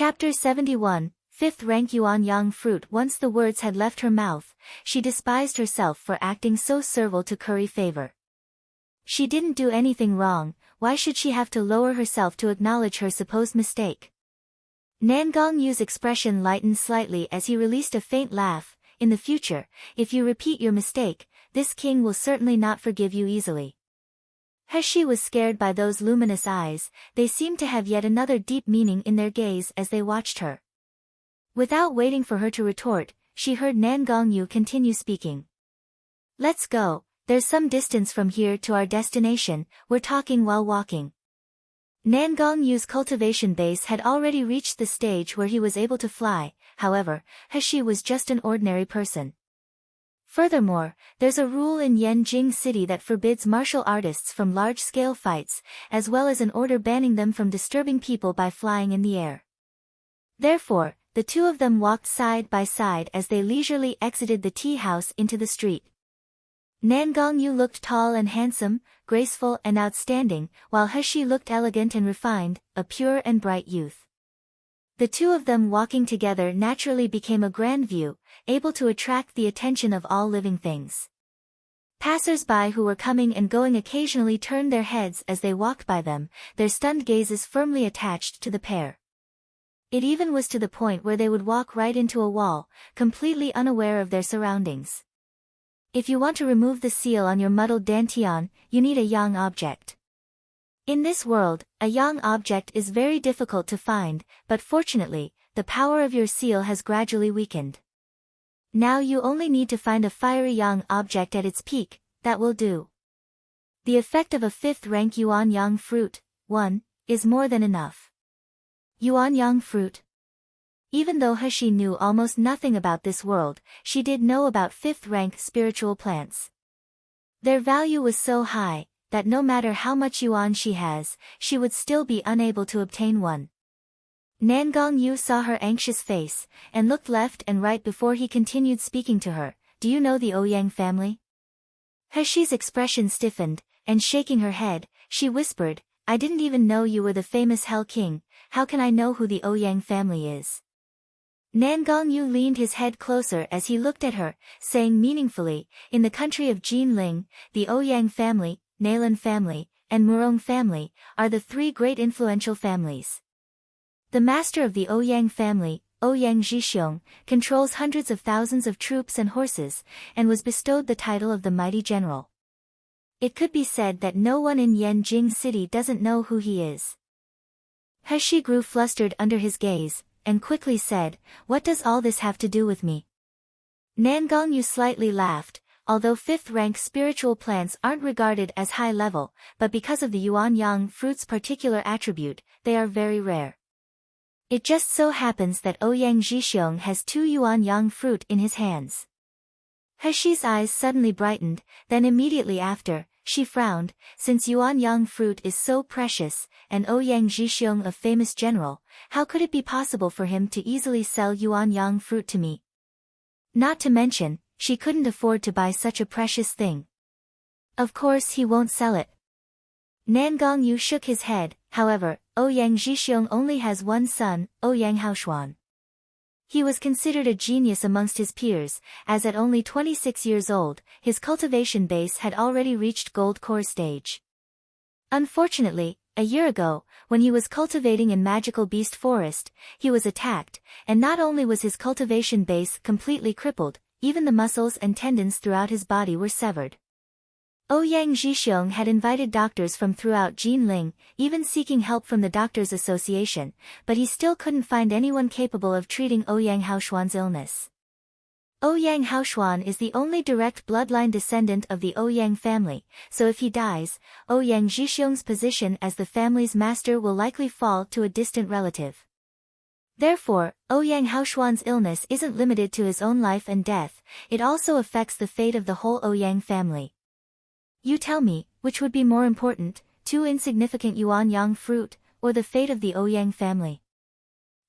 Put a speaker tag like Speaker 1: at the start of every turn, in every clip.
Speaker 1: Chapter 71, 5th rank Yuan Yang fruit. Once the words had left her mouth, she despised herself for acting so servile to curry favor. She didn't do anything wrong, why should she have to lower herself to acknowledge her supposed mistake? Nan Gongyu's expression lightened slightly as he released a faint laugh. In the future, if you repeat your mistake, this king will certainly not forgive you easily. He was scared by those luminous eyes, they seemed to have yet another deep meaning in their gaze as they watched her. Without waiting for her to retort, she heard Nan Gongyu continue speaking. Let's go, there's some distance from here to our destination, we're talking while walking. Nan Gongyu's cultivation base had already reached the stage where he was able to fly, however, He was just an ordinary person. Furthermore, there's a rule in Yanjing City that forbids martial artists from large-scale fights, as well as an order banning them from disturbing people by flying in the air. Therefore, the two of them walked side by side as they leisurely exited the tea house into the street. Nan Gongyu looked tall and handsome, graceful and outstanding, while He looked elegant and refined, a pure and bright youth. The two of them walking together naturally became a grand view, able to attract the attention of all living things. Passers-by who were coming and going occasionally turned their heads as they walked by them, their stunned gazes firmly attached to the pair. It even was to the point where they would walk right into a wall, completely unaware of their surroundings. If you want to remove the seal on your muddled dantian, you need a yang object. In this world, a yang object is very difficult to find, but fortunately, the power of your seal has gradually weakened. Now you only need to find a fiery yang object at its peak, that will do. The effect of a 5th rank Yuan Yang fruit, 1, is more than enough. Yuan Yang fruit. Even though He knew almost nothing about this world, she did know about 5th rank spiritual plants. Their value was so high, that no matter how much yuan she has, she would still be unable to obtain one. Nan Gongyu saw her anxious face, and looked left and right before he continued speaking to her. Do you know the Ouyang family? She's expression stiffened, and shaking her head, she whispered, I didn't even know you were the famous Hell King, how can I know who the Ouyang family is? Nan Gongyu leaned his head closer as he looked at her, saying meaningfully, in the country of Jinling, the Ouyang family, Nalan family, and Murong family, are the 3 great influential families. The master of the Ouyang family, Ouyang Zhixiong, controls hundreds of thousands of troops and horses, and was bestowed the title of the mighty general. It could be said that no one in Yanjing City doesn't know who he is. He grew flustered under his gaze, and quickly said, what does all this have to do with me? Nan Gongyu slightly laughed. Although 5th rank spiritual plants aren't regarded as high level, but because of the Yuan Yang fruit's particular attribute, they are very rare. It just so happens that Ouyang Zhixiong has 2 Yuan Yang fruit in his hands. She's eyes suddenly brightened, then immediately after, she frowned, since Yuan Yang fruit is so precious, and Ouyang Zhixiong a famous general, how could it be possible for him to easily sell Yuan Yang fruit to me? Not to mention, she couldn't afford to buy such a precious thing. Of course he won't sell it. Nan Gongyu shook his head, however, Ouyang Zhixiong only has one son, Ouyang Haoshuan. He was considered a genius amongst his peers, as at only 26 years old, his cultivation base had already reached gold core stage. Unfortunately, a year ago, when he was cultivating in Magical Beast Forest, he was attacked, and not only was his cultivation base completely crippled, even the muscles and tendons throughout his body were severed. Ouyang Zhixiong had invited doctors from throughout Jinling, even seeking help from the Doctors Association, but he still couldn't find anyone capable of treating Ouyang Haoshuan's illness. Ouyang Haoshuan is the only direct bloodline descendant of the Ouyang family, so if he dies, Ouyang Zhixiong's position as the family's master will likely fall to a distant relative. Therefore, Ouyang Haoshuan's illness isn't limited to his own life and death, it also affects the fate of the whole Ouyang family. You tell me, which would be more important, 2 insignificant Yuan Yang fruit, or the fate of the Ouyang family?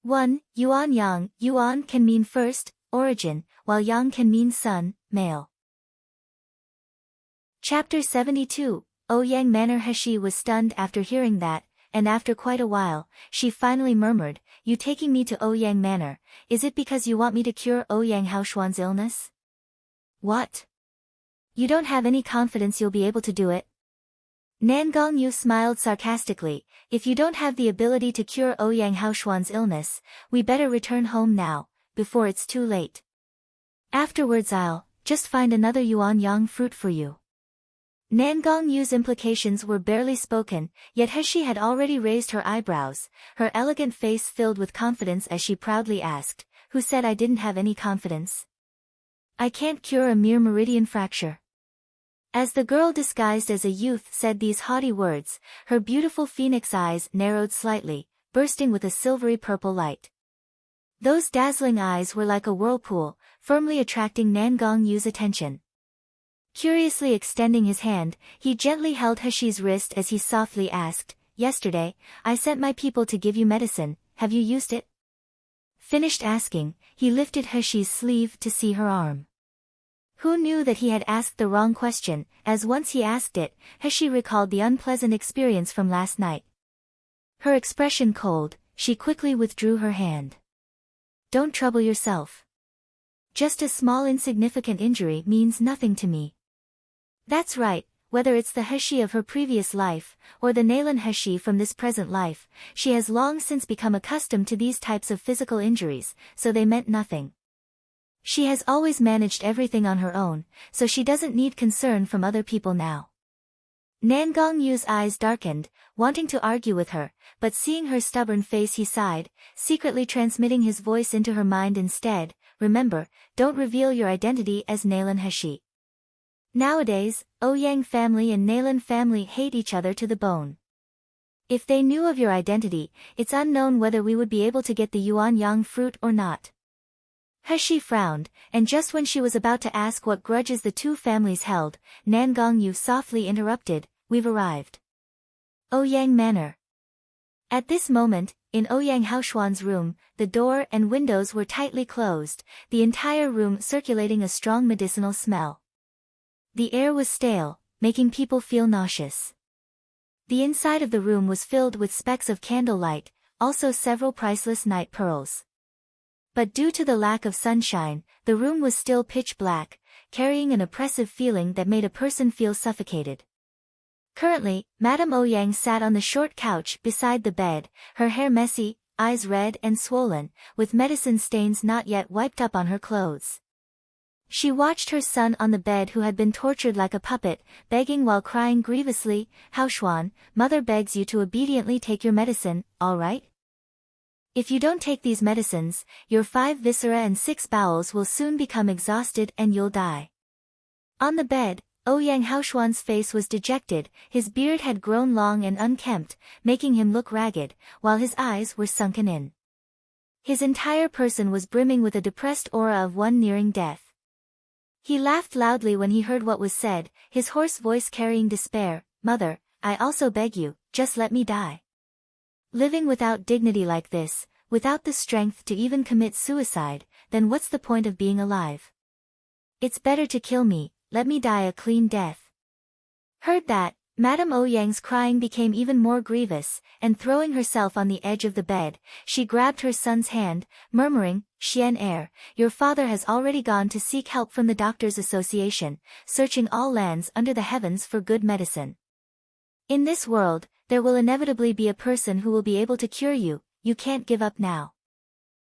Speaker 1: 1. Yuan Yang. Yuan can mean first, origin, while Yang can mean son, male. Chapter 72, Ouyang Manor. He was stunned after hearing that. and after quite a while, she finally murmured, "You taking me to Ouyang Manor, is it because you want me to cure Ouyang Haoshuan's illness?" "What? You don't have any confidence you'll be able to do it?" Nan Gongyu smiled sarcastically. "If you don't have the ability to cure Ouyang Haoshuan's illness, we better return home now, before it's too late. Afterwards I'll just find another yuan yang fruit for you." Nan Gongyu's implications were barely spoken, yet He had already raised her eyebrows, her elegant face filled with confidence as she proudly asked, "Who said I didn't have any confidence? I can't cure a mere meridian fracture." As the girl disguised as a youth said these haughty words, her beautiful phoenix eyes narrowed slightly, bursting with a silvery purple light. Those dazzling eyes were like a whirlpool, firmly attracting Nan Gongyu's attention. Curiously extending his hand, he gently held Heshi's wrist as he softly asked, "Yesterday, I sent my people to give you medicine, have you used it?" Finished asking, he lifted Heshi's sleeve to see her arm. Who knew that he had asked the wrong question, as once he asked it, Heshi recalled the unpleasant experience from last night. Her expression cold, she quickly withdrew her hand. "Don't trouble yourself. Just a small insignificant injury means nothing to me." That's right, whether it's the Heshi of her previous life, or the Nalan Heshi from this present life, she has long since become accustomed to these types of physical injuries, so they meant nothing. She has always managed everything on her own, so she doesn't need concern from other people now. Nan Gongyu's eyes darkened, wanting to argue with her, but seeing her stubborn face he sighed, secretly transmitting his voice into her mind instead, "Remember, don't reveal your identity as Nalan Heshi. Nowadays, Ouyang family and Nalan family hate each other to the bone. If they knew of your identity, it's unknown whether we would be able to get the yuan yang fruit or not." Heshi frowned, and just when she was about to ask what grudges the two families held, Nan Gongyu softly interrupted, "We've arrived." Ouyang Manor. At this moment, in Ouyang Haoshuan's room, the door and windows were tightly closed, the entire room circulating a strong medicinal smell. The air was stale, making people feel nauseous. The inside of the room was filled with specks of candlelight, also several priceless night pearls. But due to the lack of sunshine, the room was still pitch black, carrying an oppressive feeling that made a person feel suffocated. Currently, Madame Ouyang sat on the short couch beside the bed, her hair messy, eyes red and swollen, with medicine stains not yet wiped up on her clothes. She watched her son on the bed who had been tortured like a puppet, begging while crying grievously, "Haoshuan, mother begs you to obediently take your medicine, all right? If you don't take these medicines, your 5 viscera and 6 bowels will soon become exhausted and you'll die." On the bed, Ouyang Haoshuan's face was dejected, his beard had grown long and unkempt, making him look ragged, while his eyes were sunken in. His entire person was brimming with a depressed aura of one nearing death. He laughed loudly when he heard what was said, his hoarse voice carrying despair, "Mother, I also beg you, just let me die. Living without dignity like this, without the strength to even commit suicide, then what's the point of being alive? It's better to kill me, let me die a clean death." Heard that, Madame Ouyang's crying became even more grievous, and throwing herself on the edge of the bed, she grabbed her son's hand, murmuring, "Xian heir, your father has already gone to seek help from the Doctors' Association, searching all lands under the heavens for good medicine. In this world, there will inevitably be a person who will be able to cure you, you can't give up now.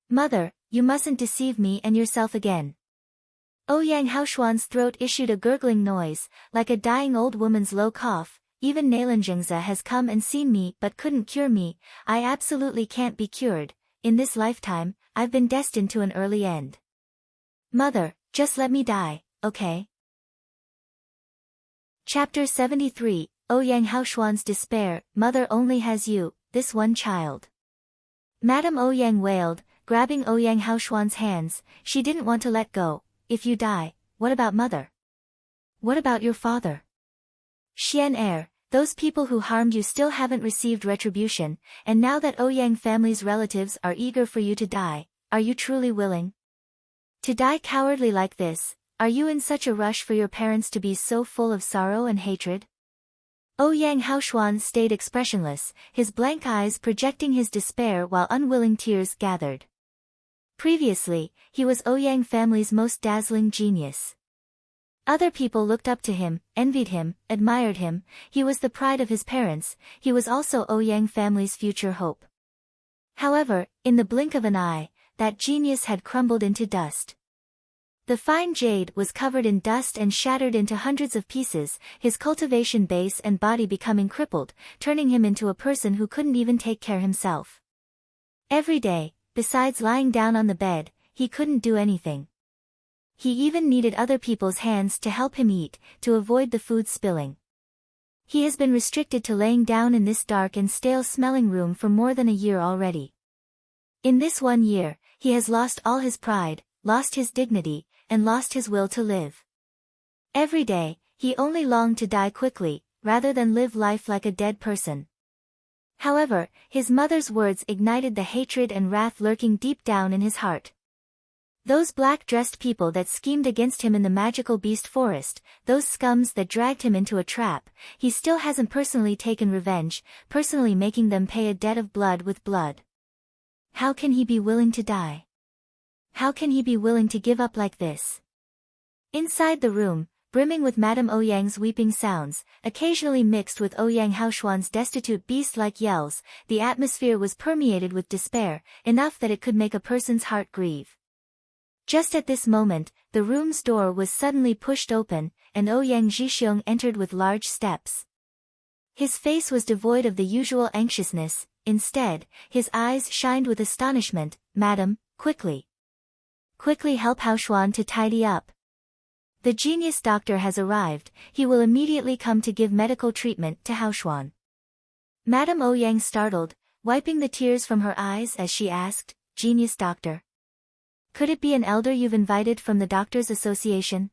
Speaker 1: Mother, you mustn't deceive me and yourself again." Ouyang Haoshuan's throat issued a gurgling noise, like a dying old woman's low cough. "Even Nalanjingza has come and seen me but couldn't cure me, I absolutely can't be cured, in this lifetime, I've been destined to an early end. Mother, just let me die, okay?" Chapter 73, Ouyang Haoshuan's despair. "Mother only has you, this one child." Madame Ouyang wailed, grabbing Ouyang Haoshuan's hands, she didn't want to let go. "If you die, what about mother? What about your father? Xian heir, those people who harmed you still haven't received retribution, and now that Ouyang family's relatives are eager for you to die, are you truly willing to die cowardly like this? Are you in such a rush for your parents to be so full of sorrow and hatred?" Ouyang Haoshuan stayed expressionless, his blank eyes projecting his despair while unwilling tears gathered. Previously, he was Ouyang family's most dazzling genius. Other people looked up to him, envied him, admired him. He was the pride of his parents. He was also Ouyang family's future hope. However, in the blink of an eye, that genius had crumbled into dust. The fine jade was covered in dust and shattered into hundreds of pieces, his cultivation base and body becoming crippled, turning him into a person who couldn't even take care himself. Every day, besides lying down on the bed, he couldn't do anything. He even needed other people's hands to help him eat, to avoid the food spilling. He has been restricted to laying down in this dark and stale-smelling room for more than a year already. In this 1 year, he has lost all his pride, lost his dignity, and lost his will to live. Every day, he only longed to die quickly, rather than live life like a dead person. However, his mother's words ignited the hatred and wrath lurking deep down in his heart. Those black-dressed people that schemed against him in the magical beast forest, those scums that dragged him into a trap, he still hasn't personally taken revenge, personally making them pay a debt of blood with blood. How can he be willing to die? How can he be willing to give up like this? Inside the room, brimming with Madame Ouyang's weeping sounds, occasionally mixed with Ouyang Haoshuan's destitute beast-like yells, the atmosphere was permeated with despair, enough that it could make a person's heart grieve. Just at this moment, the room's door was suddenly pushed open, and Ouyang Zhixiong entered with large steps. His face was devoid of the usual anxiousness, instead, his eyes shined with astonishment. "Madam, quickly. Quickly help Haoshuan to tidy up. The genius doctor has arrived, he will immediately come to give medical treatment to Haoshuan." Madame Ouyang startled, wiping the tears from her eyes as she asked, "Genius doctor? Could it be an elder you've invited from the Doctors' Association?"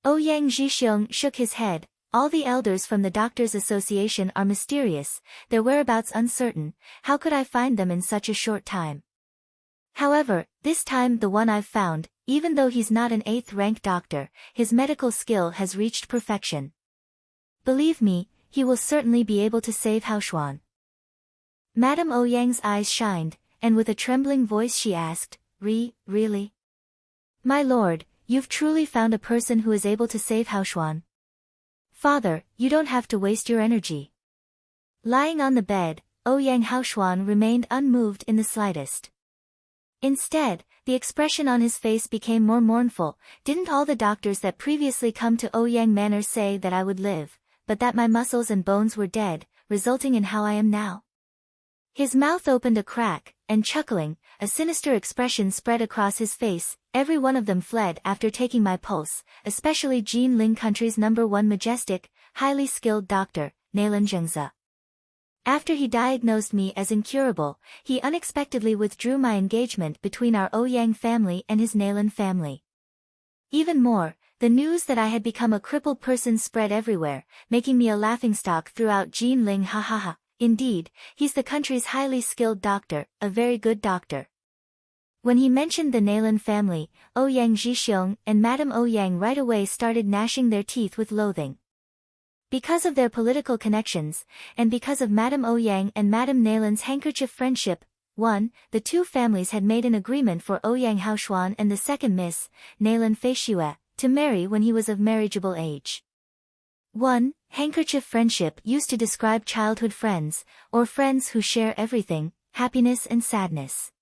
Speaker 1: Ouyang Zhixiong shook his head. "All the elders from the Doctors' Association are mysterious, their whereabouts uncertain. How could I find them in such a short time? However, this time the one I've found, even though he's not an 8th-rank doctor, his medical skill has reached perfection. Believe me, he will certainly be able to save Haoshuan." Madame Ouyang's eyes shined, and with a trembling voice she asked, Really? My lord, you've truly found a person who is able to save Haoshuan? Father, you don't have to waste your energy." Lying on the bed, Ouyang Haoshuan remained unmoved in the slightest. Instead, the expression on his face became more mournful. "Didn't all the doctors that previously come to Ouyang Manor say that I would live, but that my muscles and bones were dead, resulting in how I am now?" His mouth opened a crack, and chuckling, a sinister expression spread across his face. "Every one of them fled after taking my pulse, especially Jin Ling Country's #1 majestic, highly skilled doctor, Nailan Zhengzi. After he diagnosed me as incurable, he unexpectedly withdrew my engagement between our Ouyang family and his Nailan family. Even more, the news that I had become a crippled person spread everywhere, making me a laughingstock throughout Jin Ling. Ha ha ha. Indeed, he's the country's highly skilled doctor, a very good doctor." When he mentioned the Nailan family, Ouyang Zhixiong and Madame Ouyang right away started gnashing their teeth with loathing. Because of their political connections, and because of Madame Ouyang and Madame Nailan's handkerchief friendship, the two families had made an agreement for Ouyang Haoshuan and the second Miss, Nailan Feishue, to marry when he was of marriageable age. Handkerchief friendship used to describe childhood friends, or friends who share everything, happiness and sadness.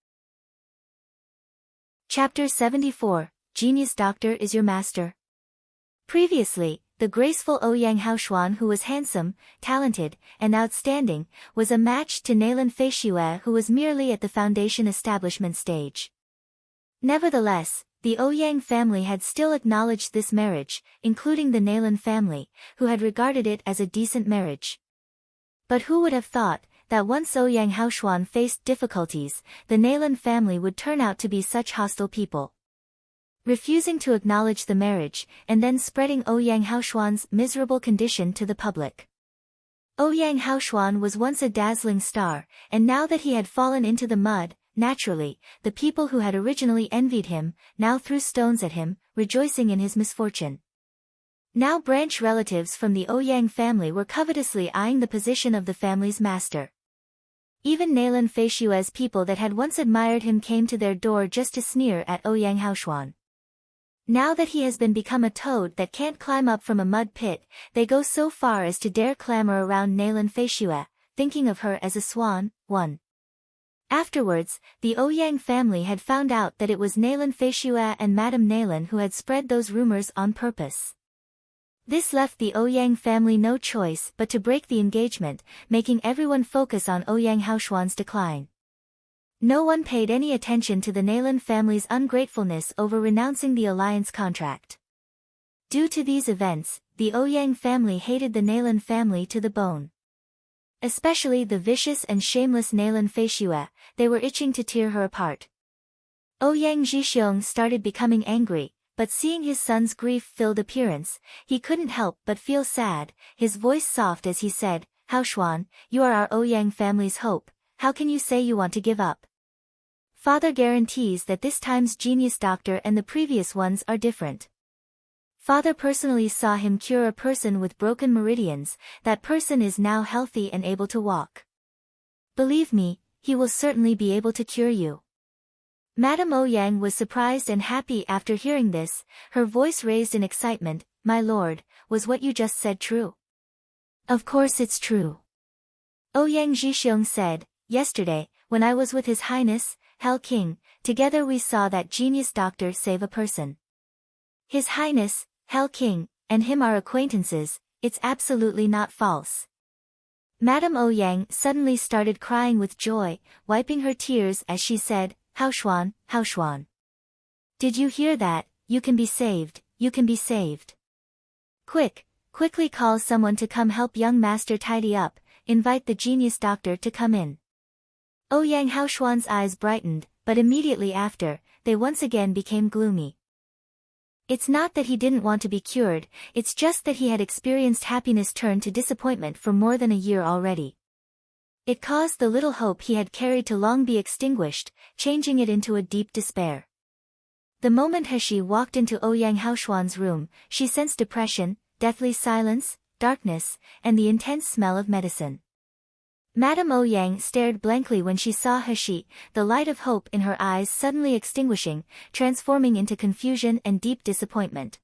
Speaker 1: Chapter 74, Genius Doctor is Your Master. Previously, the graceful Ouyang Haoshuan, who was handsome, talented, and outstanding, was a match to Nailan Feishue, who was merely at the foundation establishment stage. Nevertheless, the Ouyang family had still acknowledged this marriage, including the Nailan family, who had regarded it as a decent marriage. But who would have thought that once Ouyang Haoshuan faced difficulties, the Nailan family would turn out to be such hostile people? Refusing to acknowledge the marriage, and then spreading Ouyang Haoshuan's miserable condition to the public. Ouyang Haoshuan was once a dazzling star, and now that he had fallen into the mud, naturally, the people who had originally envied him, now threw stones at him, rejoicing in his misfortune. Now branch relatives from the Ouyang family were covetously eyeing the position of the family's master. Even Nalan Feishue's people that had once admired him came to their door just to sneer at Ouyang Haoshuan. Now that he has become a toad that can't climb up from a mud pit, they go so far as to dare clamor around Nalan Feishue, thinking of her as a swan, one. Afterwards, the Ouyang family had found out that it was Nalan Feishue and Madame Nalan who had spread those rumors on purpose. This left the Ouyang family no choice but to break the engagement, making everyone focus on Ouyang Haoshuan's decline. No one paid any attention to the Nalan family's ungratefulness over renouncing the alliance contract. Due to these events, the Ouyang family hated the Nalan family to the bone. Especially the vicious and shameless Nalan Feishue, they were itching to tear her apart. Ouyang Zhixiong started becoming angry, but seeing his son's grief-filled appearance, he couldn't help but feel sad, his voice soft as he said, "Haoshuan, you are our Ouyang family's hope, how can you say you want to give up? Father guarantees that this time's genius doctor and the previous ones are different. Father personally saw him cure a person with broken meridians, that person is now healthy and able to walk. Believe me, he will certainly be able to cure you." Madame Ouyang was surprised and happy after hearing this, her voice raised in excitement. "My lord, was what you just said true?" "Of course it's true." Ouyang Zhixiong said, "Yesterday, when I was with His Highness, Hell King, together we saw that genius doctor save a person. His Highness, Hell King, and him are acquaintances, it's absolutely not false." Madame Ouyang suddenly started crying with joy, wiping her tears as she said, "Haoshuan, Haoshuan. Did you hear that? You can be saved, you can be saved. Quickly call someone to come help young master tidy up, invite the genius doctor to come in." Ouyang Haoshuan's eyes brightened, but immediately after, they once again became gloomy. It's not that he didn't want to be cured, it's just that he had experienced happiness turn to disappointment for more than a year already. It caused the little hope he had carried to long be extinguished, changing it into a deep despair. The moment He walked into Ouyang Haoshuan's room, she sensed depression, deathly silence, darkness, and the intense smell of medicine. Madame Ouyang stared blankly when she saw He, the light of hope in her eyes suddenly extinguishing, transforming into confusion and deep disappointment.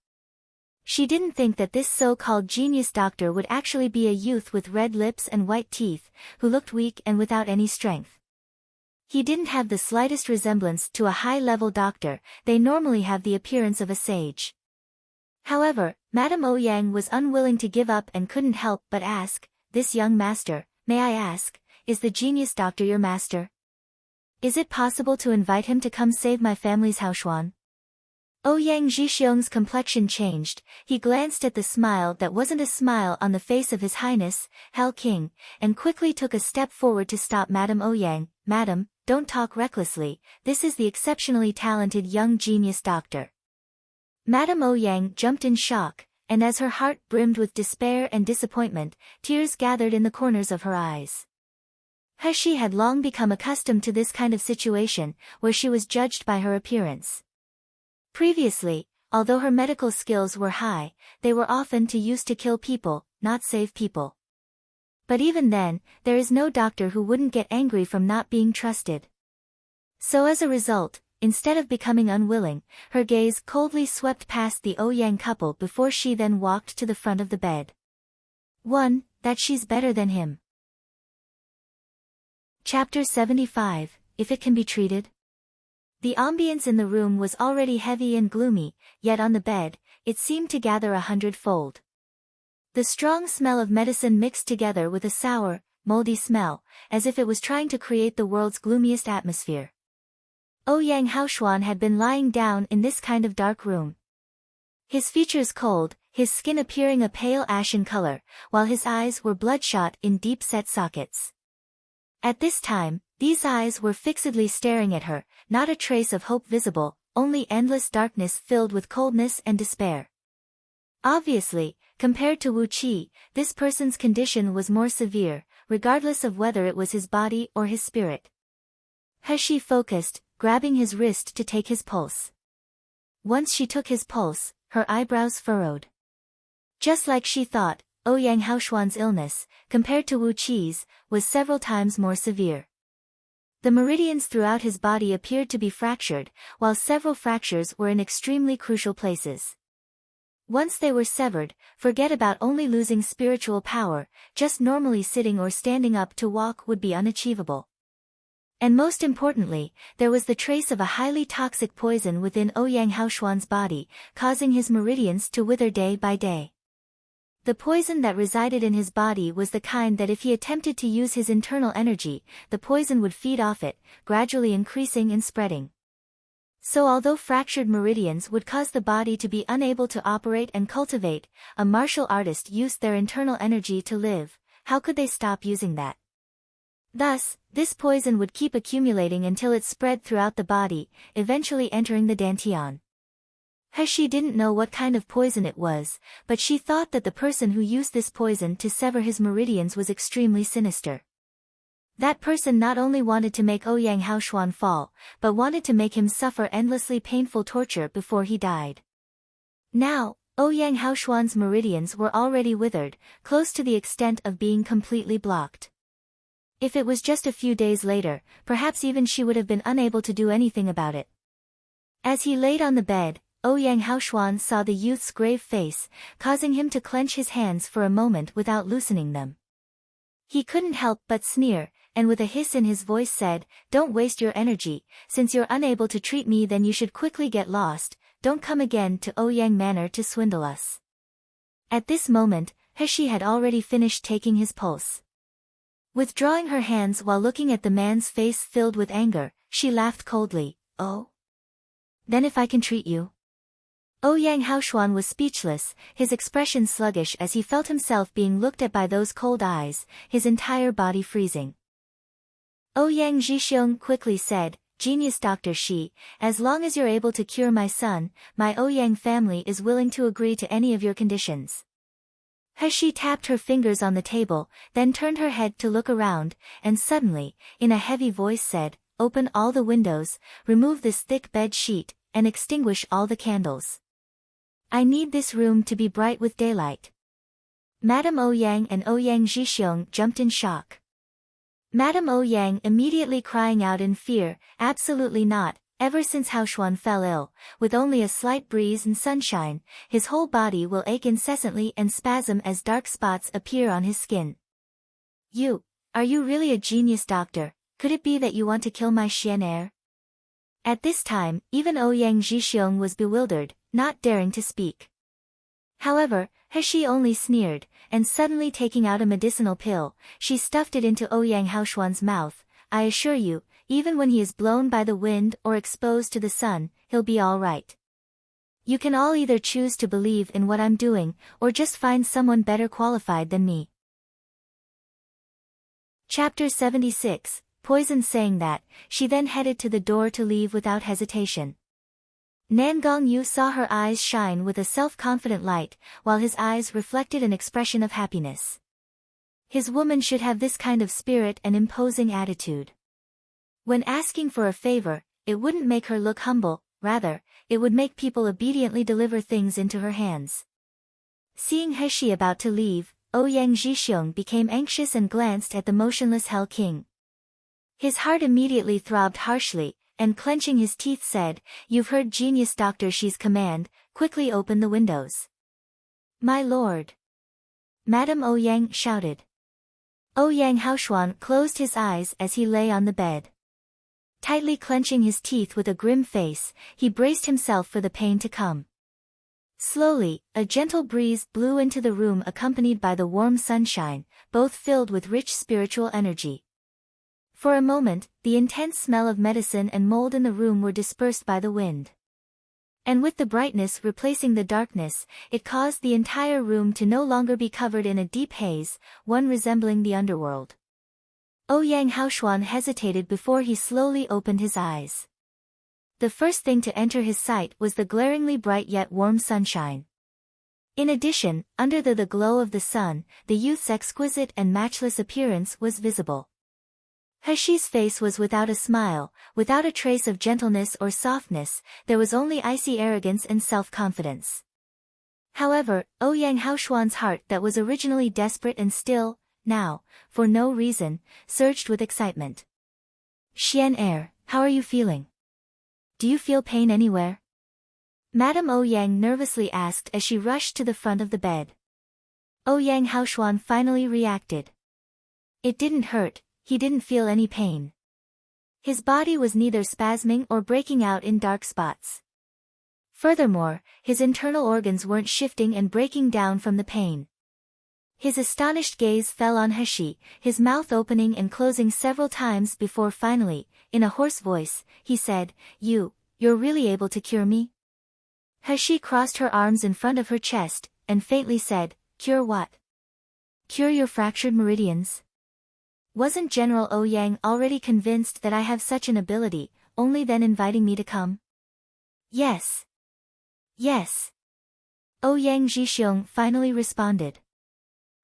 Speaker 1: She didn't think that this so-called genius doctor would actually be a youth with red lips and white teeth, who looked weak and without any strength. He didn't have the slightest resemblance to a high-level doctor, they normally have the appearance of a sage. However, Madame Ouyang was unwilling to give up and couldn't help but ask, "This young master, may I ask, is the genius doctor your master? Is it possible to invite him to come save my family's Haoshuan?" Ouyang Zhixiong's complexion changed, he glanced at the smile that wasn't a smile on the face of His Highness, Hell King, and quickly took a step forward to stop Madame Ouyang. "Madam, don't talk recklessly, this is the exceptionally talented young genius doctor." Madame Ouyang jumped in shock, and as her heart brimmed with despair and disappointment, tears gathered in the corners of her eyes. He had long become accustomed to this kind of situation, where she was judged by her appearance. Previously, although her medical skills were high, they were often used to kill people, not save people. But even then, there is no doctor who wouldn't get angry from not being trusted. So as a result, instead of becoming unwilling, her gaze coldly swept past the Ouyang couple before she then walked to the front of the bed. That she's better than him. Chapter 75, If It Can Be Treated. The ambience in the room was already heavy and gloomy, yet on the bed, it seemed to gather 100-fold. The strong smell of medicine mixed together with a sour, moldy smell, as if it was trying to create the world's gloomiest atmosphere. Ouyang Haoshuan had been lying down in this kind of dark room. His features cold, his skin appearing a pale ashen color, while his eyes were bloodshot in deep-set sockets. At this time, these eyes were fixedly staring at her, not a trace of hope visible, only endless darkness filled with coldness and despair. Obviously, compared to Wu Qi, this person's condition was more severe, regardless of whether it was his body or his spirit. He focused, grabbing his wrist to take his pulse. Once she took his pulse, her eyebrows furrowed. Just like she thought, Ouyang Haoshuan's illness, compared to Wu Qi's, was several times more severe. The meridians throughout his body appeared to be fractured, while several fractures were in extremely crucial places. Once they were severed, forget about only losing spiritual power, just normally sitting or standing up to walk would be unachievable. And most importantly, there was the trace of a highly toxic poison within Ouyang Haoshuan's body, causing his meridians to wither day by day. The poison that resided in his body was the kind that if he attempted to use his internal energy, the poison would feed off it, gradually increasing and spreading. So although fractured meridians would cause the body to be unable to operate and cultivate, a martial artist used their internal energy to live. How could they stop using that? Thus, this poison would keep accumulating until it spread throughout the body, eventually entering the dantian. She didn't know what kind of poison it was, but she thought that the person who used this poison to sever his meridians was extremely sinister. That person not only wanted to make Ouyang Haoshuan fall, but wanted to make him suffer endlessly painful torture before he died. Now, Ouyang Haoshuan's meridians were already withered, close to the extent of being completely blocked. If it was just a few days later, perhaps even she would have been unable to do anything about it. As he laid on the bed, Ouyang Haoshuan saw the youth's grave face, causing him to clench his hands for a moment without loosening them. He couldn't help but sneer, and with a hiss in his voice said, "Don't waste your energy, since you're unable to treat me then you should quickly get lost, don't come again to Ouyang Manor to swindle us." At this moment, He had already finished taking his pulse. Withdrawing her hands while looking at the man's face filled with anger, she laughed coldly, "Oh? Then if I can treat you?" Ouyang Haoshuan was speechless, his expression sluggish as he felt himself being looked at by those cold eyes, his entire body freezing. Ouyang Zhixiong quickly said, "Genius Dr. Shi, as long as you're able to cure my son, my Ouyang family is willing to agree to any of your conditions." She tapped her fingers on the table, then turned her head to look around, and suddenly, in a heavy voice said, "Open all the windows, remove this thick bed sheet, and extinguish all the candles. I need this room to be bright with daylight." Madame Ouyang and Ouyang Zhixiong jumped in shock. Madame Ouyang immediately crying out in fear, "Absolutely not, ever since Haoshuan fell ill, with only a slight breeze and sunshine, his whole body will ache incessantly and spasm as dark spots appear on his skin." Are you really a genius doctor? Could it be that you want to kill my chien heir?" At this time, even Ouyang Zhixiong was bewildered, not daring to speak. However, He only sneered, and suddenly taking out a medicinal pill, she stuffed it into Ouyang Haoshuan's mouth. "I assure you, even when he is blown by the wind or exposed to the sun, he'll be all right. You can all either choose to believe in what I'm doing, or just find someone better qualified than me." Chapter 76, Poison. Saying that, she then headed to the door to leave without hesitation. Nan Gongyu saw her eyes shine with a self-confident light, while his eyes reflected an expression of happiness. His woman should have this kind of spirit and imposing attitude. When asking for a favor, it wouldn't make her look humble, rather, it would make people obediently deliver things into her hands. Seeing He about to leave, Ouyang Zhixiong became anxious and glanced at the motionless Hell King. His heart immediately throbbed harshly, and clenching his teeth said, "You've heard Genius Dr. Shi's command, quickly open the windows." "My lord!" Madame Ouyang shouted. Ouyang Haoshuan closed his eyes as he lay on the bed. Tightly clenching his teeth with a grim face, he braced himself for the pain to come. Slowly, a gentle breeze blew into the room accompanied by the warm sunshine, both filled with rich spiritual energy. For a moment, the intense smell of medicine and mold in the room were dispersed by the wind. And with the brightness replacing the darkness, it caused the entire room to no longer be covered in a deep haze, one resembling the underworld. Ouyang Haoshuan hesitated before he slowly opened his eyes. The first thing to enter his sight was the glaringly bright yet warm sunshine. In addition, under the glow of the sun, the youth's exquisite and matchless appearance was visible. He's face was without a smile, without a trace of gentleness or softness, there was only icy arrogance and self-confidence. However, Ouyang Haoshuan's heart that was originally desperate and still, now, for no reason, surged with excitement. Xian Air, how are you feeling? Do you feel pain anywhere? Madame Ouyang nervously asked as she rushed to the front of the bed. Ouyang Haoshuan finally reacted. It didn't hurt, he didn't feel any pain. His body was neither spasming or breaking out in dark spots. Furthermore, his internal organs weren't shifting and breaking down from the pain. His astonished gaze fell on Heshi, his mouth opening and closing several times before finally, in a hoarse voice, he said, You're really able to cure me? Heshi crossed her arms in front of her chest, and faintly said, Cure what? Cure your fractured meridians? Wasn't General Ouyang already convinced that I have such an ability, only then inviting me to come? Yes. Yes. Ouyang Zhixiong finally responded.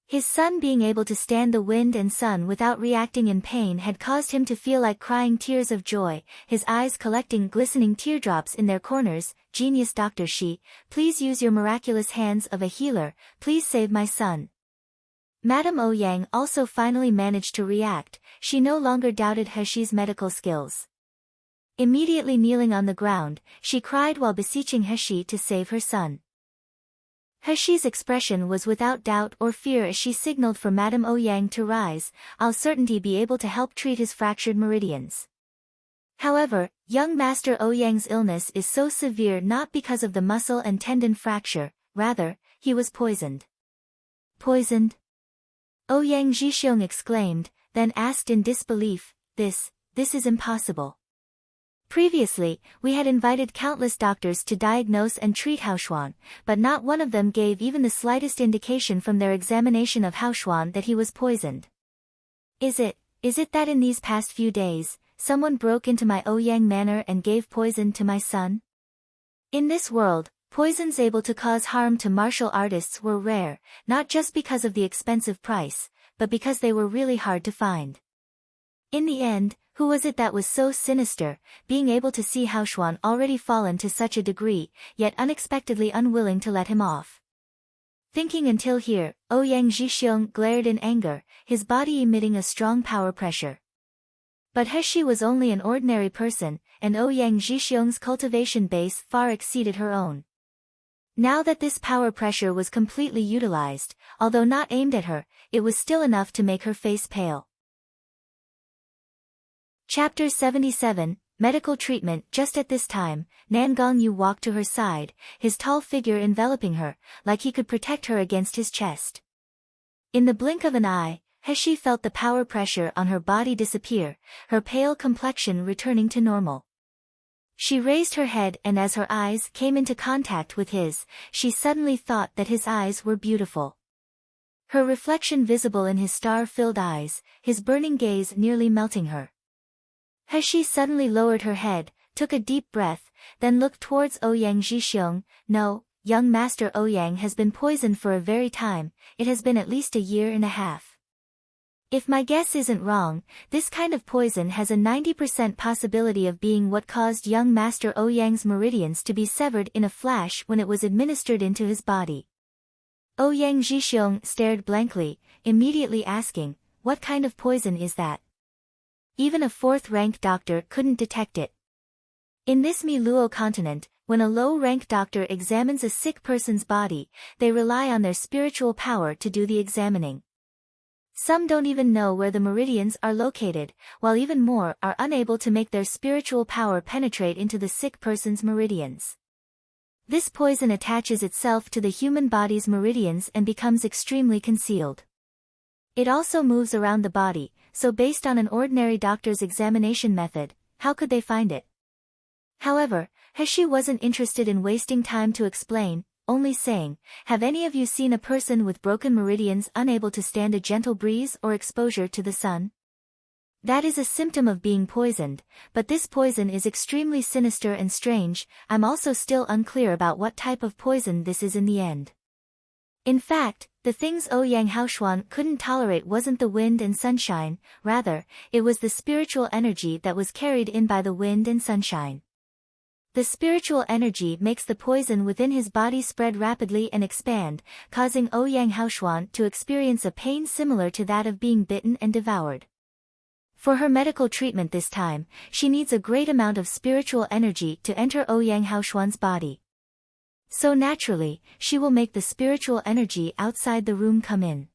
Speaker 1: His son being able to stand the wind and sun without reacting in pain had caused him to feel like crying tears of joy, his eyes collecting glistening teardrops in their corners. Genius Dr. Shi, please use your miraculous hands of a healer, please save my son. Madame Ouyang also finally managed to react, she no longer doubted Heshi's medical skills. Immediately kneeling on the ground, she cried while beseeching Heshi to save her son. Heshi's expression was without doubt or fear as she signaled for Madame Ouyang to rise, I'll certainly be able to help treat his fractured meridians. However, young Master Ouyang's illness is so severe not because of the muscle and tendon fracture, rather, he was poisoned. Poisoned? Ouyang Zhixiong exclaimed, then asked in disbelief, this is impossible. Previously, we had invited countless doctors to diagnose and treat Haoshuan, but not one of them gave even the slightest indication from their examination of Haoshuan that he was poisoned. Is it that in these past few days, someone broke into my Ouyang manor and gave poison to my son? In this world, poisons able to cause harm to martial artists were rare, not just because of the expensive price, but because they were really hard to find. In the end, who was it that was so sinister, being able to see Haoshuan already fallen to such a degree, yet unexpectedly unwilling to let him off? Thinking until here, Ouyang Zhixiong glared in anger, his body emitting a strong power pressure. But Heshi was only an ordinary person, and Ouyang Zhixiong's cultivation base far exceeded her own. Now that this power pressure was completely utilized, although not aimed at her, it was still enough to make her face pale. Chapter 77, Medical Treatment. Just at this time, Nan Gongyu walked to her side, his tall figure enveloping her, like he could protect her against his chest. In the blink of an eye, Heshi felt the power pressure on her body disappear, her pale complexion returning to normal. She raised her head and as her eyes came into contact with his, she suddenly thought that his eyes were beautiful. Her reflection visible in his star-filled eyes, his burning gaze nearly melting her. Heshi suddenly lowered her head, took a deep breath, then looked towards Ouyang Zhixiong. No, young Master Ouyang has been poisoned for a very time, it has been at least a year and a half. If my guess isn't wrong, this kind of poison has a 90% possibility of being what caused young Master Ouyang's meridians to be severed in a flash when it was administered into his body. Ouyang Zhixiong stared blankly, immediately asking, what kind of poison is that? Even a fourth-rank doctor couldn't detect it. In this Mi-Luo continent, when a low-rank doctor examines a sick person's body, they rely on their spiritual power to do the examining. Some don't even know where the meridians are located, while even more are unable to make their spiritual power penetrate into the sick person's meridians. This poison attaches itself to the human body's meridians and becomes extremely concealed. It also moves around the body, so based on an ordinary doctor's examination method, how could they find it? However, Heshi wasn't interested in wasting time to explain, only saying, have any of you seen a person with broken meridians unable to stand a gentle breeze or exposure to the sun? That is a symptom of being poisoned, but this poison is extremely sinister and strange. I'm also still unclear about what type of poison this is in the end. In fact, the things Ouyang Haoshuan couldn't tolerate wasn't the wind and sunshine, rather, it was the spiritual energy that was carried in by the wind and sunshine. The spiritual energy makes the poison within his body spread rapidly and expand, causing Ouyang Haoshuan to experience a pain similar to that of being bitten and devoured. For her medical treatment this time, she needs a great amount of spiritual energy to enter Ouyang Haoshuan's body. So naturally, she will make the spiritual energy outside the room come in.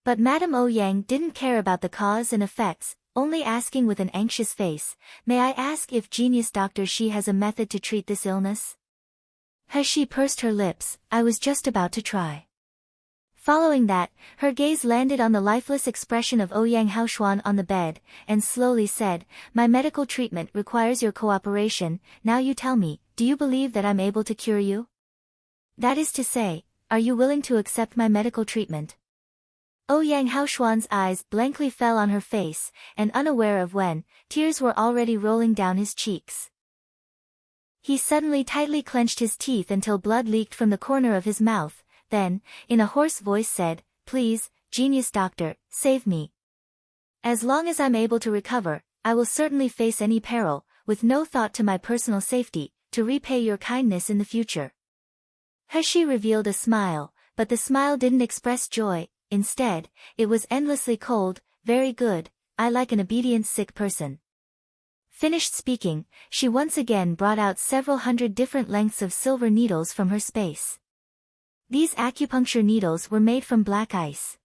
Speaker 1: But Madame Ouyang didn't care about the cause and effects, only asking with an anxious face, "May I ask if genius Dr. Shi has a method to treat this illness?" She pursed her lips, "I was just about to try." Following that, her gaze landed on the lifeless expression of Ouyang Haoshuan on the bed, and slowly said, "My medical treatment requires your cooperation. Now you tell me, do you believe that I'm able to cure you? That is to say, are you willing to accept my medical treatment?" Ouyang Haoshuan's eyes blankly fell on her face, and unaware of when, tears were already rolling down his cheeks. He suddenly tightly clenched his teeth until blood leaked from the corner of his mouth, then, in a hoarse voice said, "Please, genius doctor, save me. As long as I'm able to recover, I will certainly face any peril, with no thought to my personal safety, to repay your kindness in the future." She revealed a smile, but the smile didn't express joy. Instead, it was endlessly cold. "Very good, I like an obedient sick person." Finished speaking, she once again brought out several hundred different lengths of silver needles from her space. These acupuncture needles were made from black ice.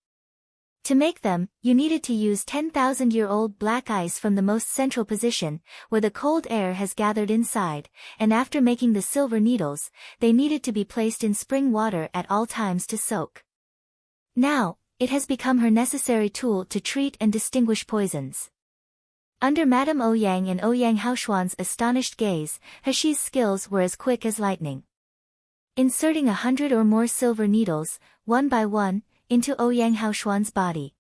Speaker 1: To make them, you needed to use 10,000-year-old black ice from the most central position, where the cold air has gathered inside, and after making the silver needles, they needed to be placed in spring water at all times to soak. Now, it has become her necessary tool to treat and distinguish poisons. Under Madame Ouyang and Ouyang Haoshuan's astonished gaze, Hashi's skills were as quick as lightning. Inserting 100 or more silver needles, one by one, into Ouyang Haoshuan's body.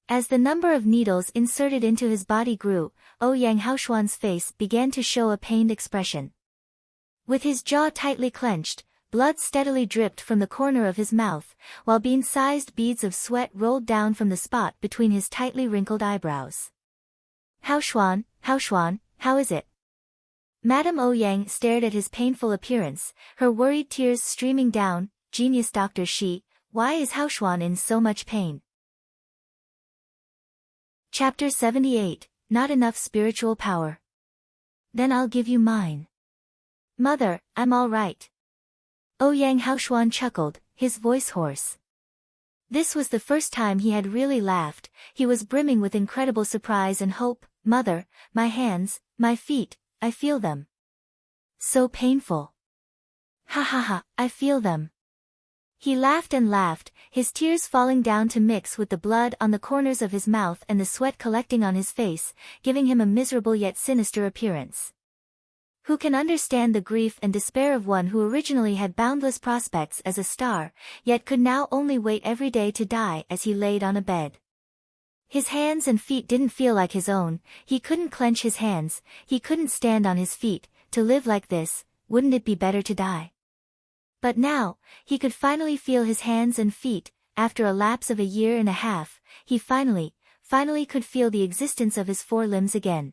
Speaker 1: As the number of needles inserted into his body grew, Ouyang Haoshuan's face began to show a pained expression. With his jaw tightly clenched, blood steadily dripped from the corner of his mouth, while bean-sized beads of sweat rolled down from the spot between his tightly wrinkled eyebrows. "Haoshuan, Haoshuan, how is it?" Madame Ouyang stared at his painful appearance, her worried tears streaming down. "Genius Dr. Shi, why is Haoshuan in so much pain?" Chapter 78, Not Enough Spiritual Power. "Then I'll give you mine." "Mother, I'm all right." Ouyang Haoshuan chuckled, his voice hoarse. This was the first time he had really laughed. He was brimming with incredible surprise and hope. "Mother, my hands, my feet, I feel them. So painful. Ha ha ha, I feel them." He laughed and laughed, his tears falling down to mix with the blood on the corners of his mouth and the sweat collecting on his face, giving him a miserable yet sinister appearance. Who can understand the grief and despair of one who originally had boundless prospects as a star, yet could now only wait every day to die as he laid on a bed? His hands and feet didn't feel like his own, he couldn't clench his hands, he couldn't stand on his feet. To live like this, wouldn't it be better to die? But now, he could finally feel his hands and feet. After a lapse of a year and a half, he finally could feel the existence of his four limbs again.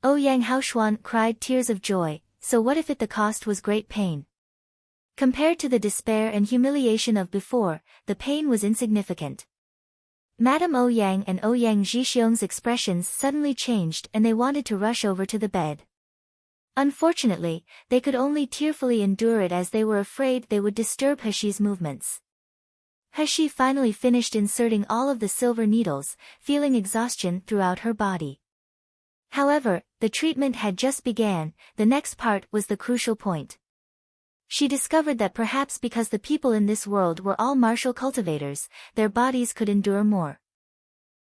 Speaker 1: Ouyang Haoshuan cried tears of joy. So what if the cost was great pain? Compared to the despair and humiliation of before, the pain was insignificant. Madame Ouyang and Ouyang Zhixiong's expressions suddenly changed and they wanted to rush over to the bed. Unfortunately, they could only tearfully endure it as they were afraid they would disturb Hashi's movements. Hashi finally finished inserting all of the silver needles, feeling exhaustion throughout her body. However, the treatment had just began. The next part was the crucial point. She discovered that perhaps because the people in this world were all martial cultivators, their bodies could endure more.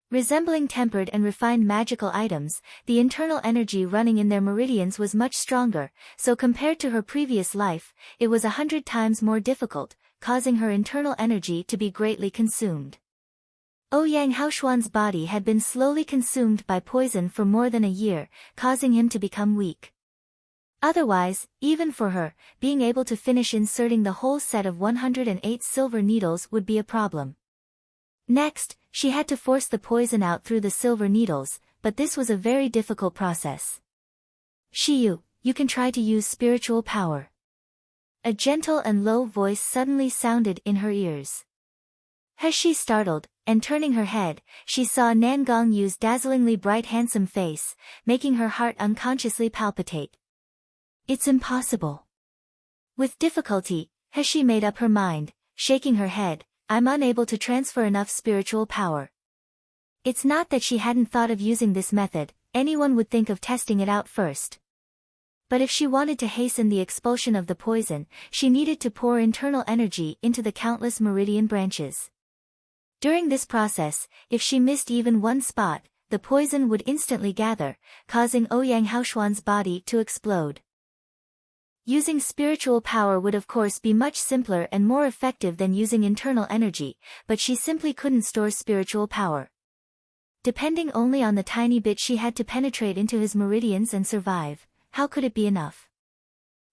Speaker 1: Resembling tempered and refined magical items, the internal energy running in their meridians was much stronger, so compared to her previous life, it was 100 times more difficult, causing her internal energy to be greatly consumed. Ouyang Haoshuan's body had been slowly consumed by poison for more than a year, causing him to become weak. Otherwise, even for her, being able to finish inserting the whole set of 108 silver needles would be a problem. Next, she had to force the poison out through the silver needles, but this was a very difficult process. "Shiyu, you can try to use spiritual power." A gentle and low voice suddenly sounded in her ears. He startled, and turning her head, she saw Nan Gongyu's dazzlingly bright handsome face, making her heart unconsciously palpitate. "It's impossible." With difficulty, He made up her mind, shaking her head, "I'm unable to transfer enough spiritual power." It's not that she hadn't thought of using this method, anyone would think of testing it out first. But if she wanted to hasten the expulsion of the poison, she needed to pour internal energy into the countless meridian branches. During this process, if she missed even one spot, the poison would instantly gather, causing Ouyang Haoshuan's body to explode. Using spiritual power would of course be much simpler and more effective than using internal energy, but she simply couldn't store spiritual power. Depending only on the tiny bit she had to penetrate into his meridians and survive, how could it be enough?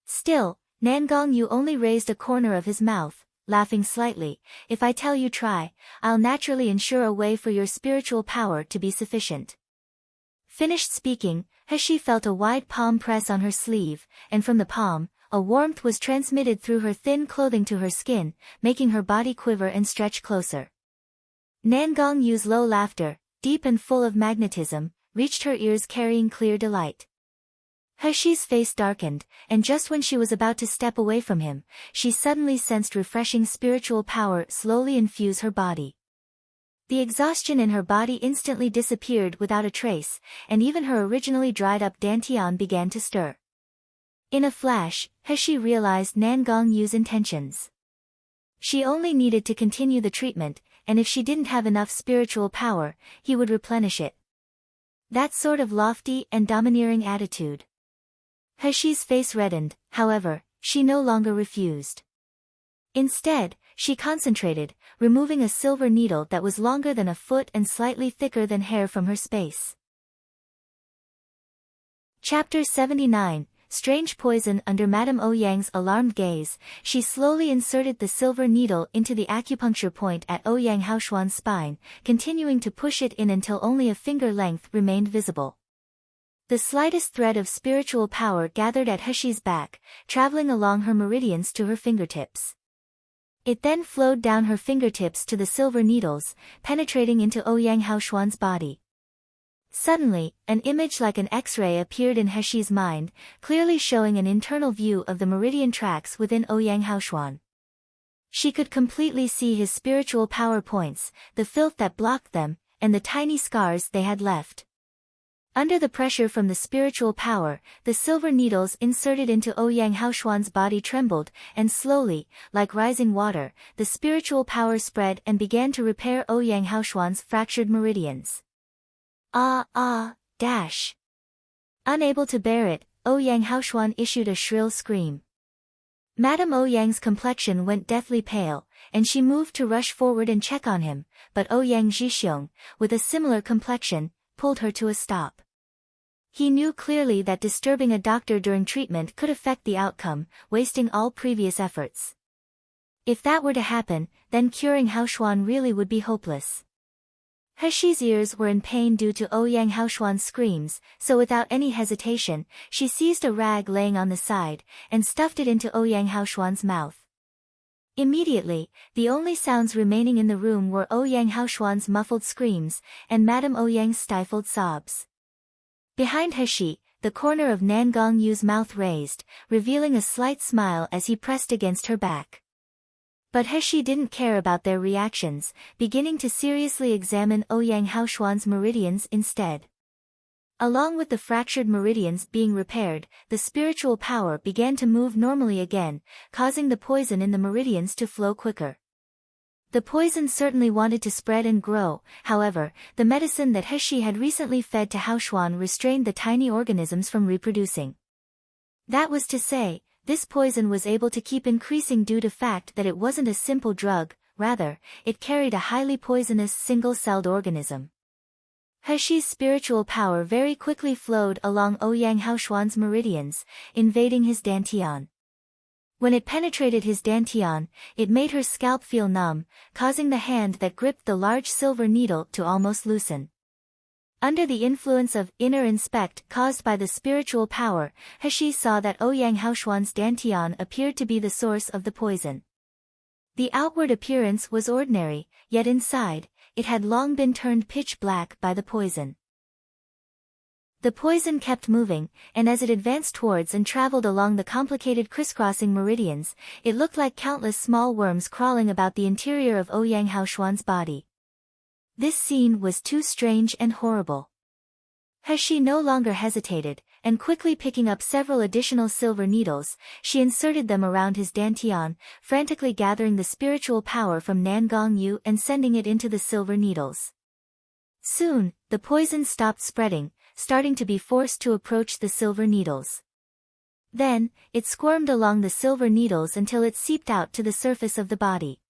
Speaker 1: Still, Nan Gongyu only raised a corner of his mouth, laughing slightly. "If I tell you try, I'll naturally ensure a way for your spiritual power to be sufficient." Finished speaking, He felt a wide palm press on her sleeve, and from the palm, a warmth was transmitted through her thin clothing to her skin, making her body quiver and stretch closer. Nan Gongyu's low laughter, deep and full of magnetism, reached her ears carrying clear delight. He's face darkened, and just when she was about to step away from him, she suddenly sensed refreshing spiritual power slowly infuse her body. The exhaustion in her body instantly disappeared without a trace, and even her originally dried-up dantian began to stir. In a flash, He realized Nan Gongyu's intentions. She only needed to continue the treatment, and if she didn't have enough spiritual power, he would replenish it. That sort of lofty and domineering attitude. He's face reddened, however, she no longer refused. Instead, she concentrated, removing a silver needle that was longer than a foot and slightly thicker than hair from her space. Chapter 79, Strange Poison. Under Madame Ouyang's alarmed gaze, she slowly inserted the silver needle into the acupuncture point at Ouyang Haoshuan's spine, continuing to push it in until only a finger length remained visible. The slightest thread of spiritual power gathered at He's back, traveling along her meridians to her fingertips. It then flowed down her fingertips to the silver needles, penetrating into Ouyang Haoshuan's body. Suddenly, an image like an X-ray appeared in He's mind, clearly showing an internal view of the meridian tracks within Ouyang Haoshuan. She could completely see his spiritual power points, the filth that blocked them, and the tiny scars they had left. Under the pressure from the spiritual power, the silver needles inserted into Ouyang Haoshuan's body trembled, and slowly, like rising water, the spiritual power spread and began to repair Ouyang Haoshuan's fractured meridians. Dash! Unable to bear it, Ouyang Haoshuan issued a shrill scream. Madame Ouyang's complexion went deathly pale, and she moved to rush forward and check on him, but Ouyang Zhixiong, with a similar complexion, pulled her to a stop. He knew clearly that disturbing a doctor during treatment could affect the outcome, wasting all previous efforts. If that were to happen, then curing Haoshuan really would be hopeless. He's ears were in pain due to Ouyang Haoshuan's screams, so without any hesitation, she seized a rag laying on the side, and stuffed it into Ouyang Haoshuan's mouth. Immediately, the only sounds remaining in the room were Ouyang Haoshuan's muffled screams, and Madame Ouyang's stifled sobs. Behind He, the corner of Nan Gongyu's mouth raised, revealing a slight smile as he pressed against her back. But He didn't care about their reactions, beginning to seriously examine Ouyang Haoshuan's meridians instead. Along with the fractured meridians being repaired, the spiritual power began to move normally again, causing the poison in the meridians to flow quicker. The poison certainly wanted to spread and grow, however, the medicine that He had recently fed to Haoshuan restrained the tiny organisms from reproducing. That was to say, this poison was able to keep increasing due to fact that it wasn't a simple drug, rather, it carried a highly poisonous single-celled organism. He's spiritual power very quickly flowed along Ouyang Haoshuan's meridians, invading his dantian. When it penetrated his dantian, it made her scalp feel numb, causing the hand that gripped the large silver needle to almost loosen. Under the influence of inner inspect caused by the spiritual power, He saw that Ouyang Haoshuan's dantian appeared to be the source of the poison. The outward appearance was ordinary, yet inside, it had long been turned pitch black by the poison. The poison kept moving, and as it advanced towards and traveled along the complicated crisscrossing meridians, it looked like countless small worms crawling about the interior of Ouyang Haoshuan's body. This scene was too strange and horrible. He no longer hesitated, and quickly picking up several additional silver needles, she inserted them around his dantian, frantically gathering the spiritual power from Nangong Yu and sending it into the silver needles. Soon, the poison stopped spreading, starting to be forced to approach the silver needles. Then, it squirmed along the silver needles until it seeped out to the surface of the body.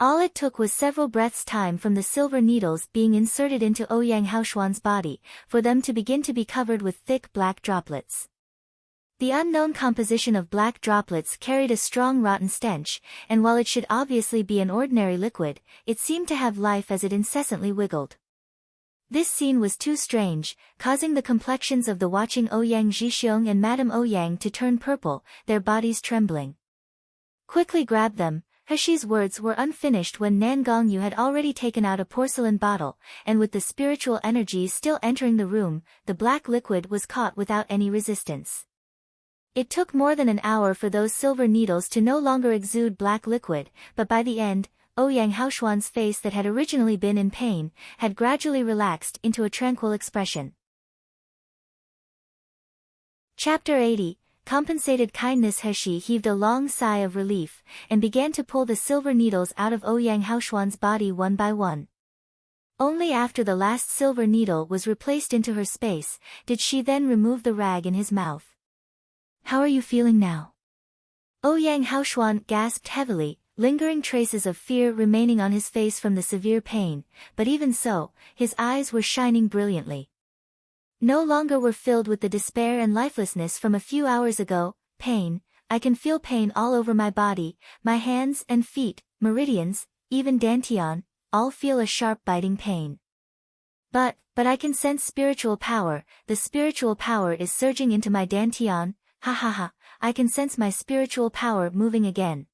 Speaker 1: All it took was several breaths' time from the silver needles being inserted into Ouyang Haoshuan's body, for them to begin to be covered with thick black droplets. The unknown composition of black droplets carried a strong rotten stench, and while it should obviously be an ordinary liquid, it seemed to have life as it incessantly wiggled. This scene was too strange, causing the complexions of the watching Ouyang Zhixiong and Madame Ouyang to turn purple, their bodies trembling. "Quickly grab them." He's words were unfinished when Nangong Yu had already taken out a porcelain bottle, and with the spiritual energies still entering the room, the black liquid was caught without any resistance. It took more than an hour for those silver needles to no longer exude black liquid, but by the end, Ouyang Haoshuan's face that had originally been in pain, had gradually relaxed into a tranquil expression. Chapter 80. Compensated kindness. He heaved a long sigh of relief, and began to pull the silver needles out of Ouyang Haoshuan's body one by one. Only after the last silver needle was replaced into her space, did she then remove the rag in his mouth. "How are you feeling now?" Ouyang Haoshuan gasped heavily, lingering traces of fear remaining on his face from the severe pain, but even so, his eyes were shining brilliantly. No longer were filled with the despair and lifelessness from a few hours ago. "Pain, I can feel pain all over my body, my hands and feet, meridians, even dantian, all feel a sharp biting pain. But I can sense spiritual power, the spiritual power is surging into my dantian, ha, I can sense my spiritual power moving again."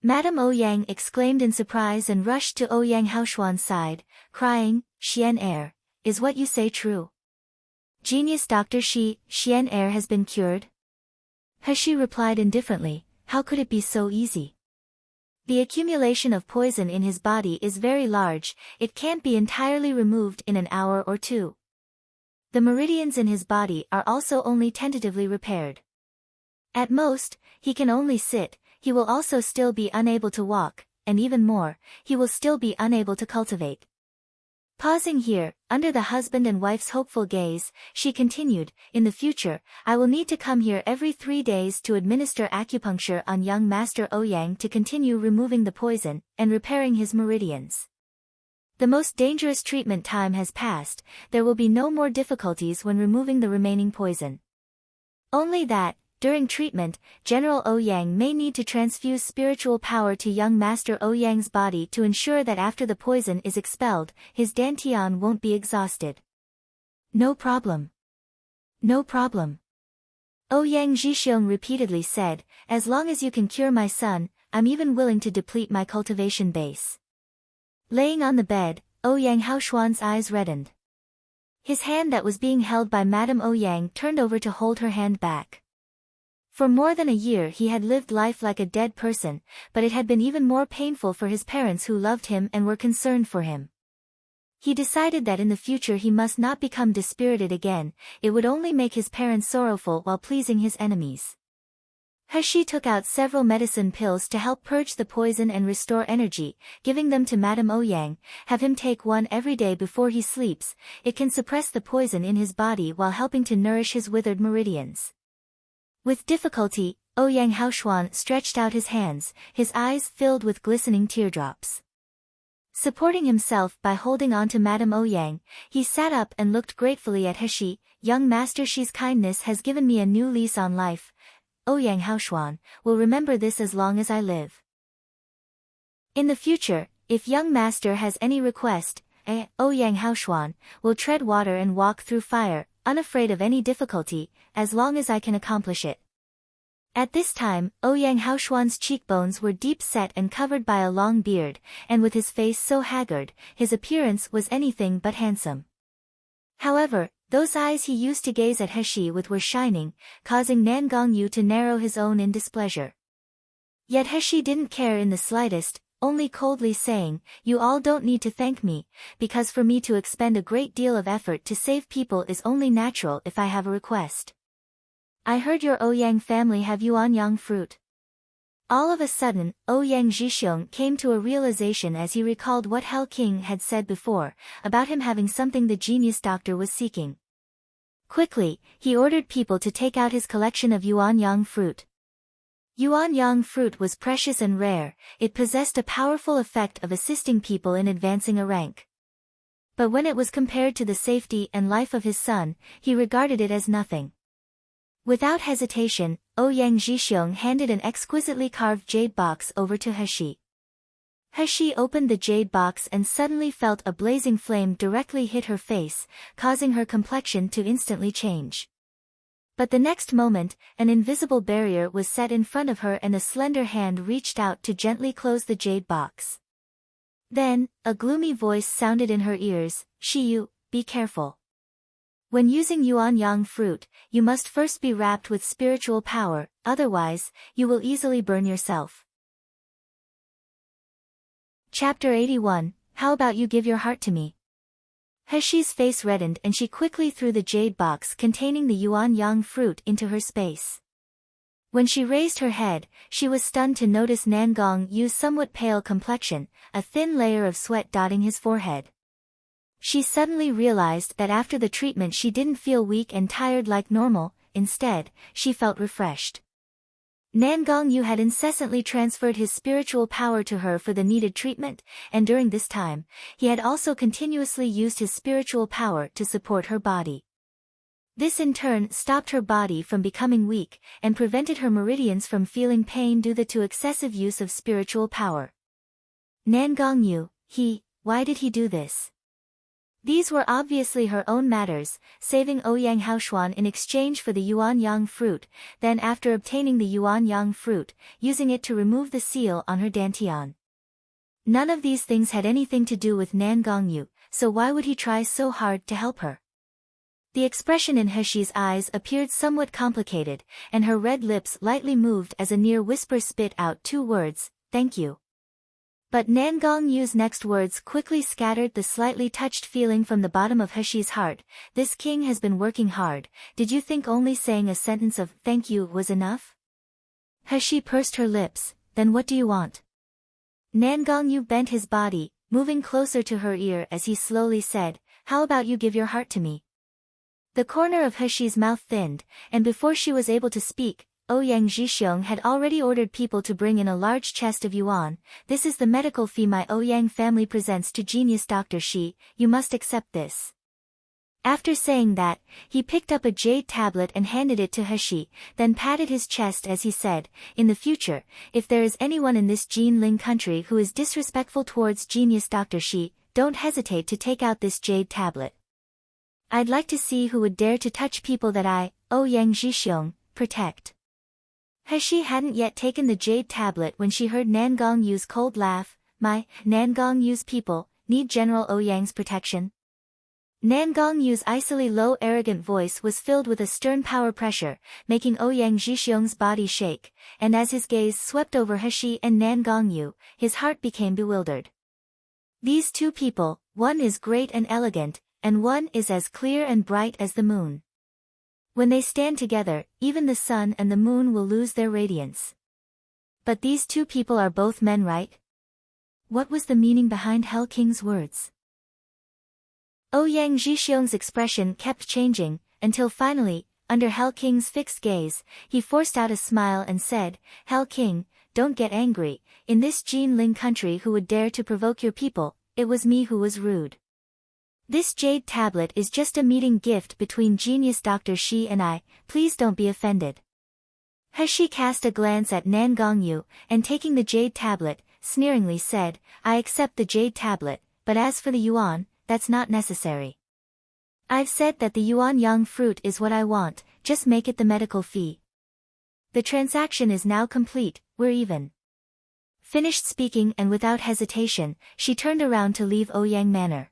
Speaker 1: Madame Ouyang exclaimed in surprise and rushed to Ouyang Haoshuan's side, crying, "Xian Er, is what you say true? Genius Dr. Xian Er has been cured?" He replied indifferently, "How could it be so easy? The accumulation of poison in his body is very large, it can't be entirely removed in an hour or two. The meridians in his body are also only tentatively repaired. At most, he can only sit, he will also still be unable to walk, and even more, he will still be unable to cultivate." Pausing here, under the husband and wife's hopeful gaze, she continued, "In the future, I will need to come here every 3 days to administer acupuncture on young Master Ouyang to continue removing the poison, and repairing his meridians. The most dangerous treatment time has passed, there will be no more difficulties when removing the remaining poison. Only that, during treatment, General Ouyang may need to transfuse spiritual power to young Master Ouyang's body to ensure that after the poison is expelled, his dantian won't be exhausted." No problem. No problem. Ouyang Zhixiong repeatedly said, "As long as you can cure my son, I'm even willing to deplete my cultivation base." Laying on the bed, Ouyang Haoshuan's eyes reddened. His hand that was being held by Madame Ouyang turned over to hold her hand back. For more than a year he had lived life like a dead person, but it had been even more painful for his parents who loved him and were concerned for him. He decided that in the future he must not become dispirited again, it would only make his parents sorrowful while pleasing his enemies. He took out several medicine pills to help purge the poison and restore energy, giving them to Madame Ouyang, "Have him take one every day before he sleeps, it can suppress the poison in his body while helping to nourish his withered meridians." With difficulty, Ouyang Haoshuan stretched out his hands, his eyes filled with glistening teardrops. Supporting himself by holding on to Madame Ouyang, he sat up and looked gratefully at He. "Young Master Shi's kindness has given me a new lease on life. Ouyang Haoshuan will remember this as long as I live. In the future, if young Master has any request, Ouyang Haoshuan, will tread water and walk through fire, unafraid of any difficulty, as long as I can accomplish it. At this time, Ouyang Haoshuan's cheekbones were deep set and covered by a long beard, and with his face so haggard, his appearance was anything but handsome. However, those eyes he used to gaze at Heshi with were shining, causing Nan Gongyu to narrow his own in displeasure. Yet Heshi didn't care in the slightest, only coldly saying, "You all don't need to thank me, because for me to expend a great deal of effort to save people is only natural if I have a request. I heard your Ouyang family have yuanyang fruit." All of a sudden, Ouyang Zhixiong came to a realization as he recalled what Hell King had said before, about him having something the genius doctor was seeking. Quickly, he ordered people to take out his collection of yuanyang fruit. Yuanyang fruit was precious and rare, it possessed a powerful effect of assisting people in advancing a rank. But when it was compared to the safety and life of his son, he regarded it as nothing. Without hesitation, Ouyang Zhixiong handed an exquisitely carved jade box over to Heshi. Heshi opened the jade box and suddenly felt a blazing flame directly hit her face, causing her complexion to instantly change. But the next moment, an invisible barrier was set in front of her and a slender hand reached out to gently close the jade box. Then, a gloomy voice sounded in her ears, "Shiyu, be careful. When using yuanyang fruit, you must first be wrapped with spiritual power, otherwise, you will easily burn yourself." Chapter 81, How about you give your heart to me? Heshi's face reddened and she quickly threw the jade box containing the yuanyang fruit into her space. When she raised her head, she was stunned to notice Nan Gongyu's somewhat pale complexion, a thin layer of sweat dotting his forehead. She suddenly realized that after the treatment she didn't feel weak and tired like normal, instead, she felt refreshed. Nan Gongyu had incessantly transferred his spiritual power to her for the needed treatment, and during this time, he had also continuously used his spiritual power to support her body. This in turn stopped her body from becoming weak, and prevented her meridians from feeling pain due to excessive use of spiritual power. Nan Gongyu, why did he do this? These were obviously her own matters, saving Ouyang Haoshuan in exchange for the yuanyang fruit, then after obtaining the yuanyang fruit, using it to remove the seal on her dantian. None of these things had anything to do with Nan Gongyu, so why would he try so hard to help her? The expression in Heshi's eyes appeared somewhat complicated, and her red lips lightly moved as a near whisper spit out two words, "Thank you." But Nan Gongyu's next words quickly scattered the slightly touched feeling from the bottom of Heshi's heart. "This king has been working hard, did you think only saying a sentence of thank you was enough?" Heshi pursed her lips, "Then what do you want?" Nan Gongyu bent his body, moving closer to her ear as he slowly said, "How about you give your heart to me?" The corner of Heshi's mouth thinned, and before she was able to speak, Ouyang Zhixiong had already ordered people to bring in a large chest of yuan. "This is the medical fee my Ouyang family presents to genius Dr. Shi, you must accept this." After saying that, he picked up a jade tablet and handed it to Heshi, then patted his chest as he said, "In the future, if there is anyone in this Jinling country who is disrespectful towards genius Dr. Shi, don't hesitate to take out this jade tablet. I'd like to see who would dare to touch people that I, Ouyang Zhixiong, protect." Heshi hadn't yet taken the jade tablet when she heard Nan Gongyu's cold laugh. "My, Nan Gongyu's people, need General Ouyang's protection?" Nan Gongyu's icily low arrogant voice was filled with a stern power pressure, making Ouyang Zhixiong's body shake, and as his gaze swept over Heshi and Nan Gongyu, his heart became bewildered. These two people, one is great and elegant, and one is as clear and bright as the moon. When they stand together, even the sun and the moon will lose their radiance. But these two people are both men, right? What was the meaning behind Hell King's words? Ouyang Zhixiong's expression kept changing, until finally, under Hell King's fixed gaze, he forced out a smile and said, "Hell King, don't get angry, in this Jinling country who would dare to provoke your people, it was me who was rude. This jade tablet is just a meeting gift between genius Dr. Shi and I, please don't be offended." Heshi cast a glance at Nan Gongyu, and taking the jade tablet, sneeringly said, "I accept the jade tablet, but as for the yuan, that's not necessary. I've said that the yuan yang fruit is what I want, just make it the medical fee. The transaction is now complete, we're even. Finished speaking and without hesitation, she turned around to leave Ouyang Manor.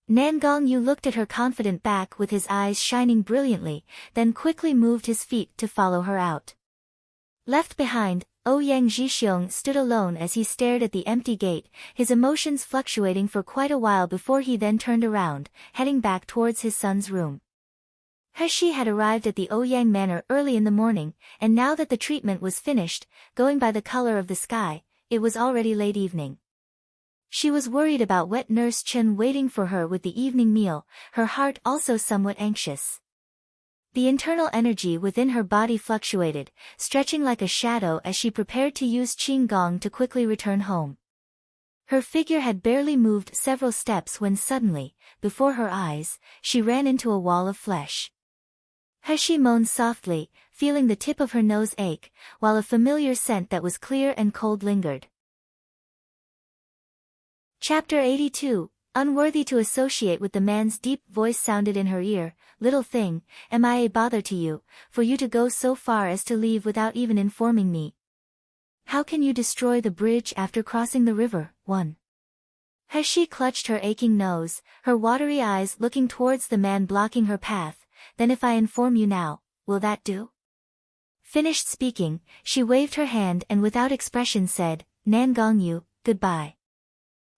Speaker 1: Nan Gongyu looked at her confident back with his eyes shining brilliantly, then quickly moved his feet to follow her out. Left behind, Ouyang Zhixiong stood alone as he stared at the empty gate, his emotions fluctuating for quite a while before he then turned around, heading back towards his son's room. He had arrived at the Ouyang Manor early in the morning, and now that the treatment was finished, going by the color of the sky, it was already late evening. She was worried about wet nurse Chen waiting for her with the evening meal, her heart also somewhat anxious. The internal energy within her body fluctuated, stretching like a shadow as she prepared to use Qing Gong to quickly return home. Her figure had barely moved several steps when suddenly, before her eyes, she ran into a wall of flesh. She moaned softly, feeling the tip of her nose ache, while a familiar scent that was clear and cold lingered. Chapter 82, unworthy to associate with the man's deep voice sounded in her ear. Little thing, am I a bother to you, for you to go so far as to leave without even informing me? How can you destroy the bridge after crossing the river? 1. She clutched her aching nose, her watery eyes looking towards the man blocking her path. Then if I inform you now, will that do? Finished speaking, she waved her hand and without expression said, Nan Gongyu, goodbye.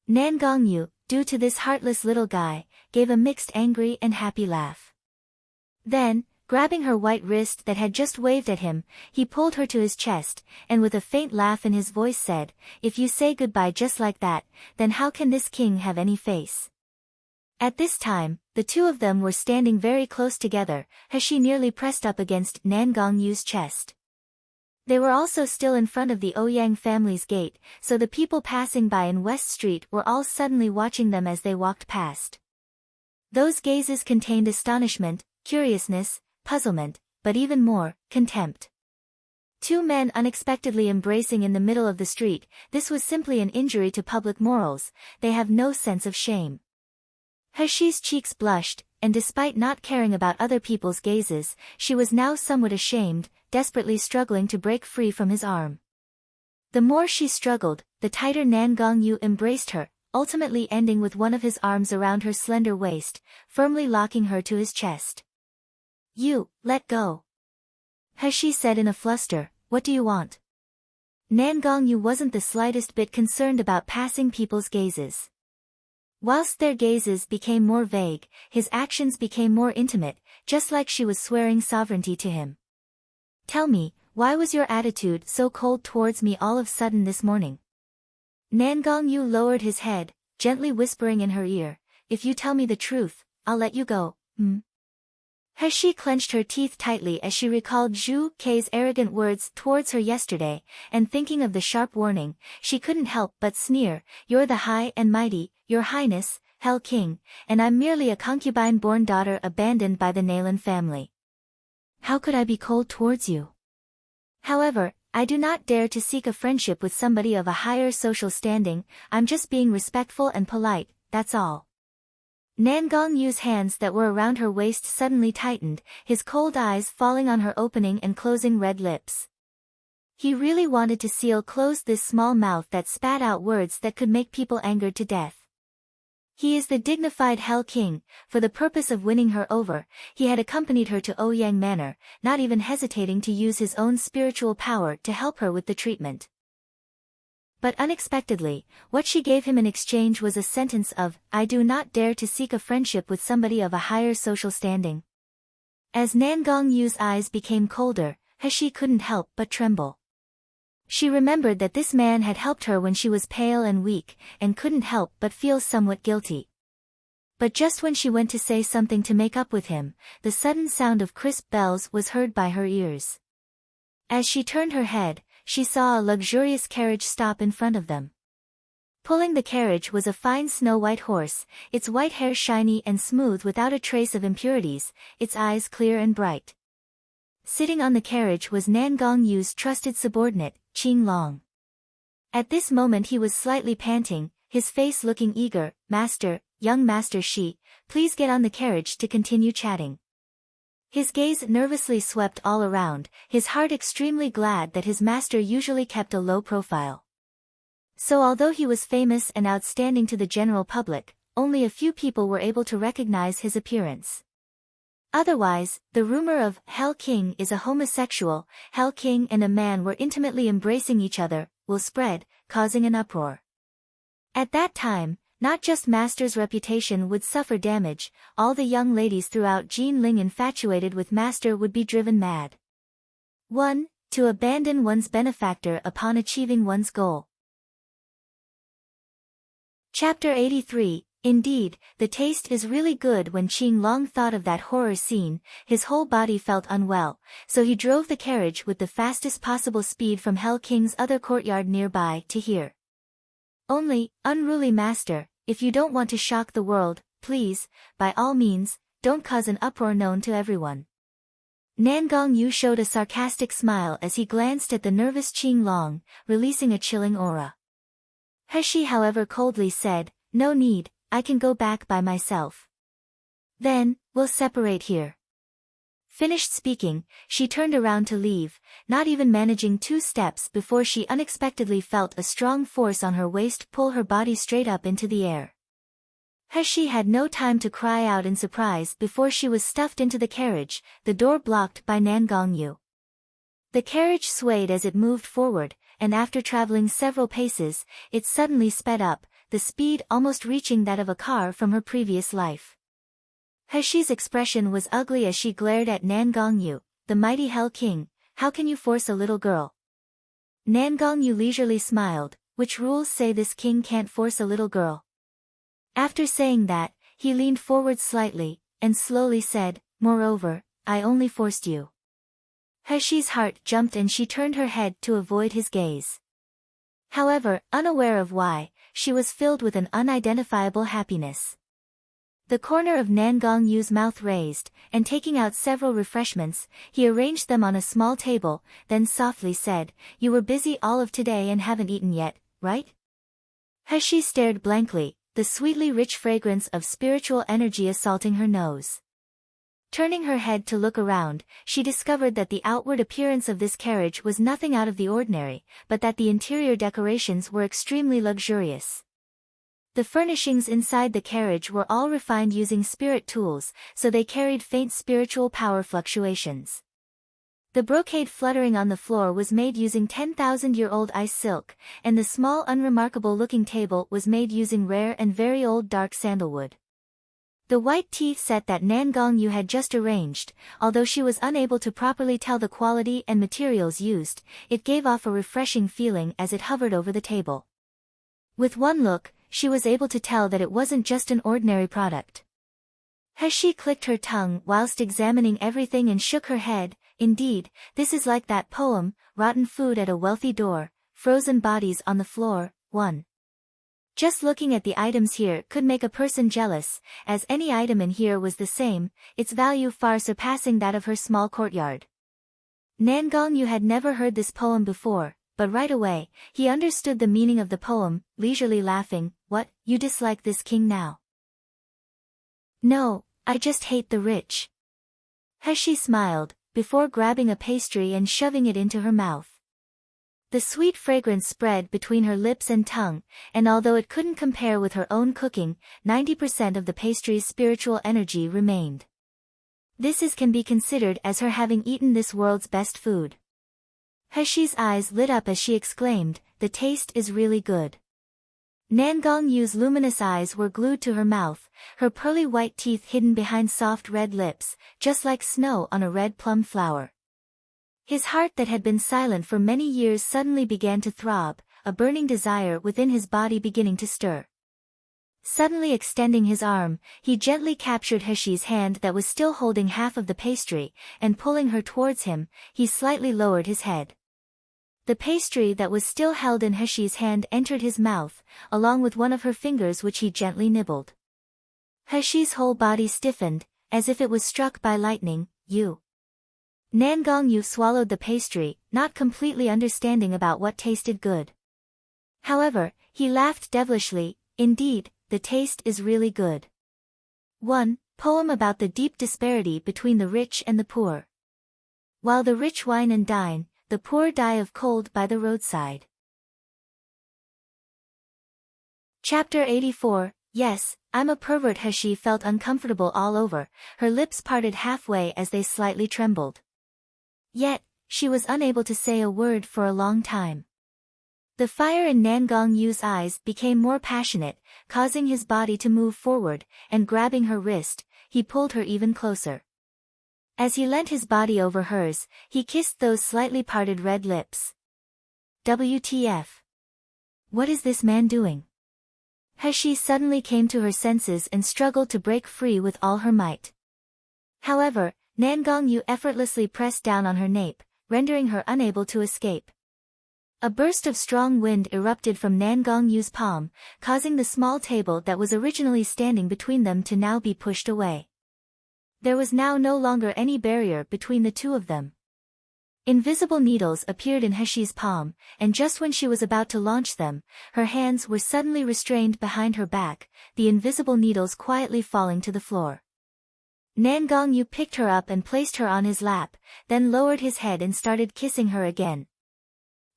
Speaker 1: Nan Gongyu, due to this heartless little guy, gave a mixed angry and happy laugh. Then, grabbing her white wrist that had just waved at him, he pulled her to his chest, and with a faint laugh in his voice said, if you say goodbye just like that, then how can this king have any face? At this time, the two of them were standing very close together, as she nearly pressed up against Nan Gongyu's chest. They were also still in front of the Ouyang family's gate, so the people passing by in West Street were all suddenly watching them as they walked past. Those gazes contained astonishment, curiousness, puzzlement, but even more, contempt. Two men unexpectedly embracing in the middle of the street, this was simply an injury to public morals, they have no sense of shame. She's cheeks blushed, and despite not caring about other people's gazes, she was now somewhat ashamed, desperately struggling to break free from his arm. The more she struggled, the tighter Nan Gongyu embraced her, ultimately ending with one of his arms around her slender waist, firmly locking her to his chest. You, let go. She said in a fluster, what do you want? Nan Gongyu wasn't the slightest bit concerned about passing people's gazes. Whilst their gazes became more vague, his actions became more intimate, just like she was swearing sovereignty to him. Tell me, why was your attitude so cold towards me all of a sudden this morning? Nan Gongyu lowered his head, gently whispering in her ear, if you tell me the truth, I'll let you go, She clenched her teeth tightly as she recalled Zhu Kei's arrogant words towards her yesterday, and thinking of the sharp warning, she couldn't help but sneer, you're the high and mighty, your highness, Hell King, and I'm merely a concubine-born daughter abandoned by the Nalan family. How could I be cold towards you? However, I do not dare to seek a friendship with somebody of a higher social standing, I'm just being respectful and polite, that's all. Nan Gongyu's hands that were around her waist suddenly tightened, his cold eyes falling on her opening and closing red lips. He really wanted to seal closed this small mouth that spat out words that could make people angered to death. He is the dignified Hell King, for the purpose of winning her over, he had accompanied her to Ouyang Manor, not even hesitating to use his own spiritual power to help her with the treatment. But unexpectedly, what she gave him in exchange was a sentence of, I do not dare to seek a friendship with somebody of a higher social standing. As Nan Gongyu's eyes became colder, she couldn't help but tremble. She remembered that this man had helped her when she was pale and weak, and couldn't help but feel somewhat guilty. But just when she went to say something to make up with him, the sudden sound of crisp bells was heard by her ears. As she turned her head, she saw a luxurious carriage stop in front of them. Pulling the carriage was a fine snow-white horse, its white hair shiny and smooth without a trace of impurities, its eyes clear and bright. Sitting on the carriage was Nan Gongyu's trusted subordinate, Qing Long. At this moment he was slightly panting, his face looking eager. Master, young Master Shi, please get on the carriage to continue chatting. His gaze nervously swept all around, his heart extremely glad that his master usually kept a low profile. So although he was famous and outstanding to the general public, only a few people were able to recognize his appearance. Otherwise, the rumor of Hell King is a homosexual, Hell King and a man were intimately embracing each other, will spread, causing an uproar. At that time, not just Master's reputation would suffer damage, all the young ladies throughout Jinling infatuated with Master would be driven mad. 1. To abandon one's benefactor upon achieving one's goal. Chapter 83. Indeed, the taste is really good. When Qing Long thought of that horror scene, his whole body felt unwell, so he drove the carriage with the fastest possible speed from Hell King's other courtyard nearby to here. Only, unruly master, if you don't want to shock the world, please, by all means, don't cause an uproar known to everyone. Nangong Yu showed a sarcastic smile as he glanced at the nervous Qing Long, releasing a chilling aura. Heshi however coldly said, no need, I can go back by myself. Then, we'll separate here. Finished speaking, she turned around to leave, not even managing 2 steps before she unexpectedly felt a strong force on her waist pull her body straight up into the air. Heshi had no time to cry out in surprise before she was stuffed into the carriage, the door blocked by Nangong Yu. The carriage swayed as it moved forward, and after traveling several paces, it suddenly sped up, the speed almost reaching that of a car from her previous life. Heshi's expression was ugly as she glared at Nangong Yu, the mighty Hell King, how can you force a little girl? Nangong Yu leisurely smiled, which rules say this king can't force a little girl? After saying that, he leaned forward slightly, and slowly said, moreover, I only forced you. Heshi's heart jumped and she turned her head to avoid his gaze. However, unaware of why, she was filled with an unidentifiable happiness. The corner of Nangong Yu's mouth raised, and taking out several refreshments, he arranged them on a small table, then softly said, you were busy all of today and haven't eaten yet, right? Heshi stared blankly, the sweetly rich fragrance of spiritual energy assaulting her nose. Turning her head to look around, she discovered that the outward appearance of this carriage was nothing out of the ordinary, but that the interior decorations were extremely luxurious. The furnishings inside the carriage were all refined using spirit tools, so they carried faint spiritual power fluctuations. The brocade fluttering on the floor was made using 10,000-year-old ice silk, and the small unremarkable-looking table was made using rare and very old dark sandalwood. The white teeth set that Nangong Yu had just arranged, although she was unable to properly tell the quality and materials used, it gave off a refreshing feeling as it hovered over the table. With one look, she was able to tell that it wasn't just an ordinary product. Heshi clicked her tongue whilst examining everything and shook her head, indeed, this is like that poem, rotten food at a wealthy door, frozen bodies on the floor, 1. Just looking at the items here could make a person jealous, as any item in here was the same, its value far surpassing that of her small courtyard. Nangong Yu had never heard this poem before, but right away, he understood the meaning of the poem, leisurely laughing, what, you dislike this king now? No, I just hate the rich. Heshi smiled, before grabbing a pastry and shoving it into her mouth. The sweet fragrance spread between her lips and tongue, and although it couldn't compare with her own cooking, 90% of the pastry's spiritual energy remained. This can be considered as her having eaten this world's best food. Heshi's eyes lit up as she exclaimed, the taste is really good. Nangong Yu's luminous eyes were glued to her mouth, her pearly white teeth hidden behind soft red lips, just like snow on a red plum flower. His heart that had been silent for many years suddenly began to throb, a burning desire within his body beginning to stir. Suddenly extending his arm, he gently captured Heshi's hand that was still holding half of the pastry, and pulling her towards him, he slightly lowered his head. The pastry that was still held in Heshi's hand entered his mouth, along with one of her fingers which he gently nibbled. Heshi's whole body stiffened, as if it was struck by lightning, you. Nangong Yu swallowed the pastry, not completely understanding about what tasted good. However, he laughed devilishly, indeed, the taste is really good. 1. Poem about the deep disparity between the rich and the poor. While the rich wine and dine, the poor die of cold by the roadside. Chapter 84. Yes, I'm a pervert. She felt uncomfortable all over, her lips parted halfway as they slightly trembled. Yet, she was unable to say a word for a long time. The fire in Nangong Yu's eyes became more passionate, causing his body to move forward, and grabbing her wrist, he pulled her even closer. As he leant his body over hers, he kissed those slightly parted red lips. WTF? What is this man doing? She suddenly came to her senses and struggled to break free with all her might. However, Nangong Yu effortlessly pressed down on her nape, rendering her unable to escape. A burst of strong wind erupted from Nangong Yu's palm, causing the small table that was originally standing between them to now be pushed away. There was now no longer any barrier between the two of them. Invisible needles appeared in Heshi's palm, and just when she was about to launch them, her hands were suddenly restrained behind her back, the invisible needles quietly falling to the floor. Nangong Yu picked her up and placed her on his lap, then lowered his head and started kissing her again.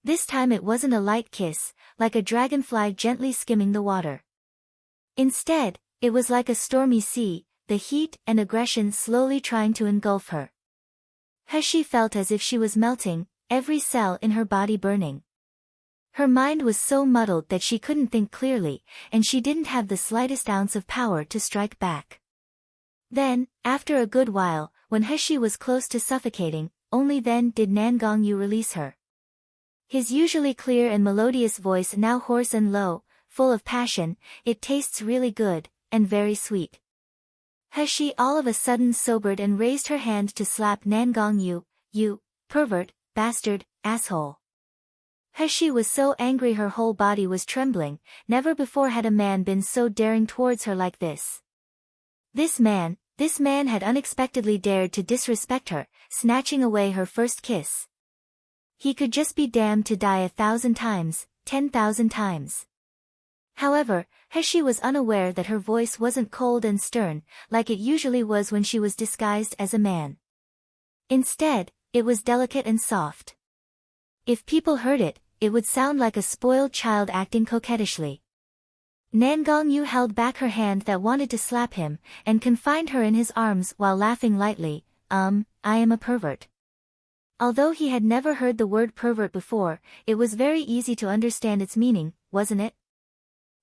Speaker 1: This time it wasn't a light kiss, like a dragonfly gently skimming the water. Instead, it was like a stormy sea, the heat and aggression slowly trying to engulf her. Heshi felt as if she was melting, every cell in her body burning. Her mind was so muddled that she couldn't think clearly, and she didn't have the slightest ounce of power to strike back. Then, after a good while, when Heshi was close to suffocating, only then did Nangong Yu release her. His usually clear and melodious voice now hoarse and low, full of passion, "It tastes really good, and very sweet." Heshi all of a sudden sobered and raised her hand to slap Nangong Yu, "You, pervert, bastard, asshole." Heshi was so angry her whole body was trembling, never before had a man been so daring towards her like this. This man had unexpectedly dared to disrespect her, snatching away her first kiss. He could just be damned to die 1,000 times, 10,000 times. However, Heshi was unaware that her voice wasn't cold and stern, like it usually was when she was disguised as a man. Instead, it was delicate and soft. If people heard it, it would sound like a spoiled child acting coquettishly. Nangong Yu held back her hand that wanted to slap him, and confined her in his arms while laughing lightly, I am a pervert." Although he had never heard the word pervert before, it was very easy to understand its meaning, wasn't it?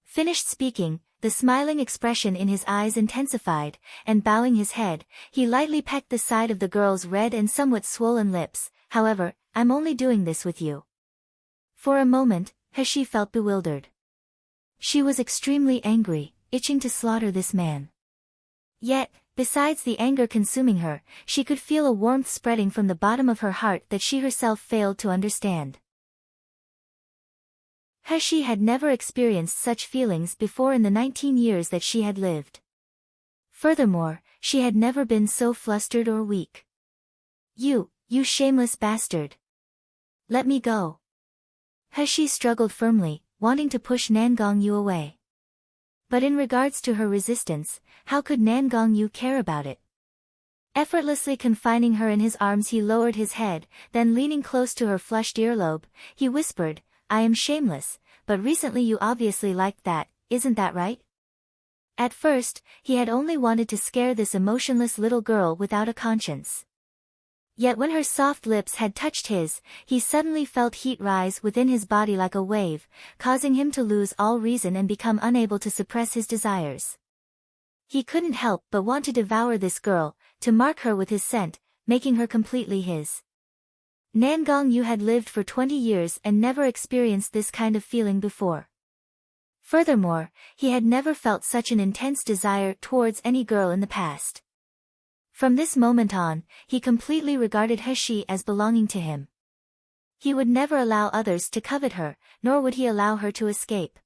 Speaker 1: Finished speaking, the smiling expression in his eyes intensified, and bowing his head, he lightly pecked the side of the girl's red and somewhat swollen lips. "However, I'm only doing this with you." For a moment, Heshi felt bewildered. She was extremely angry, itching to slaughter this man. Yet, besides the anger consuming her, she could feel a warmth spreading from the bottom of her heart that she herself failed to understand. Heshi had never experienced such feelings before in the 19 years that she had lived. Furthermore, she had never been so flustered or weak. You shameless bastard. Let me go." Heshi struggled firmly, wanting to push Nangong Yu away. But in regards to her resistance, how could Nangong Yu care about it? Effortlessly confining her in his arms, he lowered his head, then leaning close to her flushed earlobe, he whispered, "I am shameless, but recently you obviously liked that, isn't that right?" At first, he had only wanted to scare this emotionless little girl without a conscience. Yet when her soft lips had touched his, he suddenly felt heat rise within his body like a wave, causing him to lose all reason and become unable to suppress his desires. He couldn't help but want to devour this girl, to mark her with his scent, making her completely his. Nangong Yu had lived for 20 years and never experienced this kind of feeling before. Furthermore, he had never felt such an intense desire towards any girl in the past. From this moment on, he completely regarded Heshi as belonging to him. He would never allow others to covet her, nor would he allow her to escape.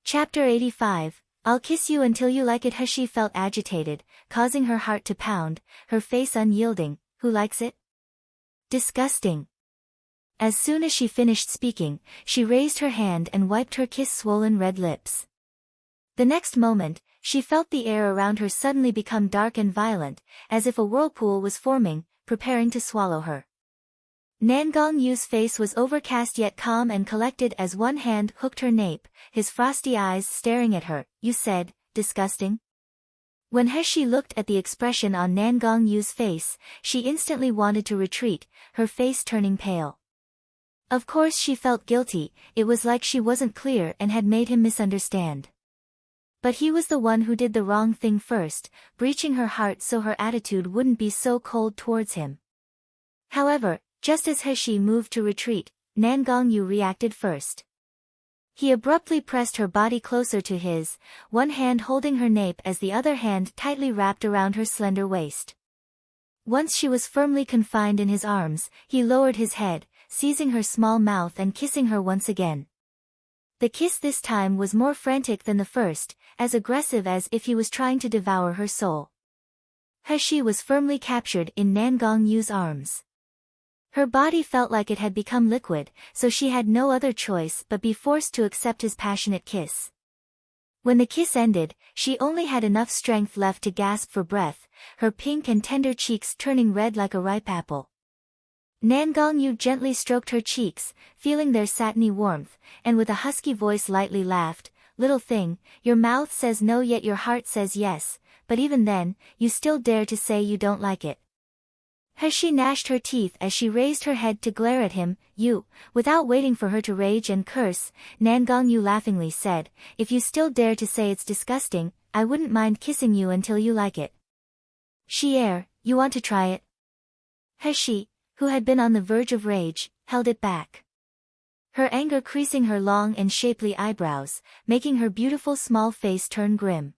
Speaker 1: Chapter 85. I'll kiss you until you like it. Heshi felt agitated, causing her heart to pound, her face unyielding. Who likes it? Disgusting. As soon as she finished speaking, she raised her hand and wiped her kiss-swollen red lips. The next moment, she felt the air around her suddenly become dark and violent, as if a whirlpool was forming, preparing to swallow her. Nangong Yu's face was overcast yet calm and collected as one hand hooked her nape, his frosty eyes staring at her. "You said, disgusting?" When He looked at the expression on Nangong Yu's face, she instantly wanted to retreat, her face turning pale. Of course she felt guilty, it was like she wasn't clear and had made him misunderstand. But he was the one who did the wrong thing first, breaching her heart so her attitude wouldn't be so cold towards him. However, just as He moved to retreat, Nangong Yu reacted first. He abruptly pressed her body closer to his, one hand holding her nape as the other hand tightly wrapped around her slender waist. Once she was firmly confined in his arms, he lowered his head, seizing her small mouth and kissing her once again. The kiss this time was more frantic than the first, as aggressive as if he was trying to devour her soul. He was firmly captured in Nangong Yu's arms. Her body felt like it had become liquid, so she had no other choice but be forced to accept his passionate kiss. When the kiss ended, she only had enough strength left to gasp for breath, her pink and tender cheeks turning red like a ripe apple. Nangong Yu gently stroked her cheeks, feeling their satiny warmth, and with a husky voice lightly laughed, "Little thing, your mouth says no yet your heart says yes, but even then, you still dare to say you don't like it." She gnashed her teeth as she raised her head to glare at him. "You," without waiting for her to rage and curse, Nangong Yu laughingly said, "If you still dare to say it's disgusting, I wouldn't mind kissing you until you like it." You want to try it?" She, who had been on the verge of rage, held it back. Her anger creasing her long and shapely eyebrows, making her beautiful small face turn grim.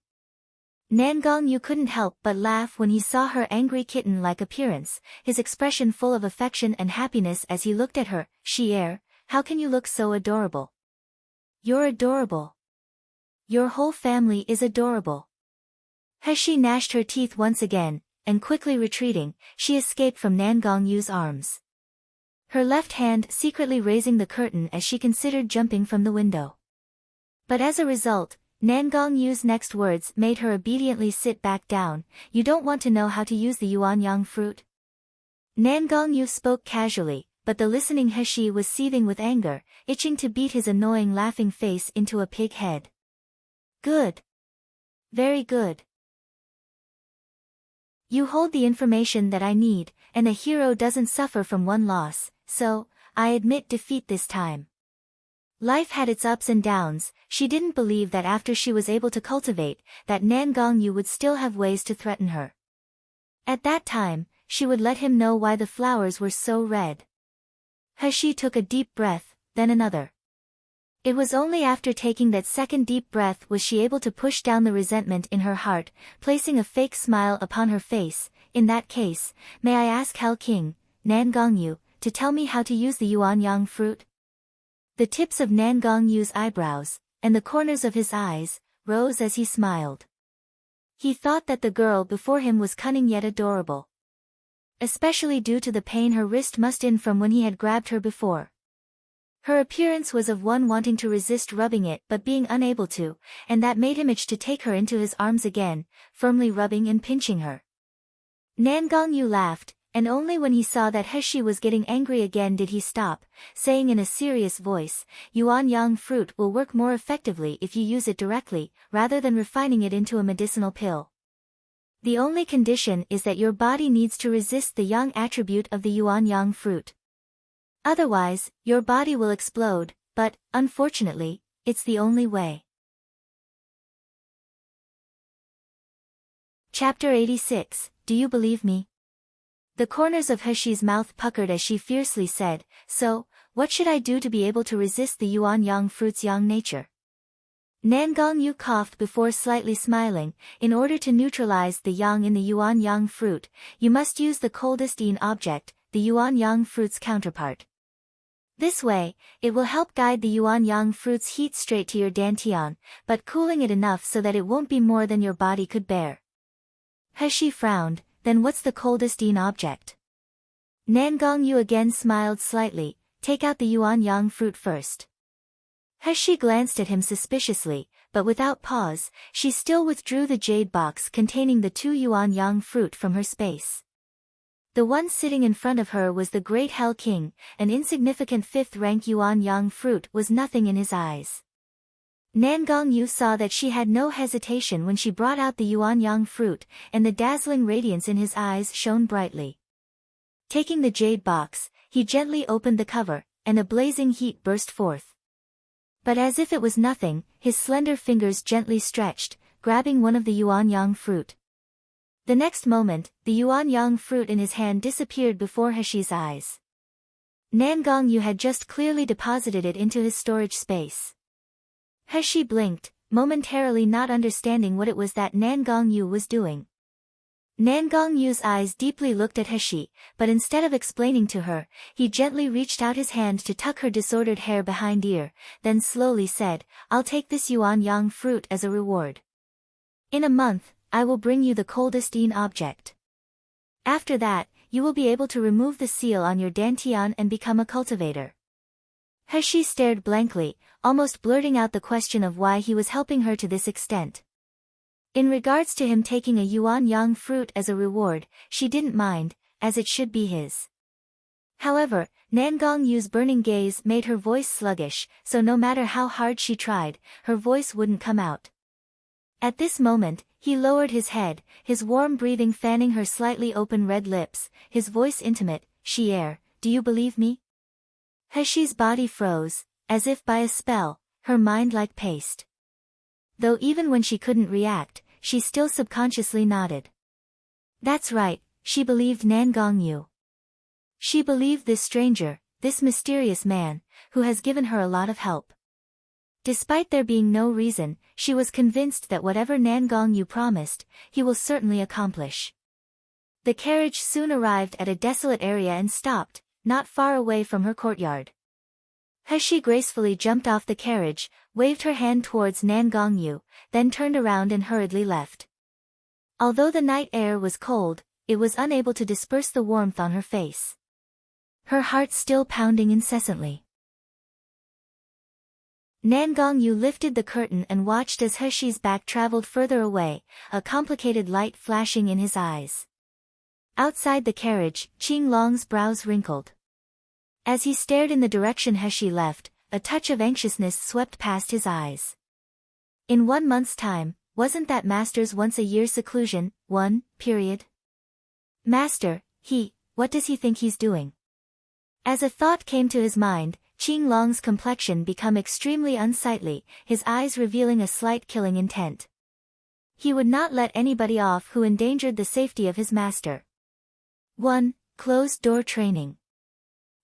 Speaker 1: Nangong Yu couldn't help but laugh when he saw her angry kitten-like appearance, his expression full of affection and happiness as he looked at her. How can you look so adorable?" "You're adorable. Your whole family is adorable." She gnashed her teeth once again, and quickly retreating, she escaped from Nangong Yu's arms. Her left hand secretly raising the curtain as she considered jumping from the window. But as a result, Nangong Yu's next words made her obediently sit back down. "You don't want to know how to use the yuanyang fruit?" Nangong Yu spoke casually, but the listening He was seething with anger, itching to beat his annoying laughing face into a pig head. "Good. Very good. You hold the information that I need, and a hero doesn't suffer from one loss, so, I admit defeat this time." Life had its ups and downs, she didn't believe that after she was able to cultivate, that Nangong Yu would still have ways to threaten her. At that time, she would let him know why the flowers were so red. He took a deep breath, then another. It was only after taking that second deep breath was she able to push down the resentment in her heart, placing a fake smile upon her face. "In that case, may I ask Hell King, Nangong Yu, to tell me how to use the yuanyang fruit?" The tips of Nangong Yu's eyebrows, and the corners of his eyes, rose as he smiled. He thought that the girl before him was cunning yet adorable. Especially due to the pain her wrist must in from when he had grabbed her before. Her appearance was of one wanting to resist rubbing it but being unable to, and that made him itch to take her into his arms again, firmly rubbing and pinching her. Nangong Yu laughed, and only when he saw that He was getting angry again did he stop, saying in a serious voice, "Yuanyang fruit will work more effectively if you use it directly, rather than refining it into a medicinal pill. The only condition is that your body needs to resist the yang attribute of the yuanyang fruit. Otherwise, your body will explode, but, unfortunately, it's the only way." Chapter 86, Do You Believe Me? The corners of He's mouth puckered as she fiercely said, "So, what should I do to be able to resist the yuanyang fruit's yang nature?" Nangong Yu coughed before slightly smiling. "In order to neutralize the yang in the yuanyang fruit, you must use the coldest yin object, the yuanyang fruit's counterpart. This way, it will help guide the yuanyang fruit's heat straight to your dantian, but cooling it enough so that it won't be more than your body could bear." He frowned. "Then what's the coldest yin object?" Nangong Yu again smiled slightly, take out the yuan yang fruit first. He glanced at him suspiciously, but without pause, she still withdrew the jade box containing the 2 yuan yang fruit from her space. The one sitting in front of her was the Great Hell King, an insignificant 5th-rank yuan yang fruit was nothing in his eyes. Nangong Yu saw that she had no hesitation when she brought out the yuan yang fruit, and the dazzling radiance in his eyes shone brightly. Taking the jade box, he gently opened the cover, and a blazing heat burst forth. But as if it was nothing, his slender fingers gently stretched, grabbing one of the yuan yang fruit. The next moment, the yuan yang fruit in his hand disappeared before Heshi's eyes. Nangong Yu had just clearly deposited it into his storage space. Heshi blinked, momentarily not understanding what it was that Nangong Yu was doing. Nangong Yu's eyes deeply looked at Heshi, but instead of explaining to her, he gently reached out his hand to tuck her disordered hair behind ear, then slowly said, "I'll take this yuan yang fruit as a reward. In a month, I will bring you the coldest Yin object. After that, you will be able to remove the seal on your dantian and become a cultivator." Heshi stared blankly, almost blurting out the question of why he was helping her to this extent. In regards to him taking a yuan yang fruit as a reward, she didn't mind, as it should be his. However, Nangong Yu's burning gaze made her voice sluggish, so no matter how hard she tried, her voice wouldn't come out. At this moment, he lowered his head, his warm breathing fanning her slightly open red lips, his voice intimate, "Xier, do you believe me?" Heshi's body froze, as if by a spell, her mind like paste. Though even when she couldn't react, she still subconsciously nodded. That's right, she believed Nangong Yu. She believed this stranger, this mysterious man, who has given her a lot of help. Despite there being no reason, she was convinced that whatever Nangong Yu promised, he will certainly accomplish. The carriage soon arrived at a desolate area and stopped, not far away from her courtyard. Heshi gracefully jumped off the carriage, waved her hand towards Nangong Yu, then turned around and hurriedly left. Although the night air was cold, it was unable to disperse the warmth on her face. Her heart still pounding incessantly. Nangong Yu lifted the curtain and watched as Heshi's back traveled further away, a complicated light flashing in his eyes. Outside the carriage, Qing Long's brows wrinkled. As he stared in the direction Heshi left, a touch of anxiousness swept past his eyes. In 1 month's time, wasn't that Master's once-a-year seclusion, period? Master, what does he think he's doing? As a thought came to his mind, Qing Long's complexion became extremely unsightly, his eyes revealing a slight killing intent. He would not let anybody off who endangered the safety of his master. 1. Closed-door training.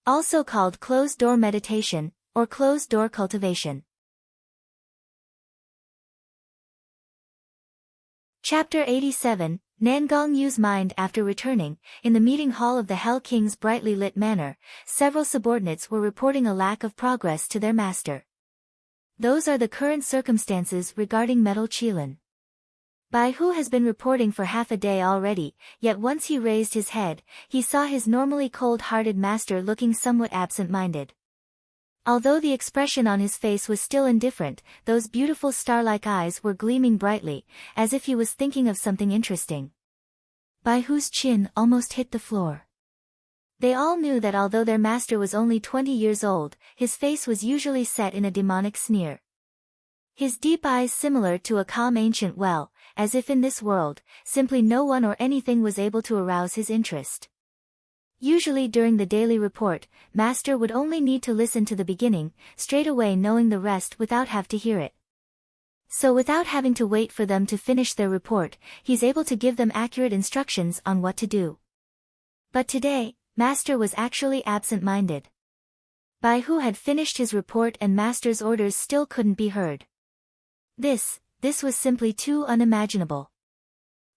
Speaker 1: Also called closed-door meditation, or closed-door cultivation. Chapter 87, Nangong Yu's mind. After returning, in the meeting hall of the Hell King's brightly lit manor, several subordinates were reporting a lack of progress to their master. Those are the current circumstances regarding Metal Qilin. Bai Hu has been reporting for half a day already, yet once he raised his head, he saw his normally cold-hearted master looking somewhat absent-minded. Although the expression on his face was still indifferent, those beautiful star-like eyes were gleaming brightly, as if he was thinking of something interesting. Bai Hu's chin almost hit the floor. They all knew that although their master was only 20 years old, his face was usually set in a demonic sneer. His deep eyes similar to a calm ancient well, as if in this world, simply no one or anything was able to arouse his interest. Usually during the daily report, Master would only need to listen to the beginning, straight away knowing the rest without have to hear it. So without having to wait for them to finish their report, he's able to give them accurate instructions on what to do. But today, Master was actually absent-minded. Bai Hu had finished his report and Master's orders still couldn't be heard. This was simply too unimaginable.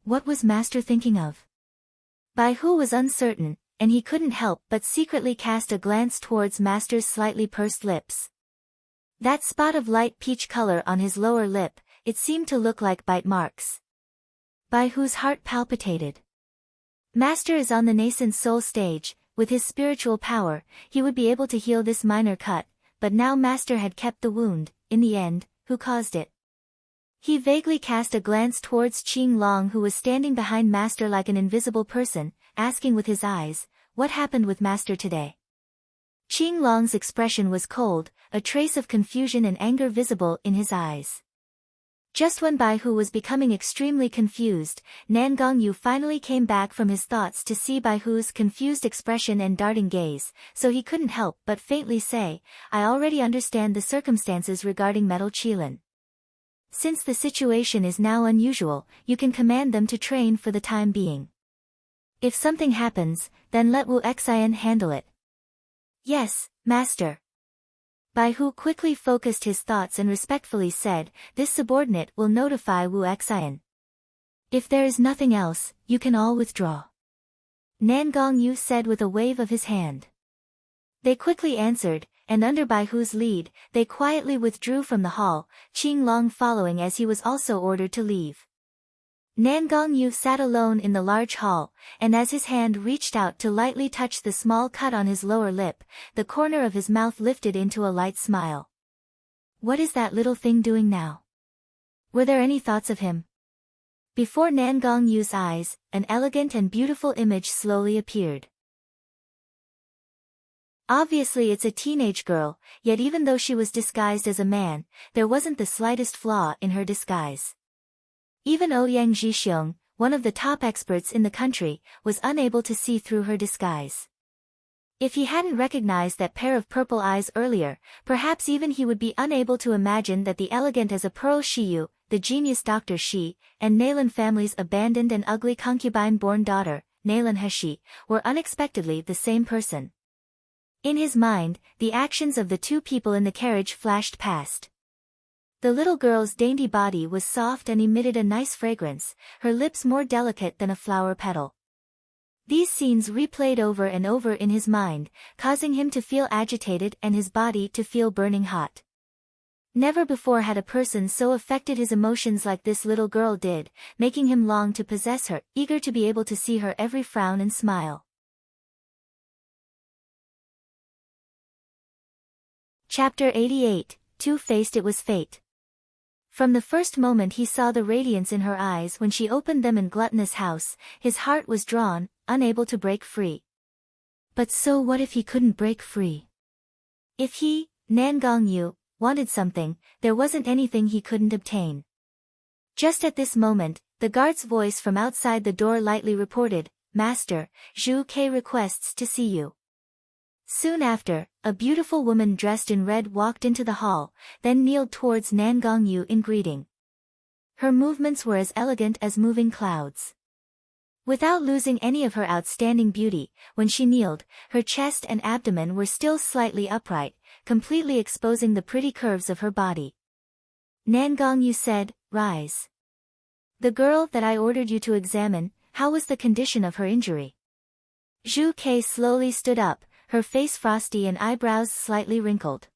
Speaker 1: What was Master thinking of? Bai Hu was uncertain, and he couldn't help but secretly cast a glance towards Master's slightly pursed lips. That spot of light peach color on his lower lip, it seemed to look like bite marks. Bai Hu's heart palpitated. Master is on the nascent soul stage, with his spiritual power, he would be able to heal this minor cut, but now Master had kept the wound. In the end, who caused it? He vaguely cast a glance towards Qing Long, who was standing behind Master like an invisible person, asking with his eyes, "What happened with Master today?" Qing Long's expression was cold, a trace of confusion and anger visible in his eyes. Just when Bai Hu was becoming extremely confused, Nan Gongyu finally came back from his thoughts to see Bai Hu's confused expression and darting gaze, so he couldn't help but faintly say, "I already understand the circumstances regarding Metal Qilin. Since the situation is now unusual, you can command them to train for the time being. If something happens, then let Wu Xian handle it." "Yes, Master." Bai Hu quickly focused his thoughts and respectfully said, "This subordinate will notify Wu Xian. If there is nothing else, you can all withdraw." Nan Gongyu said with a wave of his hand. They quickly answered, and under Bai Hu's lead, they quietly withdrew from the hall, Qing Long following as he was also ordered to leave. Nan Gongyu sat alone in the large hall, and as his hand reached out to lightly touch the small cut on his lower lip, the corner of his mouth lifted into a light smile. What is that little thing doing now? Were there any thoughts of him? Before Nan Gongyu's eyes, an elegant and beautiful image slowly appeared. Obviously it's a teenage girl, yet even though she was disguised as a man, there wasn't the slightest flaw in her disguise. Even Ouyang Zhixiong, one of the top experts in the country, was unable to see through her disguise. If he hadn't recognized that pair of purple eyes earlier, perhaps even he would be unable to imagine that the elegant as a pearl Shiyu, the genius Dr. Shi, and Nailan family's abandoned and ugly concubine-born daughter, Nailan Heshi, were unexpectedly the same person. In his mind, the actions of the two people in the carriage flashed past. The little girl's dainty body was soft and emitted a nice fragrance, her lips more delicate than a flower petal. These scenes replayed over and over in his mind, causing him to feel agitated and his body to feel burning hot. Never before had a person so affected his emotions like this little girl did, making him long to possess her, eager to be able to see her every frown and smile. Chapter 88, Two-Faced. It was fate. From the first moment he saw the radiance in her eyes when she opened them in Gluttonous House, his heart was drawn, unable to break free. But so what if he couldn't break free? If he, Nan Gongyu, wanted something, there wasn't anything he couldn't obtain. Just at this moment, the guard's voice from outside the door lightly reported, "Master, Zhu Ke requests to see you." Soon after, a beautiful woman dressed in red walked into the hall, then kneeled towards Nan Gongyu in greeting. Her movements were as elegant as moving clouds. Without losing any of her outstanding beauty, when she kneeled, her chest and abdomen were still slightly upright, completely exposing the pretty curves of her body. Nan Gongyu said, "Rise. The girl that I ordered you to examine, how was the condition of her injury?" Zhu Ke slowly stood up, her face frosty and eyebrows slightly wrinkled.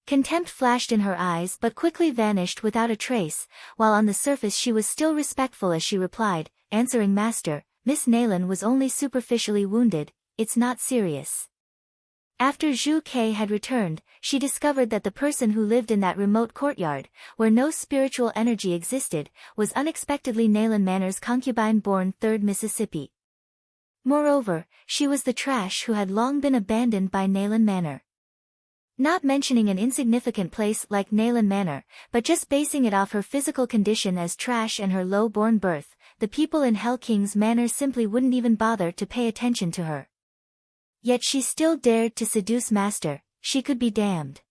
Speaker 1: Contempt flashed in her eyes but quickly vanished without a trace, while on the surface she was still respectful as she replied, answering, "Master, Miss Nailan was only superficially wounded, it's not serious." After Zhu Ke had returned, she discovered that the person who lived in that remote courtyard, where no spiritual energy existed, was unexpectedly Nailan Manor's concubine-born third Mississippi. Moreover, she was the trash who had long been abandoned by Nailan Manor. Not mentioning an insignificant place like Nailan Manor, but just basing it off her physical condition as trash and her low-born birth, the people in Hell King's Manor simply wouldn't even bother to pay attention to her. Yet she still dared to seduce Master, she could be damned.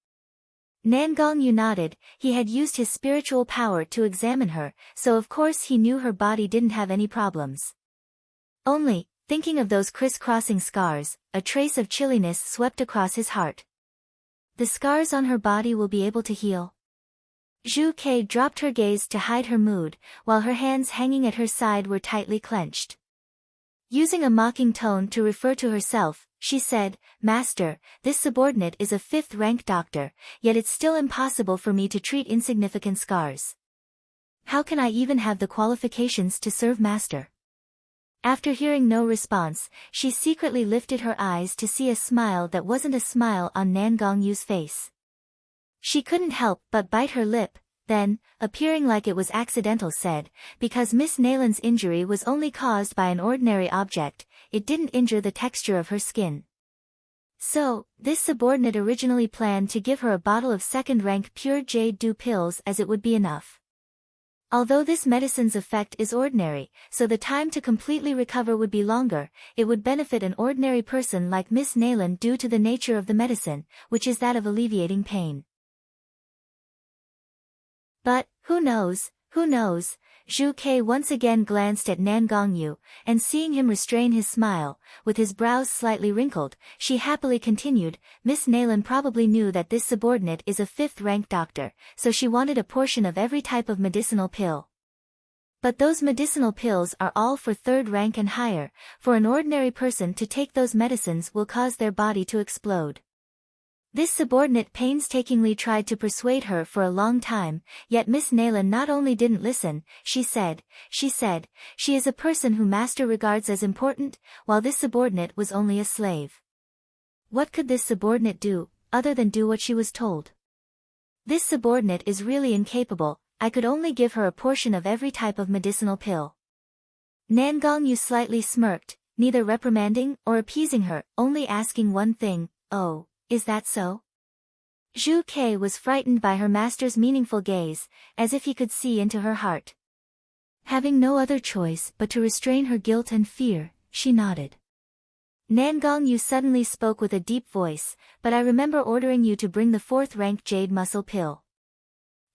Speaker 1: Nan Gongyu nodded, he had used his spiritual power to examine her, so of course he knew her body didn't have any problems. Only, thinking of those criss-crossing scars, a trace of chilliness swept across his heart. The scars on her body will be able to heal. Zhu Ke dropped her gaze to hide her mood, while her hands hanging at her side were tightly clenched. Using a mocking tone to refer to herself, she said, "Master, this subordinate is a 5th-rank doctor, yet it's still impossible for me to treat insignificant scars. How can I even have the qualifications to serve Master?" After hearing no response, she secretly lifted her eyes to see a smile that wasn't a smile on Nan Gongyu's face. She couldn't help but bite her lip, then, appearing like it was accidental, said, "Because Miss Nalan's injury was only caused by an ordinary object, it didn't injure the texture of her skin." So, this subordinate originally planned to give her a bottle of second-rank pure jade dew pills as it would be enough. Although this medicine's effect is ordinary, so the time to completely recover would be longer, it would benefit an ordinary person like Miss Nalan due to the nature of the medicine, which is that of alleviating pain. But, who knows, who knows? Zhu Ke once again glanced at Nan Gongyu, and seeing him restrain his smile, with his brows slightly wrinkled, she happily continued, "Miss Nalan probably knew that this subordinate is a 5th-rank doctor, so she wanted a portion of every type of medicinal pill. But those medicinal pills are all for 3rd rank and higher. For an ordinary person to take those medicines will cause their body to explode." This subordinate painstakingly tried to persuade her for a long time, yet Miss Nalan not only didn't listen, she said, she is a person who master regards as important, while this subordinate was only a slave. What could this subordinate do, other than do what she was told? This subordinate is really incapable. I could only give her a portion of every type of medicinal pill. Nan Gongyu slightly smirked, neither reprimanding or appeasing her, only asking one thing, "Oh, is that so?" Zhu Ke was frightened by her master's meaningful gaze, as if he could see into her heart. Having no other choice but to restrain her guilt and fear, she nodded. Nan Gongyu suddenly spoke with a deep voice, "But I remember ordering you to bring the 4th-rank jade muscle pill."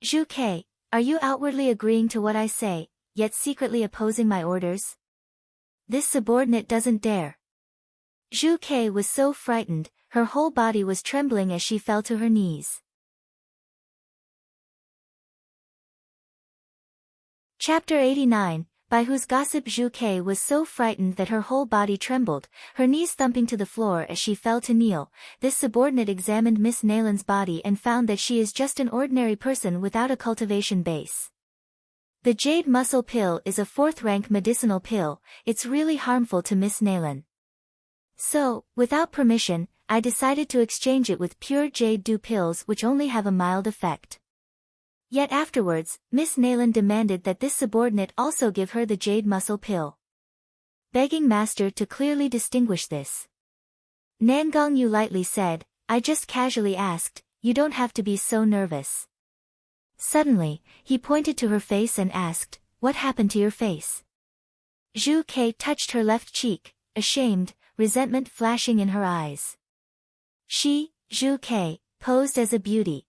Speaker 1: "Zhu Ke, are you outwardly agreeing to what I say, yet secretly opposing my orders? This subordinate doesn't dare." Zhu Ke was so frightened, her whole body was trembling as she fell to her knees. Chapter 89, by whose gossip Zhu Ke was so frightened that her whole body trembled, her knees thumping to the floor as she fell to kneel. This subordinate examined Miss Nalan's body and found that she is just an ordinary person without a cultivation base. The jade muscle pill is a 4th-rank medicinal pill. It's really harmful to Miss Nalan. So, without permission, I decided to exchange it with pure jade dew pills which only have a mild effect. Yet afterwards, Miss Nalan demanded that this subordinate also give her the jade muscle pill, begging master to clearly distinguish this. Nan Gongyu lightly said, "I just casually asked, you don't have to be so nervous." Suddenly, he pointed to her face and asked, "What happened to your face?" Zhu Ke touched her left cheek, ashamed, resentment flashing in her eyes. She, Zhu Ke, posed as a beauty.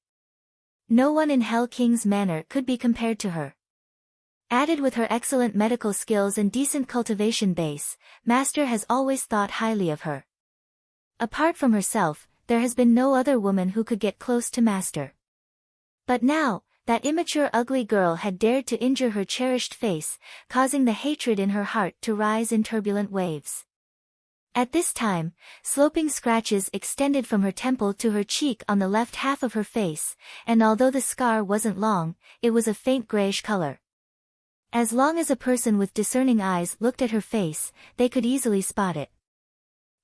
Speaker 1: No one in Hell King's manor could be compared to her. Added with her excellent medical skills and decent cultivation base, master has always thought highly of her. Apart from herself, there has been no other woman who could get close to master. But now, that immature ugly girl had dared to injure her cherished face, causing the hatred in her heart to rise in turbulent waves. At this time, sloping scratches extended from her temple to her cheek on the left half of her face, and although the scar wasn't long, it was a faint grayish color. As long as a person with discerning eyes looked at her face, they could easily spot it.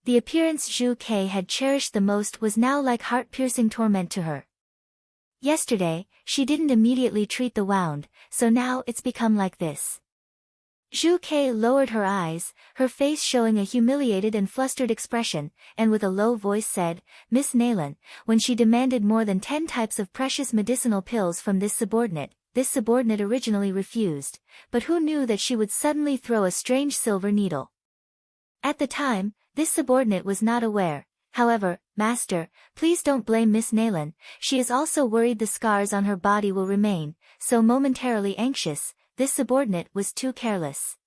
Speaker 1: The appearance Zhu Ke had cherished the most was now like heart-piercing torment to her. Yesterday, she didn't immediately treat the wound, so now it's become like this. Zhu Ke lowered her eyes, her face showing a humiliated and flustered expression, and with a low voice said, "Miss Nalan, when she demanded more than 10 types of precious medicinal pills from this subordinate originally refused, but who knew that she would suddenly throw a strange silver needle? At the time, this subordinate was not aware. However, master, please don't blame Miss Nalan, she is also worried the scars on her body will remain, so momentarily anxious. This subordinate was too careless.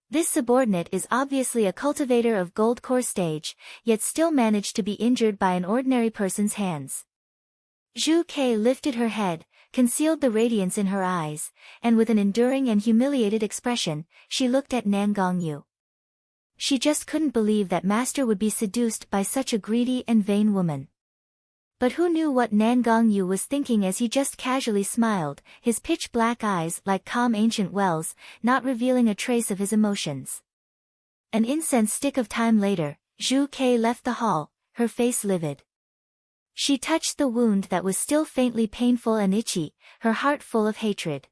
Speaker 1: This subordinate is obviously a cultivator of gold core stage, yet still managed to be injured by an ordinary person's hands." Zhu Ke lifted her head, concealed the radiance in her eyes, and with an enduring and humiliated expression, she looked at Nan Gongyu. She just couldn't believe that master would be seduced by such a greedy and vain woman. But who knew what Nan Gongyu was thinking as he just casually smiled, his pitch-black eyes like calm ancient wells, not revealing a trace of his emotions. An incense stick of time later, Zhu Kei left the hall, her face livid. She touched the wound that was still faintly painful and itchy, her heart full of hatred.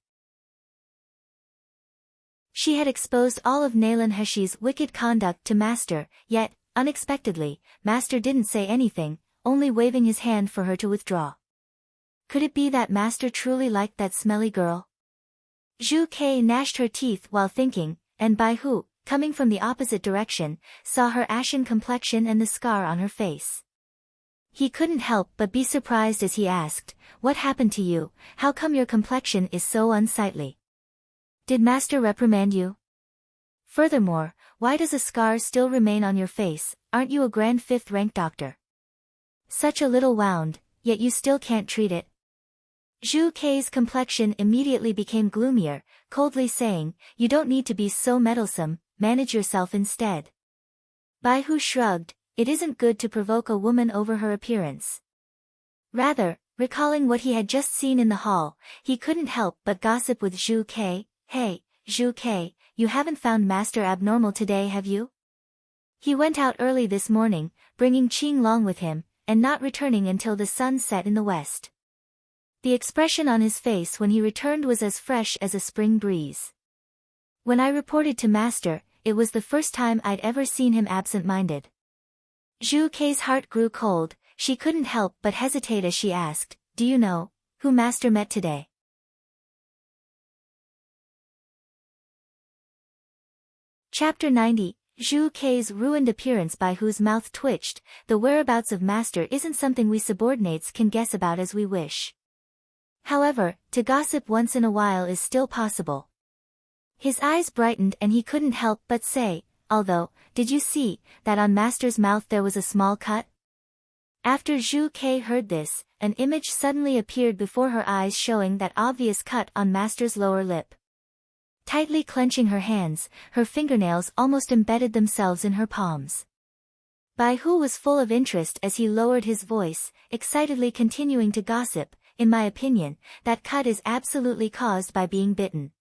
Speaker 1: She had exposed all of Nalan Heshi's wicked conduct to Master, yet, unexpectedly, Master didn't say anything, only waving his hand for her to withdraw. Could it be that Master truly liked that smelly girl? Zhu Kei gnashed her teeth while thinking, and Bai Hu, coming from the opposite direction, saw her ashen complexion and the scar on her face. He couldn't help but be surprised as he asked, "What happened to you? How come your complexion is so unsightly? Did Master reprimand you? Furthermore, why does a scar still remain on your face? Aren't you a grand 5th-rank doctor? Such a little wound, yet you still can't treat it." Zhu Kei's complexion immediately became gloomier, coldly saying, "You don't need to be so meddlesome, manage yourself instead." Bai Hu shrugged, "It isn't good to provoke a woman over her appearance." Rather, recalling what he had just seen in the hall, he couldn't help but gossip with Zhu Kei. "Hey, Zhu Kei, you haven't found Master abnormal today, have you? He went out early this morning, bringing Qing Long with him, and not returning until the sun set in the west." The expression on his face when he returned was as fresh as a spring breeze. "When I reported to Master, it was the first time I'd ever seen him absent-minded." Zhu Kei's heart grew cold, she couldn't help but hesitate as she asked, "Do you know who Master met today?" Chapter 90, Zhu Kei's ruined appearance. Bai Hu's mouth twitched. "The whereabouts of Master isn't something we subordinates can guess about as we wish. However, to gossip once in a while is still possible." His eyes brightened and he couldn't help but say, "Although, did you see that on Master's mouth there was a small cut?" After Zhu Kei heard this, an image suddenly appeared before her eyes showing that obvious cut on Master's lower lip. Tightly clenching her hands, her fingernails almost embedded themselves in her palms. Bai Hu was full of interest as he lowered his voice, excitedly continuing to gossip, "In my opinion, that cut is absolutely caused by being bitten.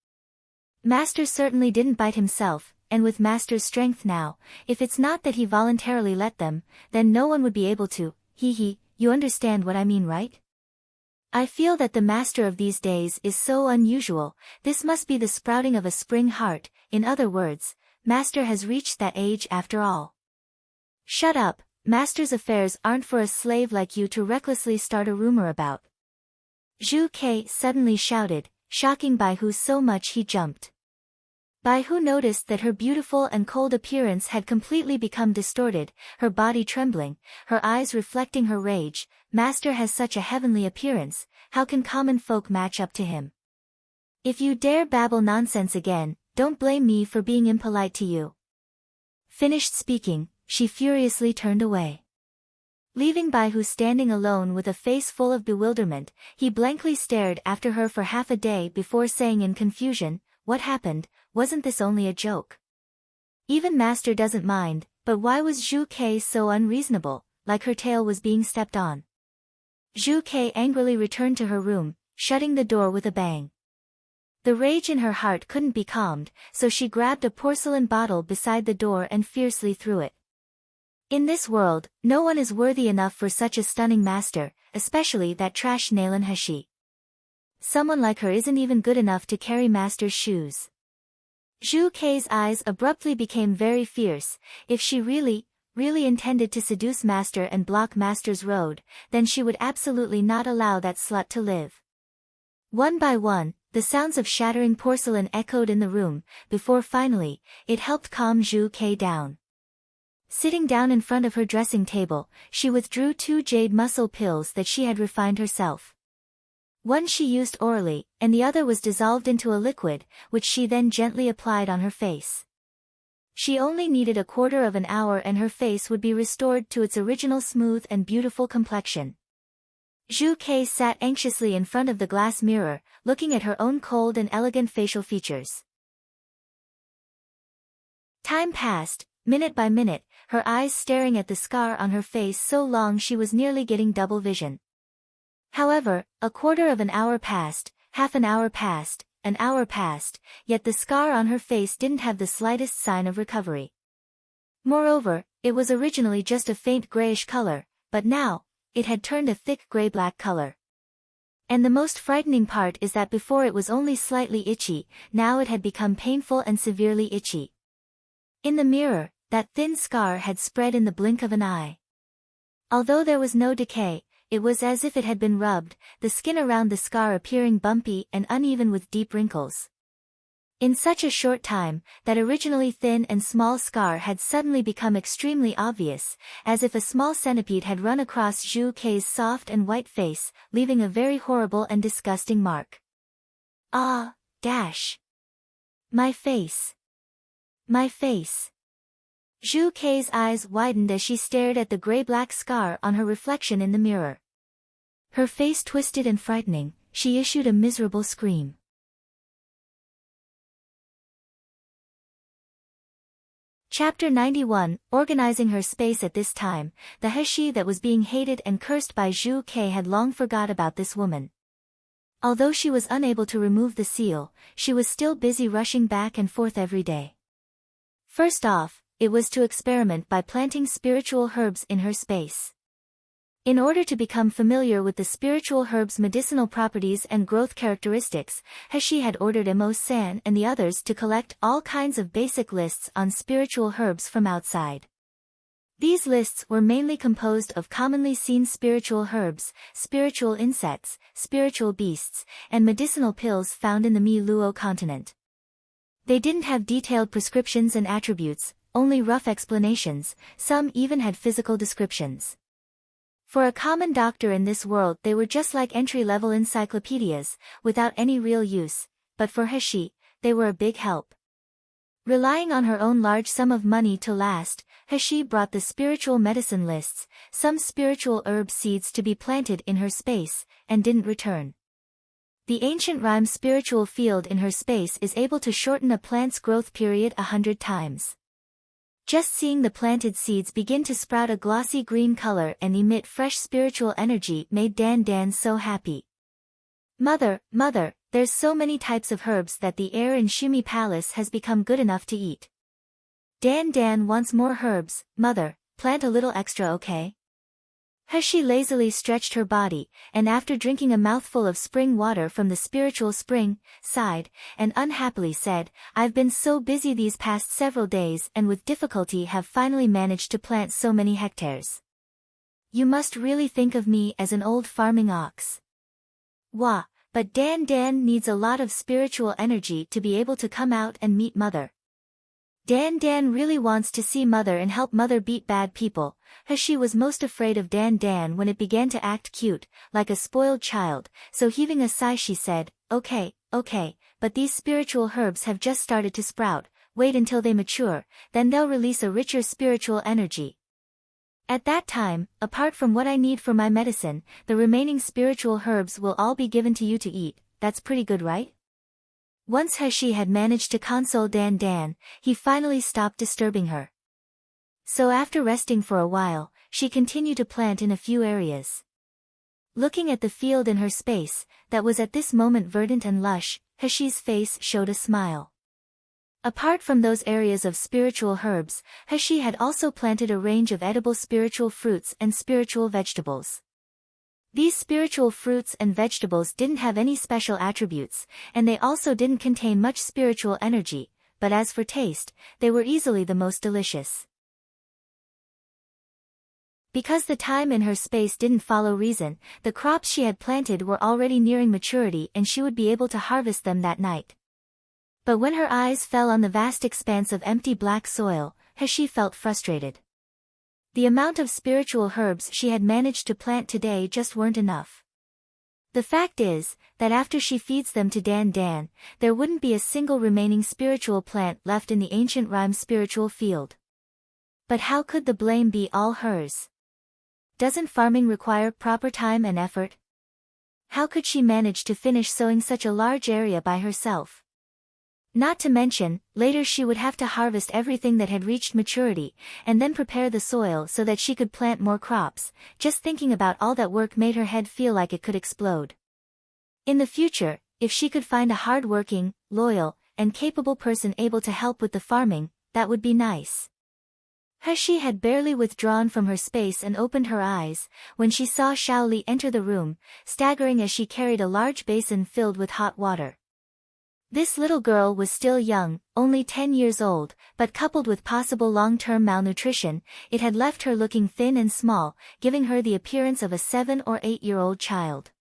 Speaker 1: Master certainly didn't bite himself, and with Master's strength now, if it's not that he voluntarily let them, then no one would be able to, you understand what I mean, right? I feel that the Master of these days is so unusual, this must be the sprouting of a spring heart, in other words, Master has reached that age after all." "Shut up, Master's affairs aren't for a slave like you to recklessly start a rumor about," Zhu Kei suddenly shouted, shocking Bai Hu so much he jumped. Bai Hu noticed that her beautiful and cold appearance had completely become distorted, her body trembling, her eyes reflecting her rage. "Master has such a heavenly appearance, how can common folk match up to him? If you dare babble nonsense again, don't blame me for being impolite to you." Finished speaking, she furiously turned away. Leaving Bai Hu standing alone with a face full of bewilderment, he blankly stared after her for half a day before saying in confusion, "What happened? Wasn't this only a joke? Even Master doesn't mind, but why was Zhu Kei so unreasonable, like her tail was being stepped on?" Zhu Kei angrily returned to her room, shutting the door with a bang. The rage in her heart couldn't be calmed, so she grabbed a porcelain bottle beside the door and fiercely threw it. In this world, no one is worthy enough for such a stunning master, especially that trash Nalan Heshi. Someone like her isn't even good enough to carry Master's shoes. Zhu Kei's eyes abruptly became very fierce. If she really intended to seduce Master and block Master's road, then she would absolutely not allow that slut to live. One by one, the sounds of shattering porcelain echoed in the room, before finally, it helped calm Zhu Kei down. Sitting down in front of her dressing table, she withdrew 2 jade muscle pills that she had refined herself. One she used orally, and the other was dissolved into a liquid, which she then gently applied on her face. She only needed a quarter of an hour and her face would be restored to its original smooth and beautiful complexion. Zhu Kei sat anxiously in front of the glass mirror, looking at her own cold and elegant facial features. Time passed, minute by minute, her eyes staring at the scar on her face so long she was nearly getting double vision. However, a quarter of an hour passed, half an hour passed, an hour passed, yet the scar on her face didn't have the slightest sign of recovery. Moreover, it was originally just a faint grayish color, but now, it had turned a thick gray-black color. And the most frightening part is that before it was only slightly itchy, now it had become painful and severely itchy. In the mirror, that thin scar had spread in the blink of an eye. Although there was no decay, it was as if it had been rubbed, the skin around the scar appearing bumpy and uneven with deep wrinkles. In such a short time, that originally thin and small scar had suddenly become extremely obvious, as if a small centipede had run across Zhu Kei's soft and white face, leaving a very horrible and disgusting mark. Ah, dash. My face. My face. Zhu Kei's eyes widened as she stared at the gray-black scar on her reflection in the mirror. Her face twisted and frightening, she issued a miserable scream. Chapter 91, Organizing her space. At this time, the Heshi that was being hated and cursed by Zhu Kei had long forgot about this woman. Although she was unable to remove the seal, she was still busy rushing back and forth every day. First off, it was to experiment by planting spiritual herbs in her space. In order to become familiar with the spiritual herbs' medicinal properties and growth characteristics, Heshi had ordered Emo-san and the others to collect all kinds of basic lists on spiritual herbs from outside. These lists were mainly composed of commonly seen spiritual herbs, spiritual insects, spiritual beasts, and medicinal pills found in the Mi-Luo continent. They didn't have detailed prescriptions and attributes, only rough explanations, some even had physical descriptions. For a common doctor in this world they were just like entry-level encyclopedias, without any real use, but for Heshi, they were a big help. Relying on her own large sum of money to last, Heshi brought the spiritual medicine lists, some spiritual herb seeds to be planted in her space, and didn't return. The ancient rhyme spiritual field in her space is able to shorten a plant's growth period 100 times. Just seeing the planted seeds begin to sprout a glossy green color and emit fresh spiritual energy made Dan so happy. Mother, there's so many types of herbs that the air in Shumi Palace has become good enough to eat. Dan wants more herbs, mother, plant a little extra, okay? Heshi lazily stretched her body, and after drinking a mouthful of spring water from the spiritual spring, sighed, and unhappily said, I've been so busy these past several days and with difficulty have finally managed to plant so many hectares. You must really think of me as an old farming ox. Wah, but Dan needs a lot of spiritual energy to be able to come out and meet mother. Dan really wants to see mother and help mother beat bad people. Heshi was most afraid of Dan when it began to act cute, like a spoiled child, so heaving a sigh she said, okay, but these spiritual herbs have just started to sprout, wait until they mature, then they'll release a richer spiritual energy. At that time, apart from what I need for my medicine, the remaining spiritual herbs will all be given to you to eat. That's pretty good, right? Once Heshi had managed to console Dan, he finally stopped disturbing her. So after resting for a while, she continued to plant in a few areas. Looking at the field in her space, that was at this moment verdant and lush, Heshi's face showed a smile. Apart from those areas of spiritual herbs, Heshi had also planted a range of edible spiritual fruits and spiritual vegetables. These spiritual fruits and vegetables didn't have any special attributes, and they also didn't contain much spiritual energy, but as for taste, they were easily the most delicious. Because the time in her space didn't follow reason, the crops she had planted were already nearing maturity and she would be able to harvest them that night. But when her eyes fell on the vast expanse of empty black soil, Heshi felt frustrated. The amount of spiritual herbs she had managed to plant today just weren't enough. The fact is, that after she feeds them to Dan, there wouldn't be a single remaining spiritual plant left in the ancient rhyme spiritual field. But how could the blame be all hers? Doesn't farming require proper time and effort? How could she manage to finish sowing such a large area by herself? Not to mention, later she would have to harvest everything that had reached maturity, and then prepare the soil so that she could plant more crops. Just thinking about all that work made her head feel like it could explode. In the future, if she could find a hard-working, loyal, and capable person able to help with the farming, that would be nice. He had barely withdrawn from her space and opened her eyes, when she saw Xiaoli enter the room, staggering as she carried a large basin filled with hot water. This little girl was still young, only 10 years old, but coupled with possible long-term malnutrition, it had left her looking thin and small, giving her the appearance of a 7 or 8-year-old child.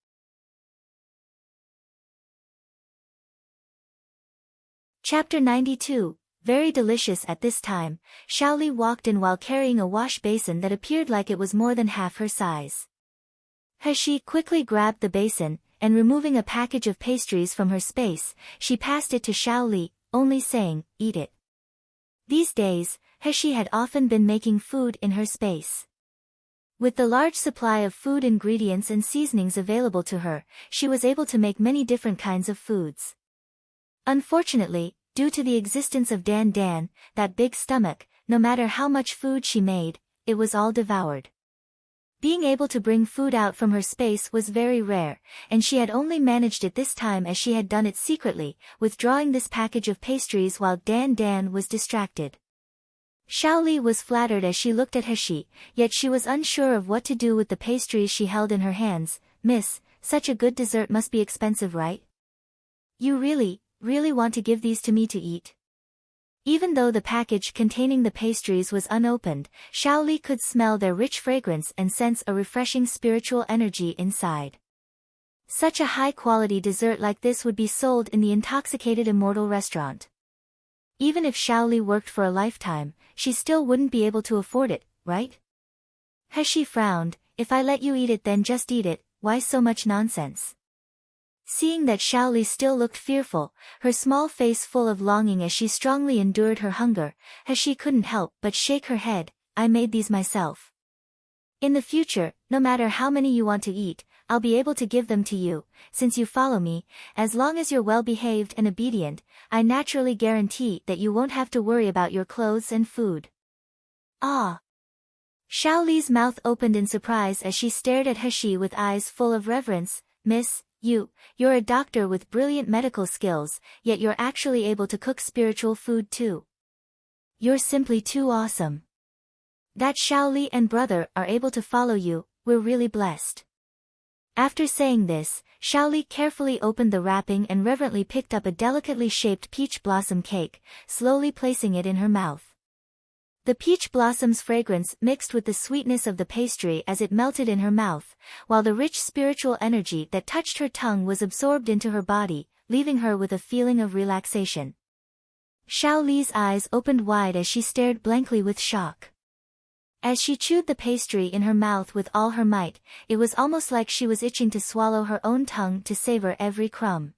Speaker 1: Chapter 92. Very delicious. At this time, Xiaoli walked in while carrying a wash basin that appeared like it was more than half her size. She quickly grabbed the basin, and removing a package of pastries from her space, she passed it to Xiaoli, only saying, "Eat it." These days, she had often been making food in her space. With the large supply of food ingredients and seasonings available to her, she was able to make many different kinds of foods. Unfortunately, due to the existence of Dan Dan, that big stomach, no matter how much food she made, it was all devoured. Being able to bring food out from her space was very rare, and she had only managed it this time as she had done it secretly, withdrawing this package of pastries while Dan Dan was distracted. Xiaoli was flattered as she looked at He, yet she was unsure of what to do with the pastries she held in her hands. "Miss, such a good dessert must be expensive, right? You really want to give these to me to eat?" Even though the package containing the pastries was unopened, Xiaoli could smell their rich fragrance and sense a refreshing spiritual energy inside. Such a high-quality dessert like this would be sold in the intoxicated immortal restaurant. Even if Xiaoli worked for a lifetime, she still wouldn't be able to afford it, right? He frowned. "If I let you eat it, then just eat it, why so much nonsense?" Seeing that Xiaoli still looked fearful, her small face full of longing as she strongly endured her hunger, she couldn't help but shake her head. "I made these myself. In the future, no matter how many you want to eat, I'll be able to give them to you, since you follow me. As long as you're well-behaved and obedient, I naturally guarantee that you won't have to worry about your clothes and food." Ah! Xiaoli's mouth opened in surprise as she stared at He with eyes full of reverence. "Miss, you're a doctor with brilliant medical skills, yet you're actually able to cook spiritual food too. You're simply too awesome. That Xiaoli and brother are able to follow you, we're really blessed." After saying this, Xiaoli carefully opened the wrapping and reverently picked up a delicately shaped peach blossom cake, slowly placing it in her mouth. The peach blossom's fragrance mixed with the sweetness of the pastry as it melted in her mouth, while the rich spiritual energy that touched her tongue was absorbed into her body, leaving her with a feeling of relaxation. Xiaoli's eyes opened wide as she stared blankly with shock. As she chewed the pastry in her mouth with all her might, it was almost like she was itching to swallow her own tongue to savor every crumb.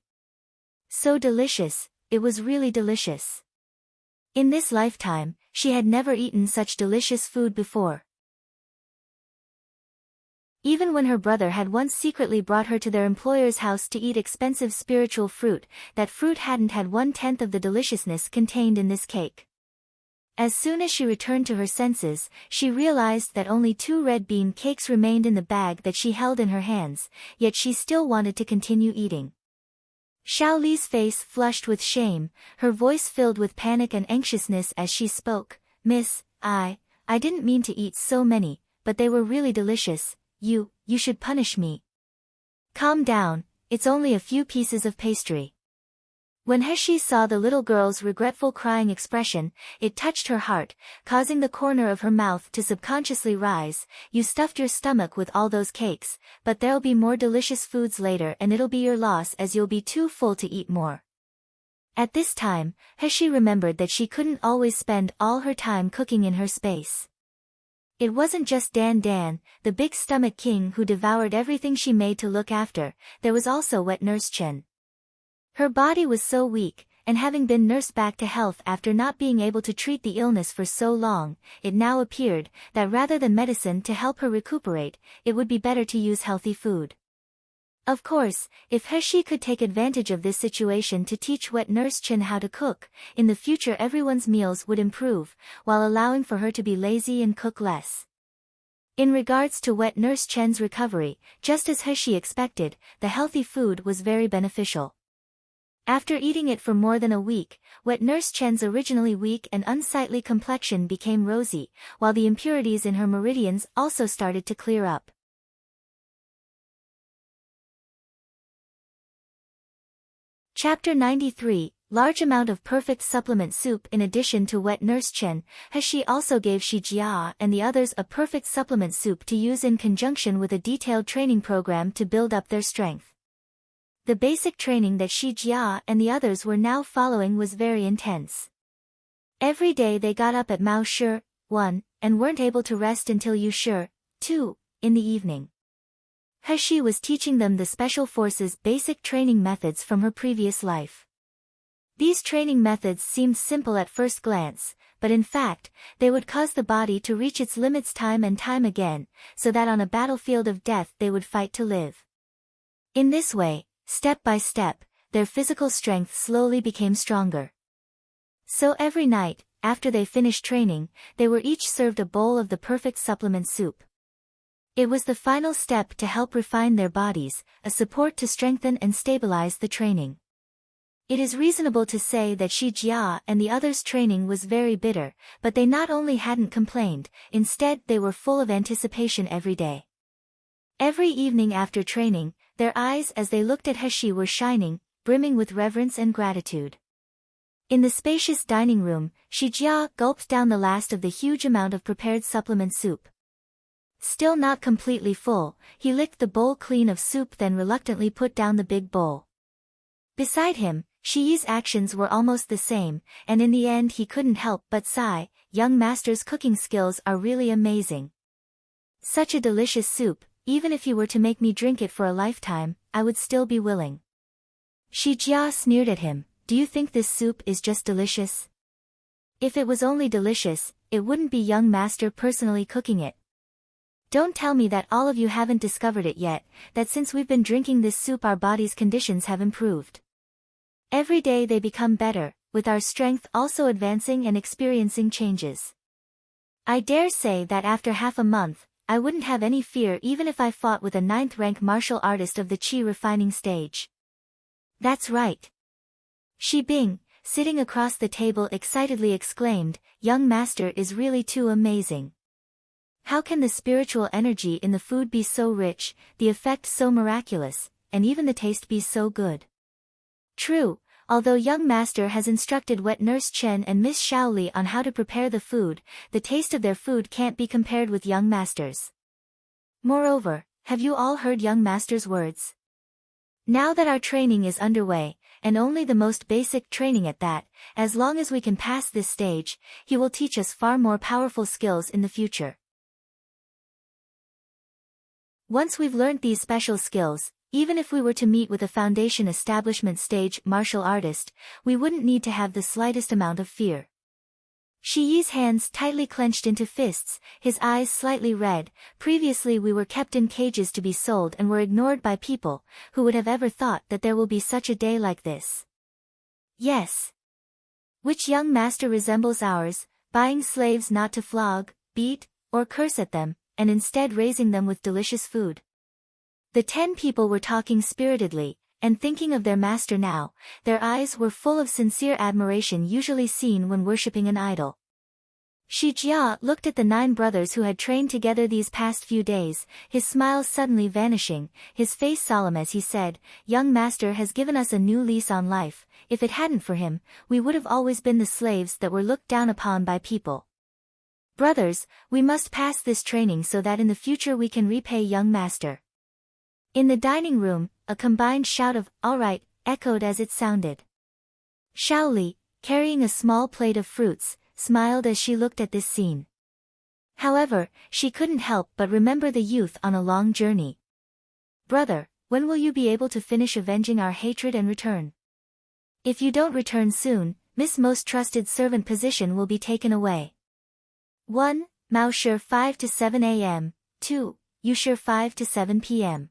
Speaker 1: So delicious, it was really delicious. In this lifetime, she had never eaten such delicious food before. Even when her brother had once secretly brought her to their employer's house to eat expensive spiritual fruit, that fruit hadn't had 1/10 of the deliciousness contained in this cake. As soon as she returned to her senses, she realized that only 2 red bean cakes remained in the bag that she held in her hands, yet she still wanted to continue eating. Xiaoli's face flushed with shame, her voice filled with panic and anxiousness as she spoke. "Miss, I didn't mean to eat so many, but they were really delicious. You should punish me." "Calm down, it's only a few pieces of pastry." When He saw the little girl's regretful crying expression, it touched her heart, causing the corner of her mouth to subconsciously rise. "You stuffed your stomach with all those cakes, but there'll be more delicious foods later and it'll be your loss as you'll be too full to eat more." At this time, He remembered that she couldn't always spend all her time cooking in her space. It wasn't just Dan Dan, the big stomach king who devoured everything she made to look after, there was also Wet Nurse Chen. Her body was so weak, and having been nursed back to health after not being able to treat the illness for so long, it now appeared that rather than medicine to help her recuperate, it would be better to use healthy food. Of course, if He could take advantage of this situation to teach Wet Nurse Chen how to cook, in the future everyone's meals would improve, while allowing for her to be lazy and cook less. In regards to Wet Nurse Chen's recovery, just as He expected, the healthy food was very beneficial. After eating it for more than a week, Wet Nurse Chen's originally weak and unsightly complexion became rosy, while the impurities in her meridians also started to clear up. Chapter 93, Large amount of perfect supplement soup. In addition to Wet Nurse Chen, He also gave Shi Jia and the others a perfect supplement soup to use in conjunction with a detailed training program to build up their strength. The basic training that Shi Jia and the others were now following was very intense. Every day they got up at Mao Shi 1, and weren't able to rest until Yu Shi 2, in the evening. He was teaching them the Special Forces basic training methods from her previous life. These training methods seemed simple at first glance, but in fact, they would cause the body to reach its limits time and time again, so that on a battlefield of death they would fight to live. In this way, step by step, their physical strength slowly became stronger. So every night, after they finished training, they were each served a bowl of the perfect supplement soup. It was the final step to help refine their bodies, a support to strengthen and stabilize the training. It is reasonable to say that Shi Jia and the others' training was very bitter, but they not only hadn't complained, instead they were full of anticipation every day. Every evening after training, their eyes as they looked at He were shining, brimming with reverence and gratitude. In the spacious dining room, Shi Jia gulped down the last of the huge amount of prepared supplement soup. Still not completely full, he licked the bowl clean of soup, then reluctantly put down the big bowl. Beside him, Shi Yi's actions were almost the same, and in the end he couldn't help but sigh, young master's cooking skills are really amazing. Such a delicious soup, even if you were to make me drink it for a lifetime, I would still be willing. Shi Jia sneered at him, do you think this soup is just delicious? If it was only delicious, it wouldn't be young master personally cooking it. Don't tell me that all of you haven't discovered it yet, that since we've been drinking this soup our body's conditions have improved. Every day they become better, with our strength also advancing and experiencing changes. I dare say that after half a month, I wouldn't have any fear even if I fought with a 9th-rank martial artist of the Qi refining stage. That's right. Shi Bing, sitting across the table excitedly exclaimed, young master is really too amazing. How can the spiritual energy in the food be so rich, the effect so miraculous, and even the taste be so good? True, although young master has instructed Wet Nurse Chen and Miss Shaoli on how to prepare the food, the taste of their food can't be compared with young master's. Moreover, have you all heard young master's words? Now that our training is underway, and only the most basic training at that, as long as we can pass this stage, he will teach us far more powerful skills in the future. Once we've learnt these special skills, even if we were to meet with a foundation establishment stage martial artist, we wouldn't need to have the slightest amount of fear. Shi Yi's hands tightly clenched into fists, his eyes slightly red. Previously we were kept in cages to be sold and were ignored by people, who would have ever thought that there will be such a day like this? Yes. Which young master resembles ours, buying slaves not to flog, beat, or curse at them, and instead raising them with delicious food? The 10 people were talking spiritedly, and thinking of their master now. Their eyes were full of sincere admiration usually seen when worshipping an idol. Shi Jia looked at the 9 brothers who had trained together these past few days, his smile suddenly vanishing, his face solemn as he said, young master has given us a new lease on life. If it hadn't for him, we would have always been the slaves that were looked down upon by people. Brothers, we must pass this training so that in the future we can repay young master. In the dining room, a combined shout of, all right, echoed as it sounded. Shaoli, carrying a small plate of fruits, smiled as she looked at this scene. However, she couldn't help but remember the youth on a long journey. Brother, when will you be able to finish avenging our hatred and return? If you don't return soon, Miss Most Trusted Servant position will be taken away. 1. Mao Shi 5 to 7 a.m. 2. Yu Shi 5 to 7 p.m.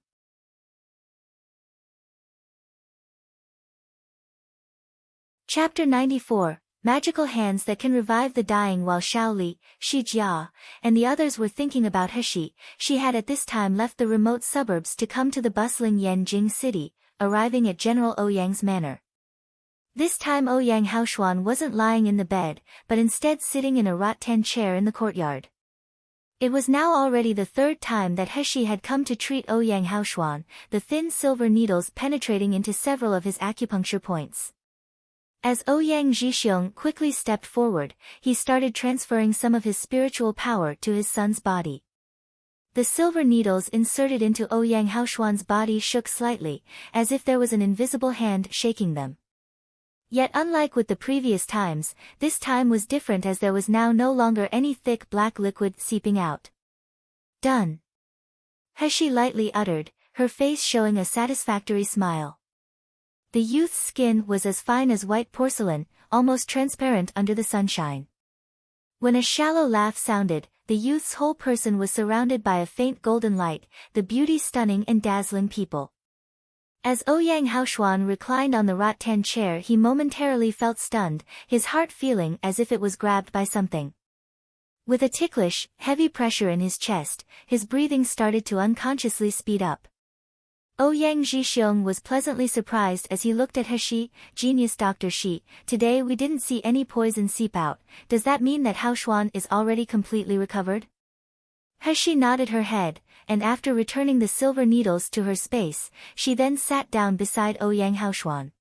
Speaker 1: Chapter 94, Magical Hands That Can Revive the Dying. While Shaoli, Shi Jia, and the others were thinking about He, she had at this time left the remote suburbs to come to the bustling Yanjing city, arriving at General Ouyang's manor. This time Ouyang Haoshuan wasn't lying in the bed, but instead sitting in a rattan chair in the courtyard. It was now already the third time that Heshi had come to treat Ouyang Haoshuan, the thin silver needles penetrating into several of his acupuncture points. As Ouyang Zhixiong quickly stepped forward, he started transferring some of his spiritual power to his son's body. The silver needles inserted into Ouyang Haoshuan's body shook slightly, as if there was an invisible hand shaking them. Yet unlike with the previous times, this time was different as there was now no longer any thick black liquid seeping out. Done. Heshi lightly uttered, her face showing a satisfactory smile. The youth's skin was as fine as white porcelain, almost transparent under the sunshine. When a shallow laugh sounded, the youth's whole person was surrounded by a faint golden light, the beauty stunning and dazzling people. As Ouyang Haoshuan reclined on the rattan chair, he momentarily felt stunned, his heart feeling as if it was grabbed by something. With a ticklish, heavy pressure in his chest, his breathing started to unconsciously speed up. Ouyang Zhixiong was pleasantly surprised as he looked at Heshi. Genius Dr. Shi, today we didn't see any poison seep out. Does that mean that Haoshuan is already completely recovered? Heshi nodded her head, and after returning the silver needles to her space, she then sat down beside Ouyang Haoshuan.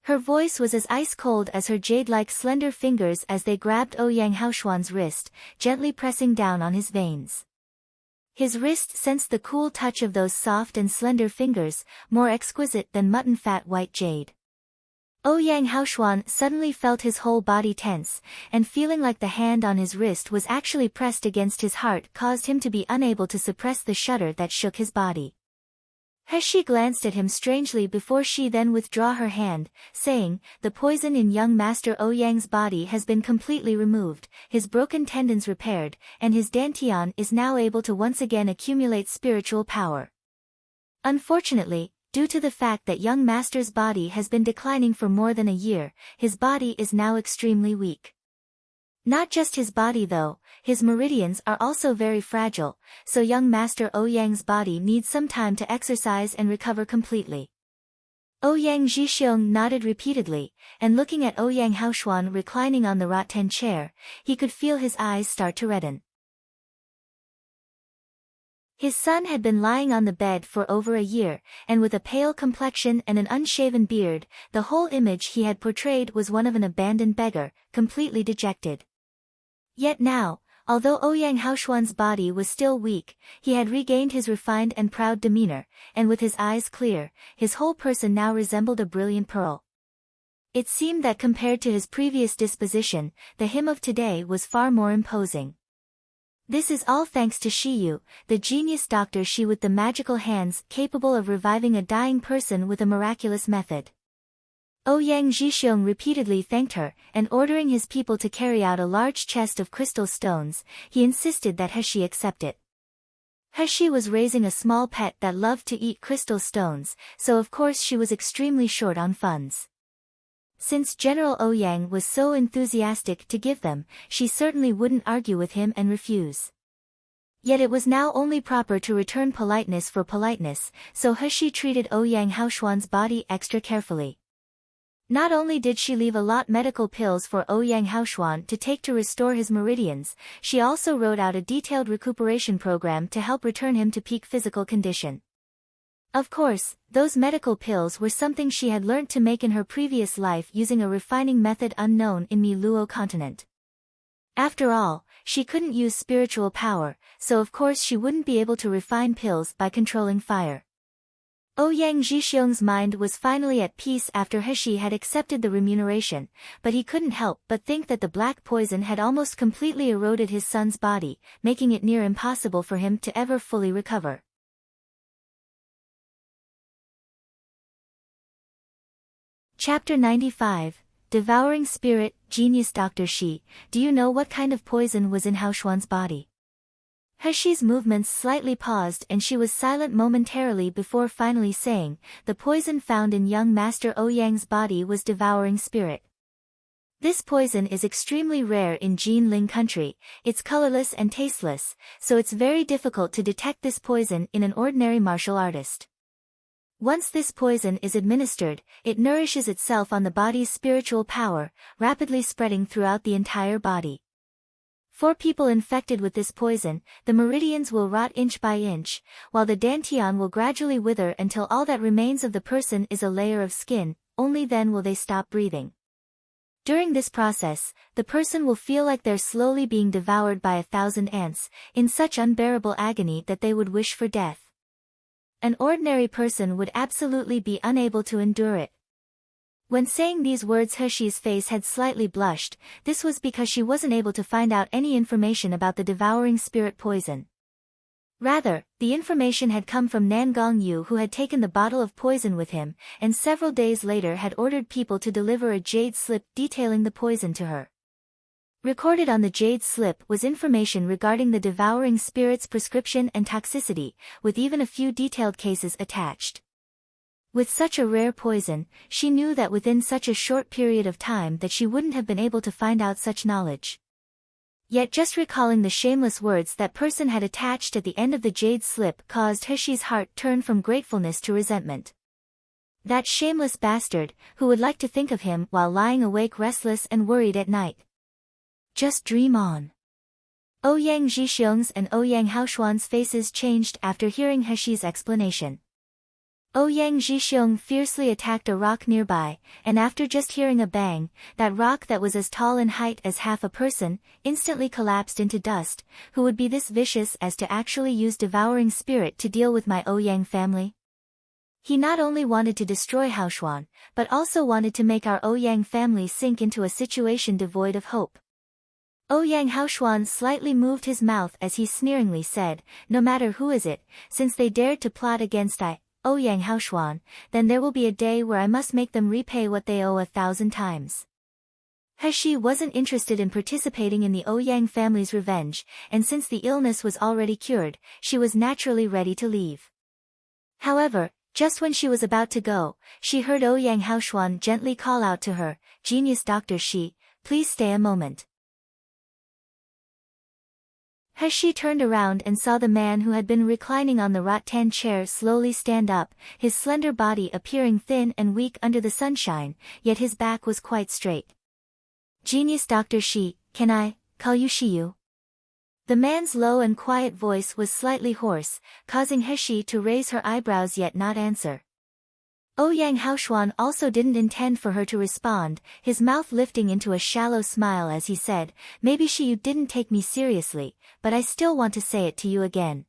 Speaker 1: Her voice was as ice-cold as her jade-like slender fingers as they grabbed Ouyang Haoshuan's wrist, gently pressing down on his veins. His wrist sensed the cool touch of those soft and slender fingers, more exquisite than mutton-fat white jade. Ouyang Haoshuan suddenly felt his whole body tense, and feeling like the hand on his wrist was actually pressed against his heart caused him to be unable to suppress the shudder that shook his body. Heshi glanced at him strangely before she then withdrew her hand, saying, "The poison in young Master Ouyang's body has been completely removed, his broken tendons repaired, and his dantian is now able to once again accumulate spiritual power. Unfortunately, due to the fact that young Master's body has been declining for more than a year, his body is now extremely weak. Not just his body though, his meridians are also very fragile, so young Master Ouyang's body needs some time to exercise and recover completely." Ouyang Zhixiong nodded repeatedly, and looking at Ouyang Haoshuan reclining on the rattan chair, he could feel his eyes start to redden. His son had been lying on the bed for over a year, and with a pale complexion and an unshaven beard, the whole image he had portrayed was one of an abandoned beggar, completely dejected. Yet now, although Ouyang Haoshuan's body was still weak, he had regained his refined and proud demeanor, and with his eyes clear, his whole person now resembled a brilliant pearl. It seemed that compared to his previous disposition, the him of today was far more imposing. This is all thanks to Shiyu, the genius Dr. Shi with the magical hands capable of reviving a dying person with a miraculous method. Ouyang Zhixiong repeatedly thanked her, and ordering his people to carry out a large chest of crystal stones, he insisted that Heshi accept it. Heshi was raising a small pet that loved to eat crystal stones, so of course she was extremely short on funds. Since General Ouyang was so enthusiastic to give them, she certainly wouldn't argue with him and refuse. Yet it was now only proper to return politeness for politeness, so Heshi treated Ouyang Haoshuan's body extra carefully. Not only did she leave a lot medical pills for Ouyang Haoshuan to take to restore his meridians, she also wrote out a detailed recuperation program to help return him to peak physical condition. Of course, those medical pills were something she had learnt to make in her previous life using a refining method unknown in Mi Luo continent. After all, she couldn't use spiritual power, so of course she wouldn't be able to refine pills by controlling fire. Ouyang Zhixiong's mind was finally at peace after Heshi had accepted the remuneration, but he couldn't help but think that the black poison had almost completely eroded his son's body, making it near impossible for him to ever fully recover. Chapter 95, Devouring Spirit, Genius Dr. Shi, do you know what kind of poison was in Haoshuan's body? Heshi's movements slightly paused and she was silent momentarily before finally saying, the poison found in young Master Ouyang's body was devouring spirit. This poison is extremely rare in Jinling country, it's colorless and tasteless, so it's very difficult to detect this poison in an ordinary martial artist. Once this poison is administered, it nourishes itself on the body's spiritual power, rapidly spreading throughout the entire body. For people infected with this poison, the meridians will rot inch by inch, while the dantian will gradually wither until all that remains of the person is a layer of skin. Only then will they stop breathing. During this process, the person will feel like they're slowly being devoured by 1,000 ants, in such unbearable agony that they would wish for death. An ordinary person would absolutely be unable to endure it. When saying these words, Heshi's face had slightly blushed. This was because she wasn't able to find out any information about the devouring spirit poison. Rather, the information had come from Nangong Yu, who had taken the bottle of poison with him, and several days later had ordered people to deliver a jade slip detailing the poison to her. Recorded on the jade slip was information regarding the devouring spirit's prescription and toxicity, with even a few detailed cases attached. With such a rare poison, she knew that within such a short period of time that she wouldn't have been able to find out such knowledge. Yet just recalling the shameless words that person had attached at the end of the jade slip caused Heshi's heart turn from gratefulness to resentment. That shameless bastard, who would like to think of him while lying awake restless and worried at night. Just dream on. Ouyang Zhixiong's and Ouyang Haoshuan's faces changed after hearing Heshi's explanation. Ouyang Zhixiong fiercely attacked a rock nearby, and after just hearing a bang, that rock that was as tall in height as half a person, instantly collapsed into dust. Who would be this vicious as to actually use devouring spirit to deal with my Ouyang family? He not only wanted to destroy Haoshuan, but also wanted to make our Ouyang family sink into a situation devoid of hope. Ouyang Haoshuan slightly moved his mouth as he sneeringly said, "No matter who is it, since they dared to plot against Ouyang Haoshuan, then there will be a day where I must make them repay what they owe 1,000 times." Heshi wasn't interested in participating in the Ouyang family's revenge, and since the illness was already cured, she was naturally ready to leave. However, just when she was about to go, she heard Ouyang Haoshuan gently call out to her, "Genius Dr. Shi, please stay a moment." Heshi turned around and saw the man who had been reclining on the rattan chair slowly stand up, his slender body appearing thin and weak under the sunshine, yet his back was quite straight. "Genius Dr. Shi, can I call you Shiyu?" The man's low and quiet voice was slightly hoarse, causing Heshi to raise her eyebrows yet not answer. Ouyang Haoshuan also didn't intend for her to respond, his mouth lifting into a shallow smile as he said, "Maybe Shiyu didn't take me seriously, but I still want to say it to you again.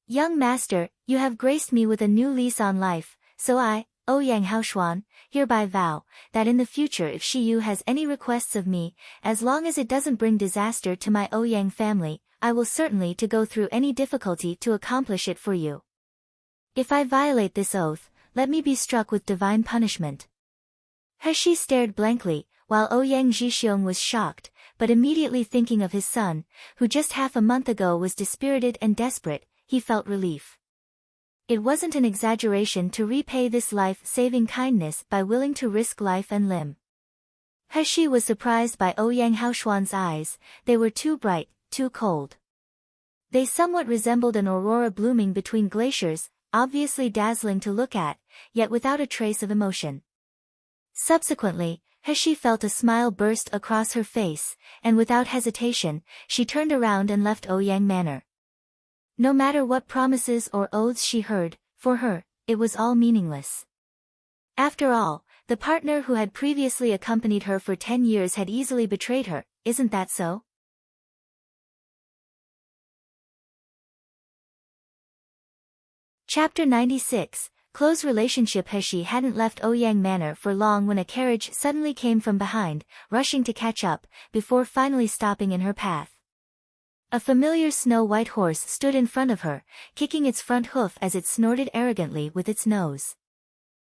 Speaker 1: Young master, you have graced me with a new lease on life, so I, Ouyang Haoshuan, hereby vow, that in the future if Shiyu has any requests of me, as long as it doesn't bring disaster to my Ouyang family, I will certainly to go through any difficulty to accomplish it for you. If I violate this oath, let me be struck with divine punishment." Heshi stared blankly, while Ouyang Zhixiong was shocked, but immediately thinking of his son, who just half a month ago was dispirited and desperate, he felt relief. It wasn't an exaggeration to repay this life-saving kindness by willing to risk life and limb. Heshi was surprised by Ouyang Haoshuan's eyes, they were too bright, too cold. They somewhat resembled an aurora blooming between glaciers, obviously dazzling to look at, yet without a trace of emotion. Subsequently, Heshi felt a smile burst across her face, and without hesitation, she turned around and left Ouyang Manor. No matter what promises or oaths she heard, for her, it was all meaningless. After all, the partner who had previously accompanied her for 10 years had easily betrayed her, isn't that so? Chapter 96, Close Relationship. Heshi hadn't left Ouyang Manor for long when a carriage suddenly came from behind, rushing to catch up, before finally stopping in her path. A familiar snow-white horse stood in front of her, kicking its front hoof as it snorted arrogantly with its nose.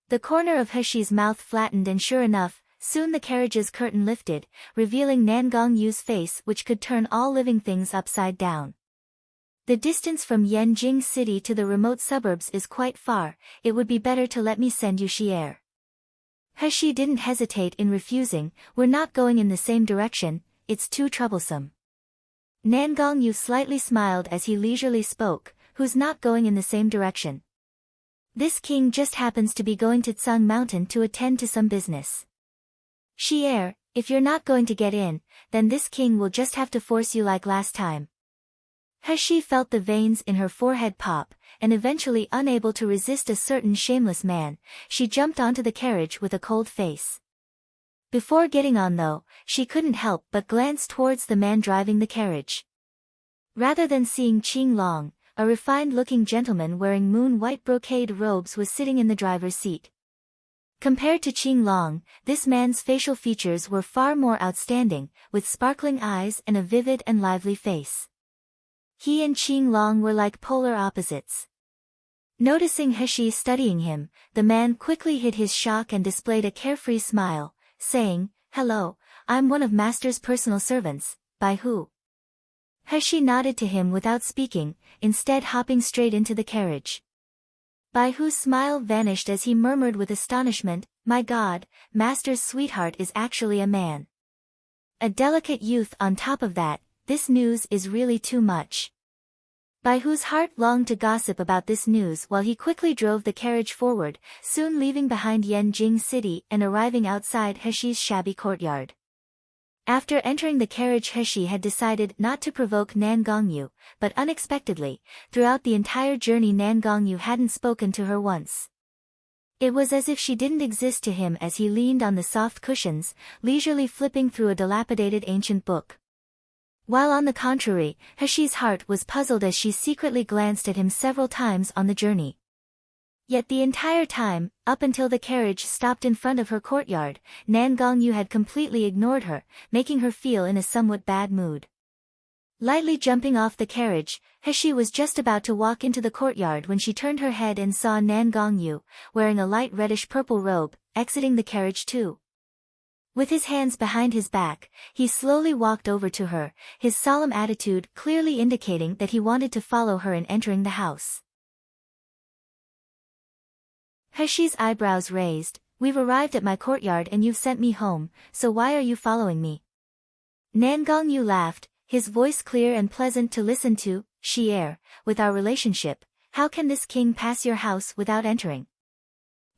Speaker 1: The corner of Heshi's mouth flattened and sure enough, soon the carriage's curtain lifted, revealing Nangong Yu's face which could turn all living things upside down. The distance from Yanjing City to the remote suburbs is quite far, it would be better to let me send you Xier. Heshi didn't hesitate in refusing, "We're not going in the same direction, it's too troublesome." Nangong Yu slightly smiled as he leisurely spoke, "Who's not going in the same direction?" This king just happens to be going to Tsung Mountain to attend to some business. Xier, if you're not going to get in, then this king will just have to force you like last time. He felt the veins in her forehead pop, and eventually unable to resist a certain shameless man, she jumped onto the carriage with a cold face. Before getting on though, she couldn't help but glance towards the man driving the carriage. Rather than seeing Qing Long, a refined-looking gentleman wearing moon-white brocade robes was sitting in the driver's seat. Compared to Qing Long, this man's facial features were far more outstanding, with sparkling eyes and a vivid and lively face. He and Qing Long were like polar opposites. Noticing He studying him, the man quickly hid his shock and displayed a carefree smile, saying, "Hello, I'm one of Master's personal servants, Bai Hu." He nodded to him without speaking, instead hopping straight into the carriage. Bai Hu's smile vanished as he murmured with astonishment, "My God, Master's sweetheart is actually a man. A delicate youth on top of that, this news is really too much." Bai Hu's heart longed to gossip about this news while he quickly drove the carriage forward, soon leaving behind Yanjing City and arriving outside Hexi's shabby courtyard. After entering the carriage, He had decided not to provoke Nan Gongyu, but unexpectedly, throughout the entire journey Nan Gongyu hadn't spoken to her once. It was as if she didn't exist to him as he leaned on the soft cushions, leisurely flipping through a dilapidated ancient book. While on the contrary, Hexi's heart was puzzled as she secretly glanced at him several times on the journey. Yet the entire time, up until the carriage stopped in front of her courtyard, Nan Gongyu had completely ignored her, making her feel in a somewhat bad mood. Lightly jumping off the carriage, He was just about to walk into the courtyard when she turned her head and saw Nan Gongyu, wearing a light reddish-purple robe, exiting the carriage too. With his hands behind his back, he slowly walked over to her, his solemn attitude clearly indicating that he wanted to follow her in entering the house. Hexi's eyebrows raised, "We've arrived at my courtyard and you've sent me home, so why are you following me?" Nan Gongyu laughed, his voice clear and pleasant to listen to. "Xier, with our relationship, how can this king pass your house without entering?"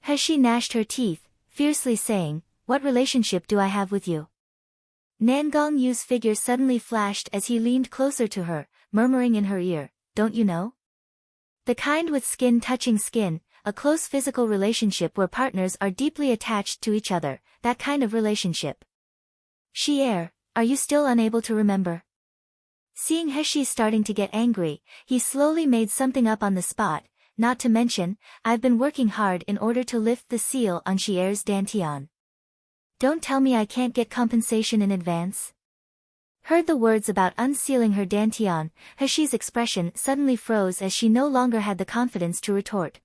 Speaker 1: Hexi gnashed her teeth, fiercely saying, "What relationship do I have with you?" Nan Gongyu's figure suddenly flashed as he leaned closer to her, murmuring in her ear, "Don't you know? The kind with skin touching skin, a close physical relationship where partners are deeply attached to each other, that kind of relationship." "Xier, are you still unable to remember?" Seeing Hexi starting to get angry, he slowly made something up on the spot, "Not to mention, I've been working hard in order to lift the seal on Xier's dantian. Don't tell me I can't get compensation in advance." Heard the words about unsealing her dantian, Hexi's expression suddenly froze as she no longer had the confidence to retort.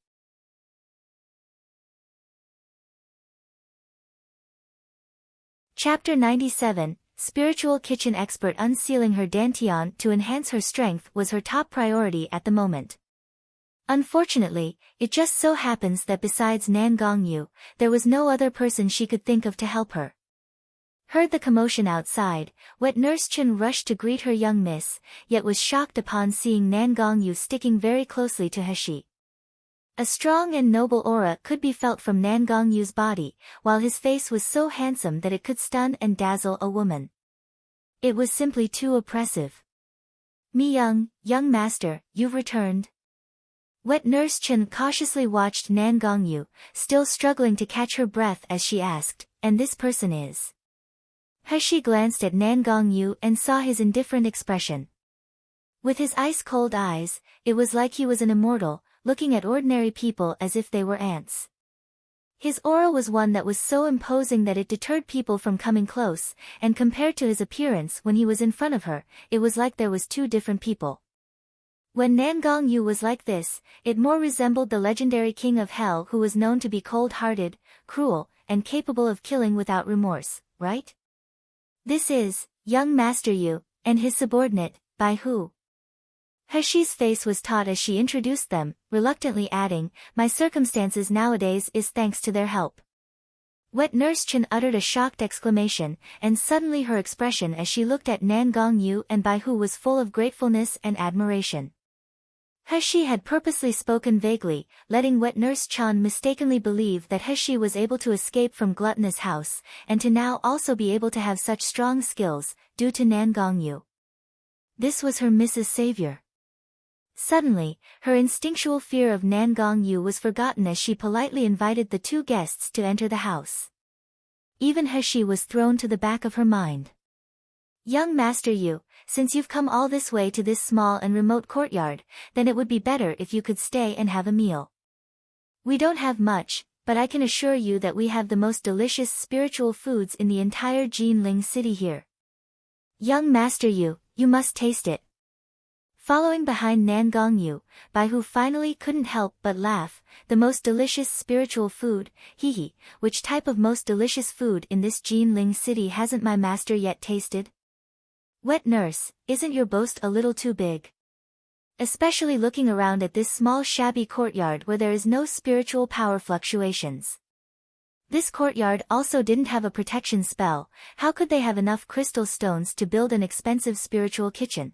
Speaker 1: Chapter 97, Spiritual Kitchen Expert. Unsealing her dantian to enhance her strength was her top priority at the moment. Unfortunately, it just so happens that besides Nan Gongyu, there was no other person she could think of to help her. Heard the commotion outside, wet Nurse Chen rushed to greet her young miss, yet was shocked upon seeing Nan Gongyu sticking very closely to Hexi. A strong and noble aura could be felt from Nan Gongyu's body, while his face was so handsome that it could stun and dazzle a woman. It was simply too oppressive. Young master, you've returned." Wet Nurse Chen cautiously watched Nan Gongyu, still struggling to catch her breath as she asked, "And this person is?" Hexi glanced at Nan Gongyu and saw his indifferent expression. With his ice-cold eyes, it was like he was an immortal, looking at ordinary people as if they were ants. His aura was one that was so imposing that it deterred people from coming close, and compared to his appearance when he was in front of her, it was like there was two different people. When Nan Gongyu was like this, it more resembled the legendary king of hell who was known to be cold-hearted, cruel, and capable of killing without remorse, right? This is, young Master Yu, and his subordinate, Bai Hu. Hexi's face was taut as she introduced them, reluctantly adding, "My circumstances nowadays is thanks to their help." Wet Nurse Chen uttered a shocked exclamation, and suddenly her expression as she looked at Nan Gongyu and Bai Hu was full of gratefulness and admiration. He had purposely spoken vaguely, letting wet nurse Chan mistakenly believe that He was able to escape from Gluttonous house, and to now also be able to have such strong skills, due to Nan Gongyu. This was her Mrs. Savior. Suddenly, her instinctual fear of Nan Gongyu was forgotten as she politely invited the two guests to enter the house. Even He was thrown to the back of her mind. Young Master Yu, since you've come all this way to this small and remote courtyard, then it would be better if you could stay and have a meal. We don't have much, but I can assure you that we have the most delicious spiritual foods in the entire Jinling city here. Young Master Yu, you must taste it. Following behind Nan Gongyu, Baihu finally couldn't help but laugh. The most delicious spiritual food, hee, which type of most delicious food in this Jinling city hasn't my master yet tasted? Wet nurse, isn't your boast a little too big? Especially looking around at this small shabby courtyard where there is no spiritual power fluctuations. This courtyard also didn't have a protection spell. How could they have enough crystal stones to build an expensive spiritual kitchen?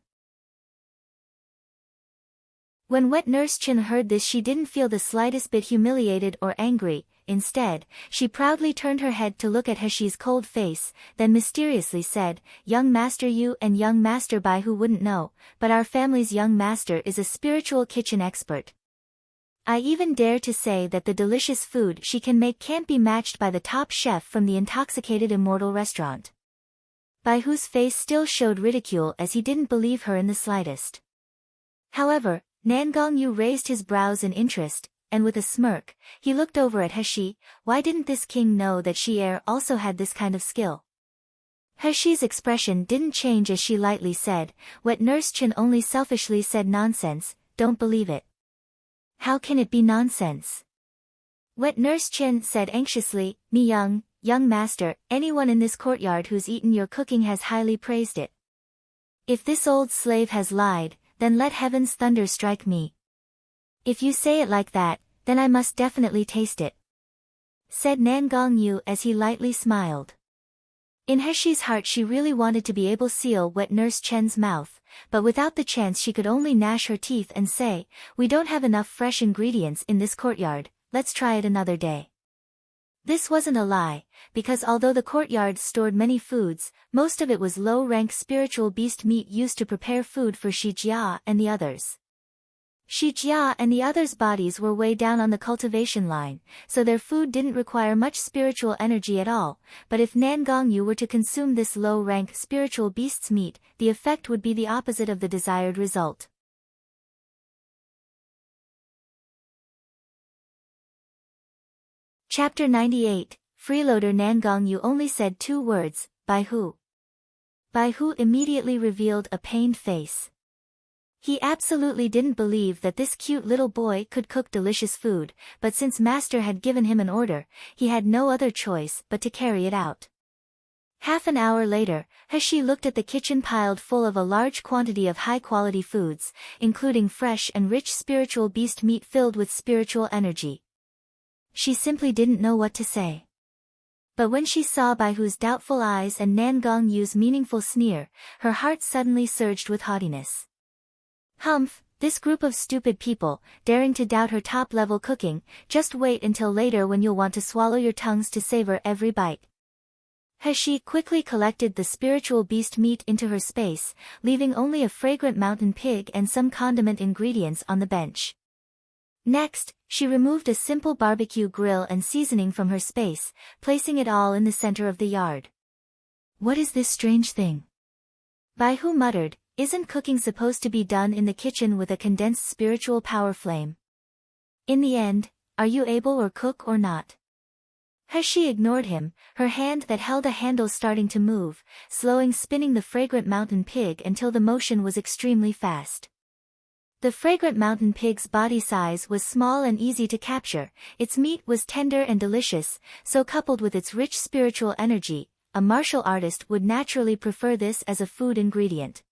Speaker 1: When wet nurse Chin heard this, she didn't feel the slightest bit humiliated or angry. Instead, she proudly turned her head to look at He's cold face, then mysteriously said, Young Master Yu and Young Master Bai, who wouldn't know, but our family's young master is a spiritual kitchen expert. I even dare to say that the delicious food she can make can't be matched by the top chef from the intoxicated immortal restaurant. Baihu's face still showed ridicule as he didn't believe her in the slightest. However, Nan Gongyu raised his brows in interest, and with a smirk, he looked over at He. Why didn't this king know that she also had this kind of skill? He's expression didn't change as she lightly said, Wet nurse Chin only selfishly said nonsense, don't believe it. How can it be nonsense? Wet nurse Chin said anxiously, me young master, anyone in this courtyard who's eaten your cooking has highly praised it. If this old slave has lied, then let heaven's thunder strike me. If you say it like that, then I must definitely taste it, said Nan Gongyu as he lightly smiled. In He's heart she really wanted to be able to seal wet nurse Chen's mouth, but without the chance she could only gnash her teeth and say, we don't have enough fresh ingredients in this courtyard, let's try it another day. This wasn't a lie, because although the courtyard stored many foods, most of it was low-rank spiritual beast meat used to prepare food for Shi Jia and the others. Shi Jia and the others' bodies were way down on the cultivation line, so their food didn't require much spiritual energy at all, but if Nan Gongyu were to consume this low-rank spiritual beast's meat, the effect would be the opposite of the desired result. Chapter 98, Freeloader Nan Gongyu only said 2 words, Baihu. Baihu immediately revealed a pained face. He absolutely didn't believe that this cute little boy could cook delicious food, but since master had given him an order, he had no other choice but to carry it out. Half an hour later, He looked at the kitchen piled full of a large quantity of high-quality foods, including fresh and rich spiritual beast meat filled with spiritual energy. She simply didn't know what to say. But when she saw Baihu's doubtful eyes and Nan Gongyu's meaningful sneer, her heart suddenly surged with haughtiness. Humph, this group of stupid people, daring to doubt her top-level cooking, just wait until later when you'll want to swallow your tongues to savor every bite. He quickly collected the spiritual beast meat into her space, leaving only a fragrant mountain pig and some condiment ingredients on the bench. Next, she removed a simple barbecue grill and seasoning from her space, placing it all in the center of the yard. What is this strange thing? Baihu muttered, isn't cooking supposed to be done in the kitchen with a condensed spiritual power flame? In the end, are you able to cook or not? She ignored him, her hand that held a handle starting to move, slowing spinning the fragrant mountain pig until the motion was extremely fast. The fragrant mountain pig's body size was small and easy to capture, its meat was tender and delicious, so coupled with its rich spiritual energy, a martial artist would naturally prefer this as a food ingredient.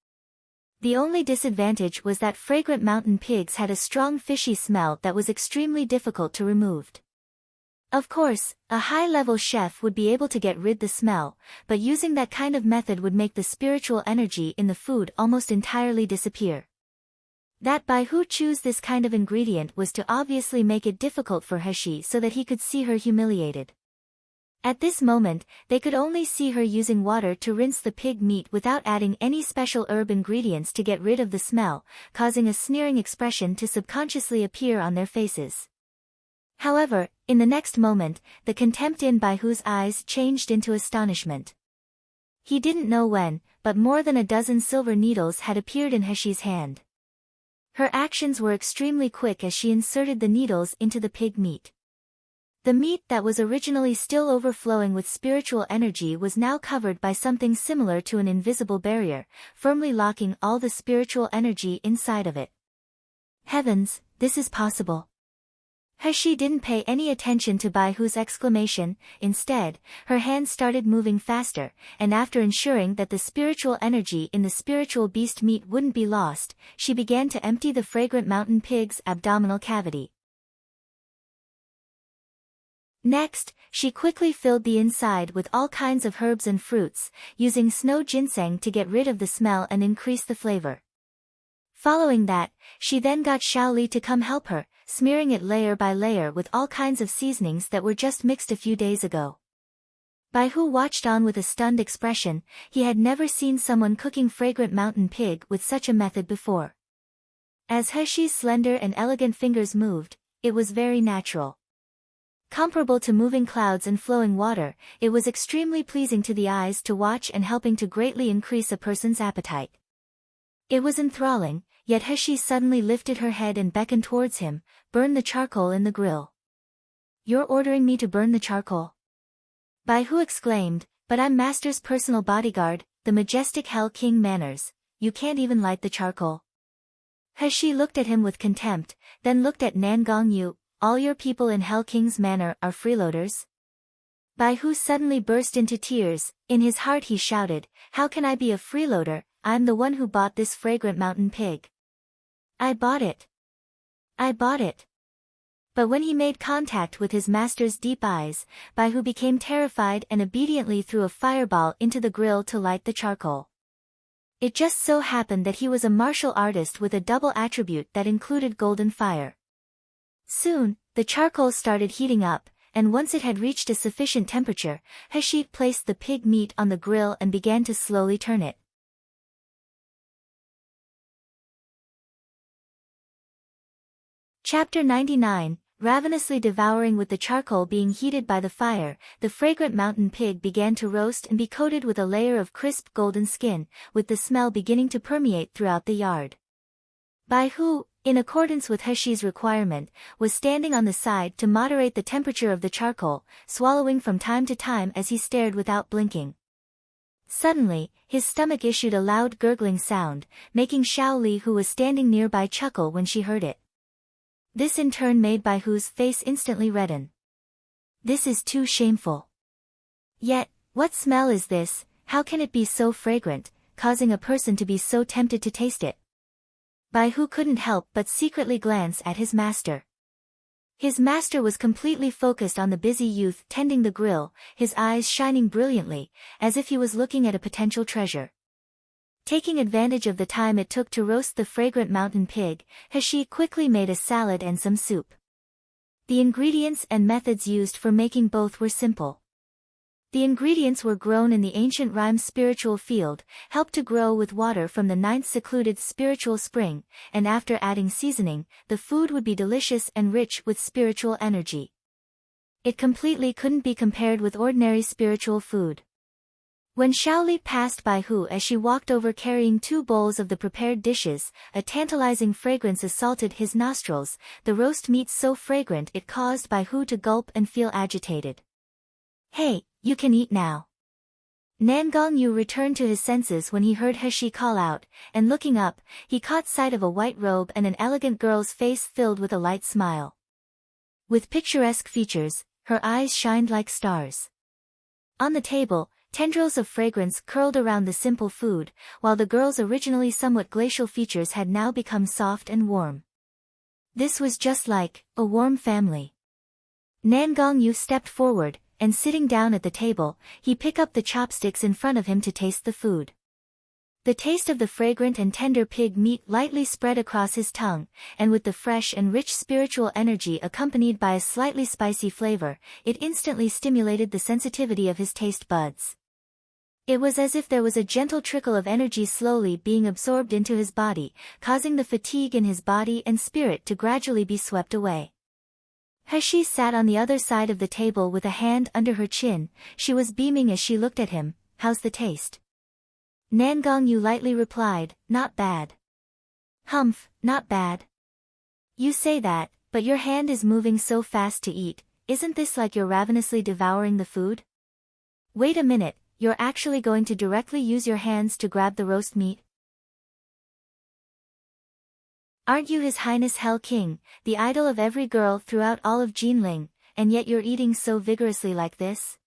Speaker 1: The only disadvantage was that fragrant mountain pigs had a strong fishy smell that was extremely difficult to remove. Of course, a high-level chef would be able to get rid the smell, but using that kind of method would make the spiritual energy in the food almost entirely disappear. That Bai Hu choose this kind of ingredient was to obviously make it difficult for He so that he could see her humiliated. At this moment, they could only see her using water to rinse the pig meat without adding any special herb ingredients to get rid of the smell, causing a sneering expression to subconsciously appear on their faces. However, in the next moment, the contempt in Bai Hu's eyes changed into astonishment. He didn't know when, but more than a dozen silver needles had appeared in He's hand. Her actions were extremely quick as she inserted the needles into the pig meat. The meat that was originally still overflowing with spiritual energy was now covered by something similar to an invisible barrier, firmly locking all the spiritual energy inside of it. Heavens, this is possible. He didn't pay any attention to Bai Hu's exclamation. Instead, her hands started moving faster, and after ensuring that the spiritual energy in the spiritual beast meat wouldn't be lost, she began to empty the fragrant mountain pig's abdominal cavity. Next, she quickly filled the inside with all kinds of herbs and fruits, using snow ginseng to get rid of the smell and increase the flavor. Following that, she then got Xiaoli to come help her, smearing it layer by layer with all kinds of seasonings that were just mixed a few days ago. Bai Hu watched on with a stunned expression. He had never seen someone cooking fragrant mountain pig with such a method before. As He's slender and elegant fingers moved, it was very natural. Comparable to moving clouds and flowing water, it was extremely pleasing to the eyes to watch and helping to greatly increase a person's appetite. It was enthralling, yet He suddenly lifted her head and beckoned towards him. Burn the charcoal in the grill. You're ordering me to burn the charcoal? Bai Hu exclaimed, but I'm Master's personal bodyguard, the majestic Hell King manners. You can't even light the charcoal. He looked at him with contempt, then looked at Nan Gongyu. All your people in Hell King's manor are freeloaders? Bai Hu suddenly burst into tears. In his heart he shouted, how can I be a freeloader? I'm the one who bought this fragrant mountain pig. I bought it. I bought it. But when he made contact with his master's deep eyes, Bai Hu became terrified and obediently threw a fireball into the grill to light the charcoal. It just so happened that he was a martial artist with a double attribute that included golden fire. Soon, the charcoal started heating up, and once it had reached a sufficient temperature, He placed the pig meat on the grill and began to slowly turn it. Chapter 99, Ravenously devouring. With the charcoal being heated by the fire, the fragrant mountain pig began to roast and be coated with a layer of crisp golden skin, with the smell beginning to permeate throughout the yard. Bai Hu, in accordance with He's requirement, was standing on the side to moderate the temperature of the charcoal, swallowing from time to time as he stared without blinking. Suddenly, his stomach issued a loud gurgling sound, making Xiaoli, who was standing nearby, chuckle when she heard it. This in turn made Bai Hu's face instantly redden. This is too shameful. Yet, what smell is this? How can it be so fragrant, causing a person to be so tempted to taste it? Bai Hu couldn't help but secretly glance at his master. His master was completely focused on the busy youth tending the grill, his eyes shining brilliantly, as if he was looking at a potential treasure. Taking advantage of the time it took to roast the fragrant mountain pig, He quickly made a salad and some soup. The ingredients and methods used for making both were simple. The ingredients were grown in the ancient Rime spiritual field, helped to grow with water from the 9th secluded spiritual spring, and after adding seasoning, the food would be delicious and rich with spiritual energy. It completely couldn't be compared with ordinary spiritual food. When Xiaoli passed Bai Hu as she walked over carrying 2 bowls of the prepared dishes, a tantalizing fragrance assaulted his nostrils, the roast meat so fragrant it caused Bai Hu to gulp and feel agitated. Hey, you can eat now. Nan Gongyu returned to his senses when he heard He call out, and looking up, he caught sight of a white robe and an elegant girl's face filled with a light smile. With picturesque features, her eyes shined like stars. On the table, tendrils of fragrance curled around the simple food, while the girl's originally somewhat glacial features had now become soft and warm. This was just like a warm family. Nan Gongyu stepped forward, and sitting down at the table, he picked up the chopsticks in front of him to taste the food. The taste of the fragrant and tender pig meat lightly spread across his tongue, and with the fresh and rich spiritual energy accompanied by a slightly spicy flavor, it instantly stimulated the sensitivity of his taste buds. It was as if there was a gentle trickle of energy slowly being absorbed into his body, causing the fatigue in his body and spirit to gradually be swept away. He sat on the other side of the table with a hand under her chin. She was beaming as she looked at him. "How's the taste?" Nangongyu lightly replied, "Not bad." "Humph, not bad. You say that, but your hand is moving so fast to eat. Isn't this like you're ravenously devouring the food? Wait a minute. You're actually going to directly use your hands to grab the roast meat? Aren't you His Highness Hell King, the idol of every girl throughout all of Jinling, and yet you're eating so vigorously like this?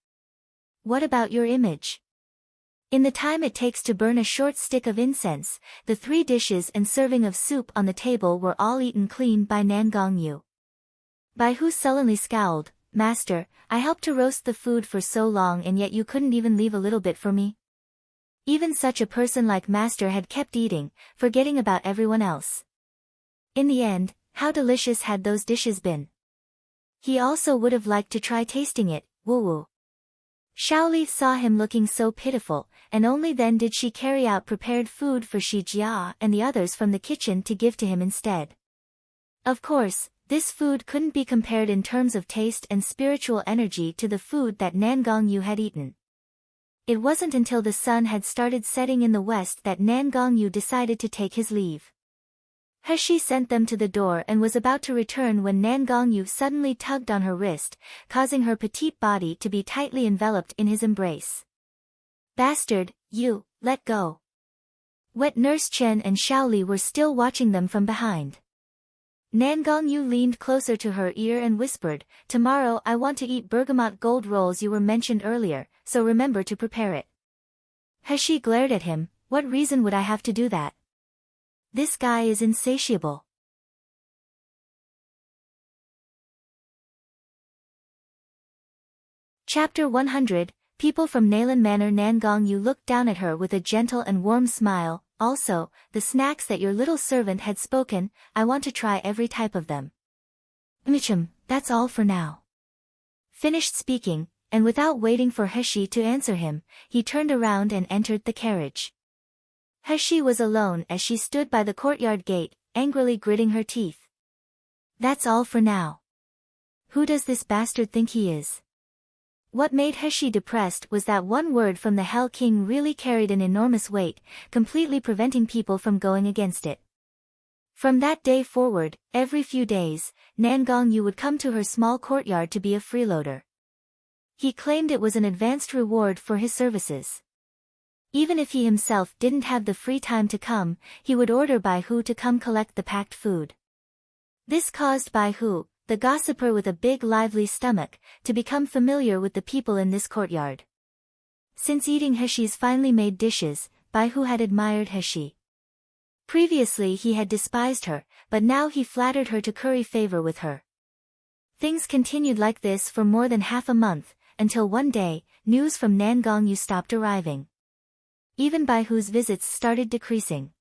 Speaker 1: What about your image? In the time it takes to burn a short stick of incense, the 3 dishes and serving of soup on the table were all eaten clean by Nangongyu. Baihu sullenly scowled. "Master, I helped to roast the food for so long and yet you couldn't even leave a little bit for me?" Even such a person like Master had kept eating, forgetting about everyone else. In the end, how delicious had those dishes been? He also would have liked to try tasting it. Woo-woo. Xiaoli saw him looking so pitiful, and only then did she carry out prepared food for Shi Jia and the others from the kitchen to give to him instead. Of course, this food couldn't be compared in terms of taste and spiritual energy to the food that Nangongyu had eaten. It wasn't until the sun had started setting in the west that Nangongyu decided to take his leave. He sent them to the door and was about to return when Nangongyu suddenly tugged on her wrist, causing her petite body to be tightly enveloped in his embrace. "Bastard, you, let go." Wet Nurse Chen and Xiaoli were still watching them from behind. Nangongyu leaned closer to her ear and whispered, "Tomorrow I want to eat bergamot gold rolls you were mentioned earlier, so remember to prepare it." He glared at him. "What reason would I have to do that? This guy is insatiable." Chapter 100, People from Nalan Manor. Nangongyu looked down at her with a gentle and warm smile. "Also, the snacks that your little servant had spoken, I want to try every type of them." That's all for now." Finished speaking, and without waiting for He to answer him, he turned around and entered the carriage. He was alone as she stood by the courtyard gate, angrily gritting her teeth. "That's all for now. Who does this bastard think he is?" What made He depressed was that one word from the Hell King really carried an enormous weight, completely preventing people from going against it. From that day forward, every few days, Nangongyu would come to her small courtyard to be a freeloader. He claimed it was an advanced reward for his services. Even if he himself didn't have the free time to come, he would order Baihu to come collect the packed food. This caused Baihu, the gossiper with a big lively stomach, to become familiar with the people in this courtyard. Since eating Hexi's finely made dishes, Baihu had admired Hexi. Previously he had despised her, but now he flattered her to curry favor with her. Things continued like this for more than half a month, until one day, news from Nangongyu stopped arriving. Even Baihu's visits started decreasing.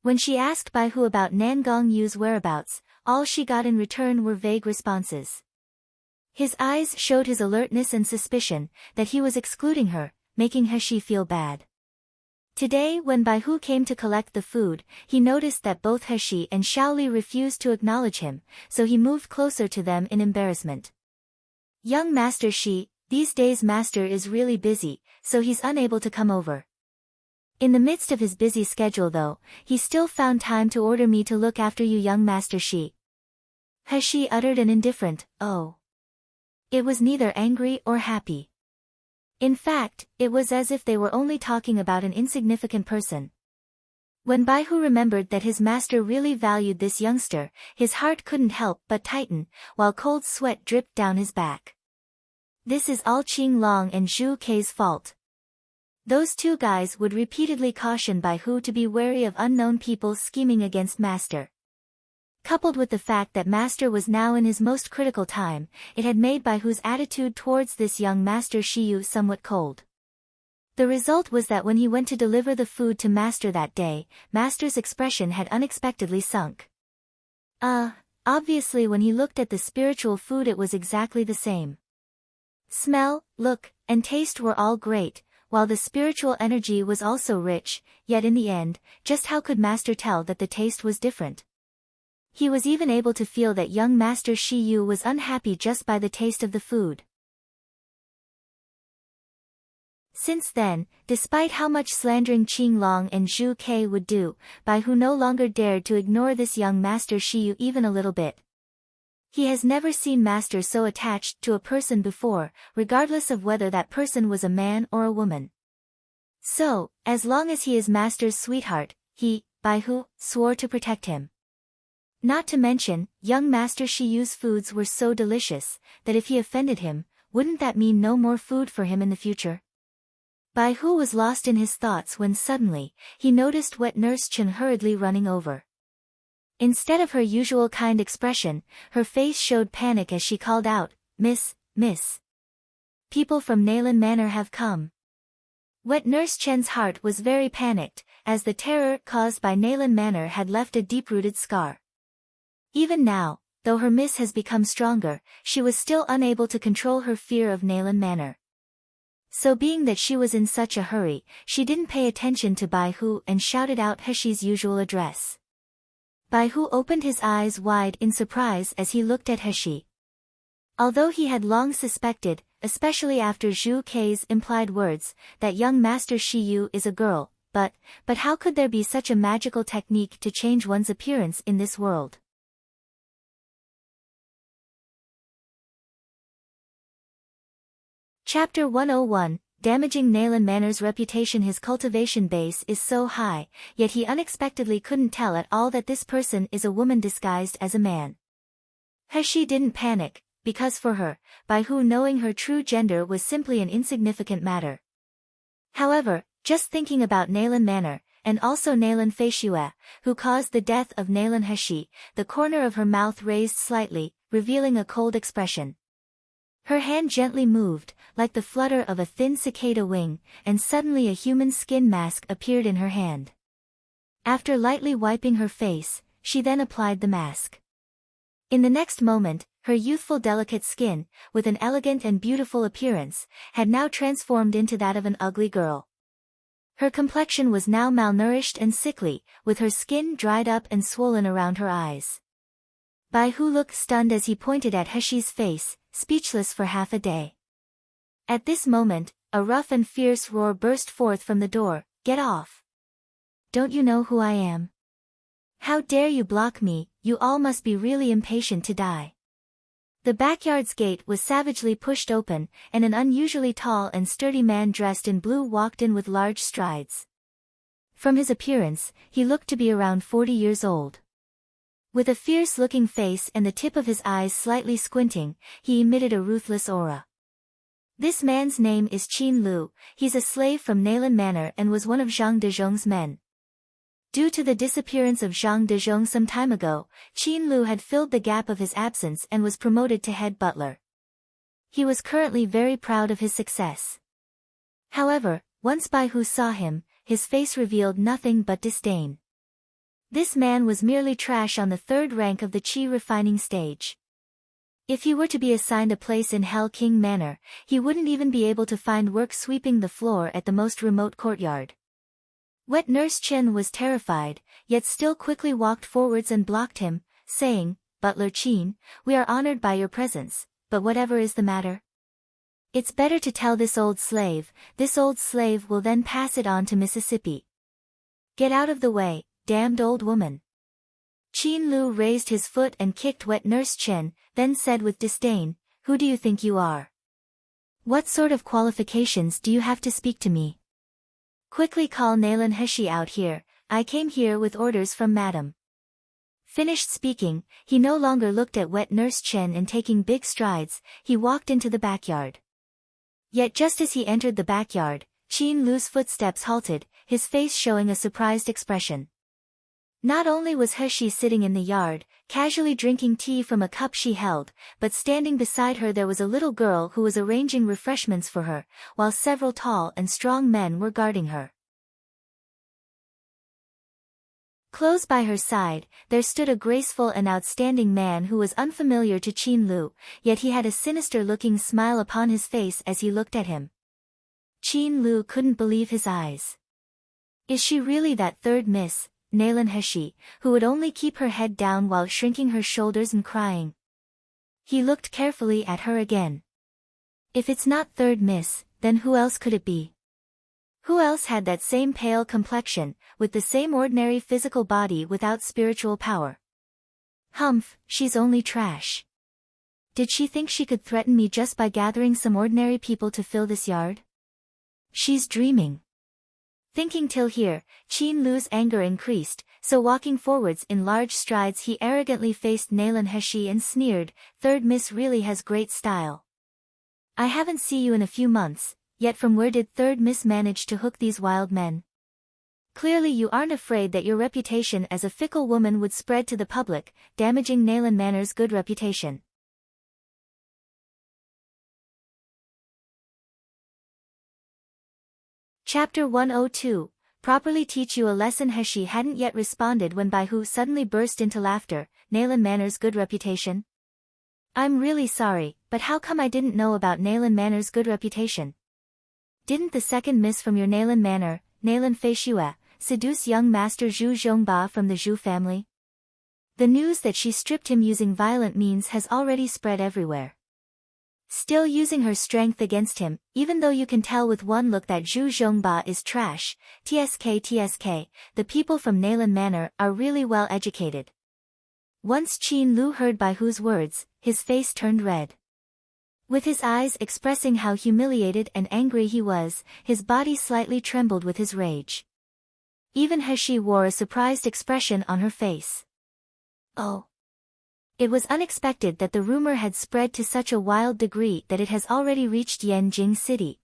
Speaker 1: When she asked Baihu about Nangongyu's whereabouts, all she got in return were vague responses. His eyes showed his alertness and suspicion, that he was excluding her, making Hexi feel bad. Today when Baihu came to collect the food, he noticed that both Hexi and Xiaoli refused to acknowledge him, so he moved closer to them in embarrassment. "Young Master Shi, these days Master is really busy, so he's unable to come over." In the midst of his busy schedule though, he still found time to order me to look after you, young Master Shi. Hexi uttered an indifferent, "Oh." It was neither angry or happy. In fact, it was as if they were only talking about an insignificant person. When Baihu remembered that his master really valued this youngster, his heart couldn't help but tighten, while cold sweat dripped down his back. This is all Qing Long and Zhu Kei's fault. Those two guys would repeatedly caution Baihu to be wary of unknown people scheming against Master. Coupled with the fact that Master was now in his most critical time, it had made Baihu's attitude towards this young Master Shiyu somewhat cold. The result was that when he went to deliver the food to Master that day, Master's expression had unexpectedly sunk. Obviously when he looked at the spiritual food it was exactly the same. Smell, look, and taste were all great, while the spiritual energy was also rich, yet in the end, just how could Master tell that the taste was different? He was even able to feel that young Master Shi Yu was unhappy just by the taste of the food. Since then, despite how much slandering Qing Long and Zhu Ke would do, Bai Hu no longer dared to ignore this young Master Shi Yu even a little bit. He has never seen Master so attached to a person before, regardless of whether that person was a man or a woman. So, as long as he is Master's sweetheart, he, Bai Hu, swore to protect him. Not to mention, young Master Shi Yu's foods were so delicious, that if he offended him, wouldn't that mean no more food for him in the future? Bai Hu was lost in his thoughts when suddenly, he noticed wet Nurse Chen hurriedly running over. Instead of her usual kind expression, her face showed panic as she called out, Miss. People from Nayland Manor have come. Wet Nurse Chen's heart was very panicked, as the terror caused by Nayland Manor had left a deep-rooted scar. Even now, though her miss has become stronger, she was still unable to control her fear of Nayland Manor. So being that she was in such a hurry, she didn't pay attention to Bai Hu and shouted out Heshi's usual address. Bai Hu opened his eyes wide in surprise as he looked at Heshi. Although he had long suspected, especially after Zhu Ke's implied words, that young Master Shi Yu is a girl, but how could there be such a magical technique to change one's appearance in this world? Chapter 101, Damaging Nayland Manor's reputation. His cultivation base is so high, yet he unexpectedly couldn't tell at all that this person is a woman disguised as a man. Heshi didn't panic, because for her, Bai Hu knowing her true gender was simply an insignificant matter. However, just thinking about Nayland Manor, and also Nayland Feishue, who caused the death of Nayland Heshi, the corner of her mouth raised slightly, revealing a cold expression. Her hand gently moved, like the flutter of a thin cicada wing, and suddenly a human skin mask appeared in her hand. After lightly wiping her face, she then applied the mask. In the next moment, her youthful delicate skin, with an elegant and beautiful appearance, had now transformed into that of an ugly girl. Her complexion was now malnourished and sickly, with her skin dried up and swollen around her eyes. Bai Hu looked stunned as he pointed at Heshi's face, speechless for half a day. At this moment, a rough and fierce roar burst forth from the door, "Get off! Don't you know who I am? How dare you block me, you all must be really impatient to die." The backyard's gate was savagely pushed open, and an unusually tall and sturdy man dressed in blue walked in with large strides. From his appearance, he looked to be around 40 years old. With a fierce-looking face and the tip of his eyes slightly squinting, he emitted a ruthless aura. This man's name is Qin Lu, he's a slave from Nayland Manor and was one of Zhang Dezhong's men. Due to the disappearance of Zhang Dezhong some time ago, Qin Lu had filled the gap of his absence and was promoted to head butler. He was currently very proud of his success. However, once Bai Hu saw him, his face revealed nothing but disdain. This man was merely trash on the third rank of the qi refining stage. If he were to be assigned a place in Hell King Manor, he wouldn't even be able to find work sweeping the floor at the most remote courtyard. Wet Nurse Chen was terrified, yet still quickly walked forwards and blocked him, saying, "Butler Qin, we are honored by your presence, but whatever is the matter? It's better to tell this old slave will then pass it on to Mississippi. Get out of the way, damned old woman." Qin Lu raised his foot and kicked Wet Nurse Chen, then said with disdain, "Who do you think you are? What sort of qualifications do you have to speak to me? Quickly call Nayland Heshi out here, I came here with orders from Madam." Finished speaking, he no longer looked at Wet Nurse Chen and taking big strides, he walked into the backyard. Yet just as he entered the backyard, Qin Lu's footsteps halted, his face showing a surprised expression. Not only was He sitting in the yard, casually drinking tea from a cup she held, but standing beside her there was a little girl who was arranging refreshments for her, while several tall and strong men were guarding her. Close by her side, there stood a graceful and outstanding man who was unfamiliar to Qin Lu, yet he had a sinister-looking smile upon his face as he looked at him. Qin Lu couldn't believe his eyes. Is she really that third Miss, Nalan He, who would only keep her head down while shrinking her shoulders and crying? He looked carefully at her again. If it's not third Miss, then who else could it be? Who else had that same pale complexion, with the same ordinary physical body without spiritual power? Humph, she's only trash. Did she think she could threaten me just by gathering some ordinary people to fill this yard? She's dreaming. Thinking till here, Qin Lu's anger increased, so walking forwards in large strides he arrogantly faced Nalan He and sneered, "Third Miss really has great style. I haven't seen you in a few months, yet from where did third Miss manage to hook these wild men? Clearly you aren't afraid that your reputation as a fickle woman would spread to the public, damaging Nalan Manor's good reputation." Chapter 102, Properly Teach You a Lesson. He hadn't yet responded when Bai Hu suddenly burst into laughter. "Nalan Manor's good reputation? I'm really sorry, but how come I didn't know about Nalan Manor's good reputation? Didn't the second Miss from your Nalan Manor, Nalan Feishue, seduce young Master Zhu Zhongba from the Zhu family? The news that she stripped him using violent means has already spread everywhere. Still using her strength against him, even though you can tell with one look that Zhu Zhongba is trash. TSK, the people from Nalan Manor are really well educated." Once Qin Lu heard Bai Hu's words, his face turned red. With his eyes expressing how humiliated and angry he was, his body slightly trembled with his rage. Even He wore a surprised expression on her face. Oh! It was unexpected that the rumor had spread to such a wild degree that it has already reached Yanjing City.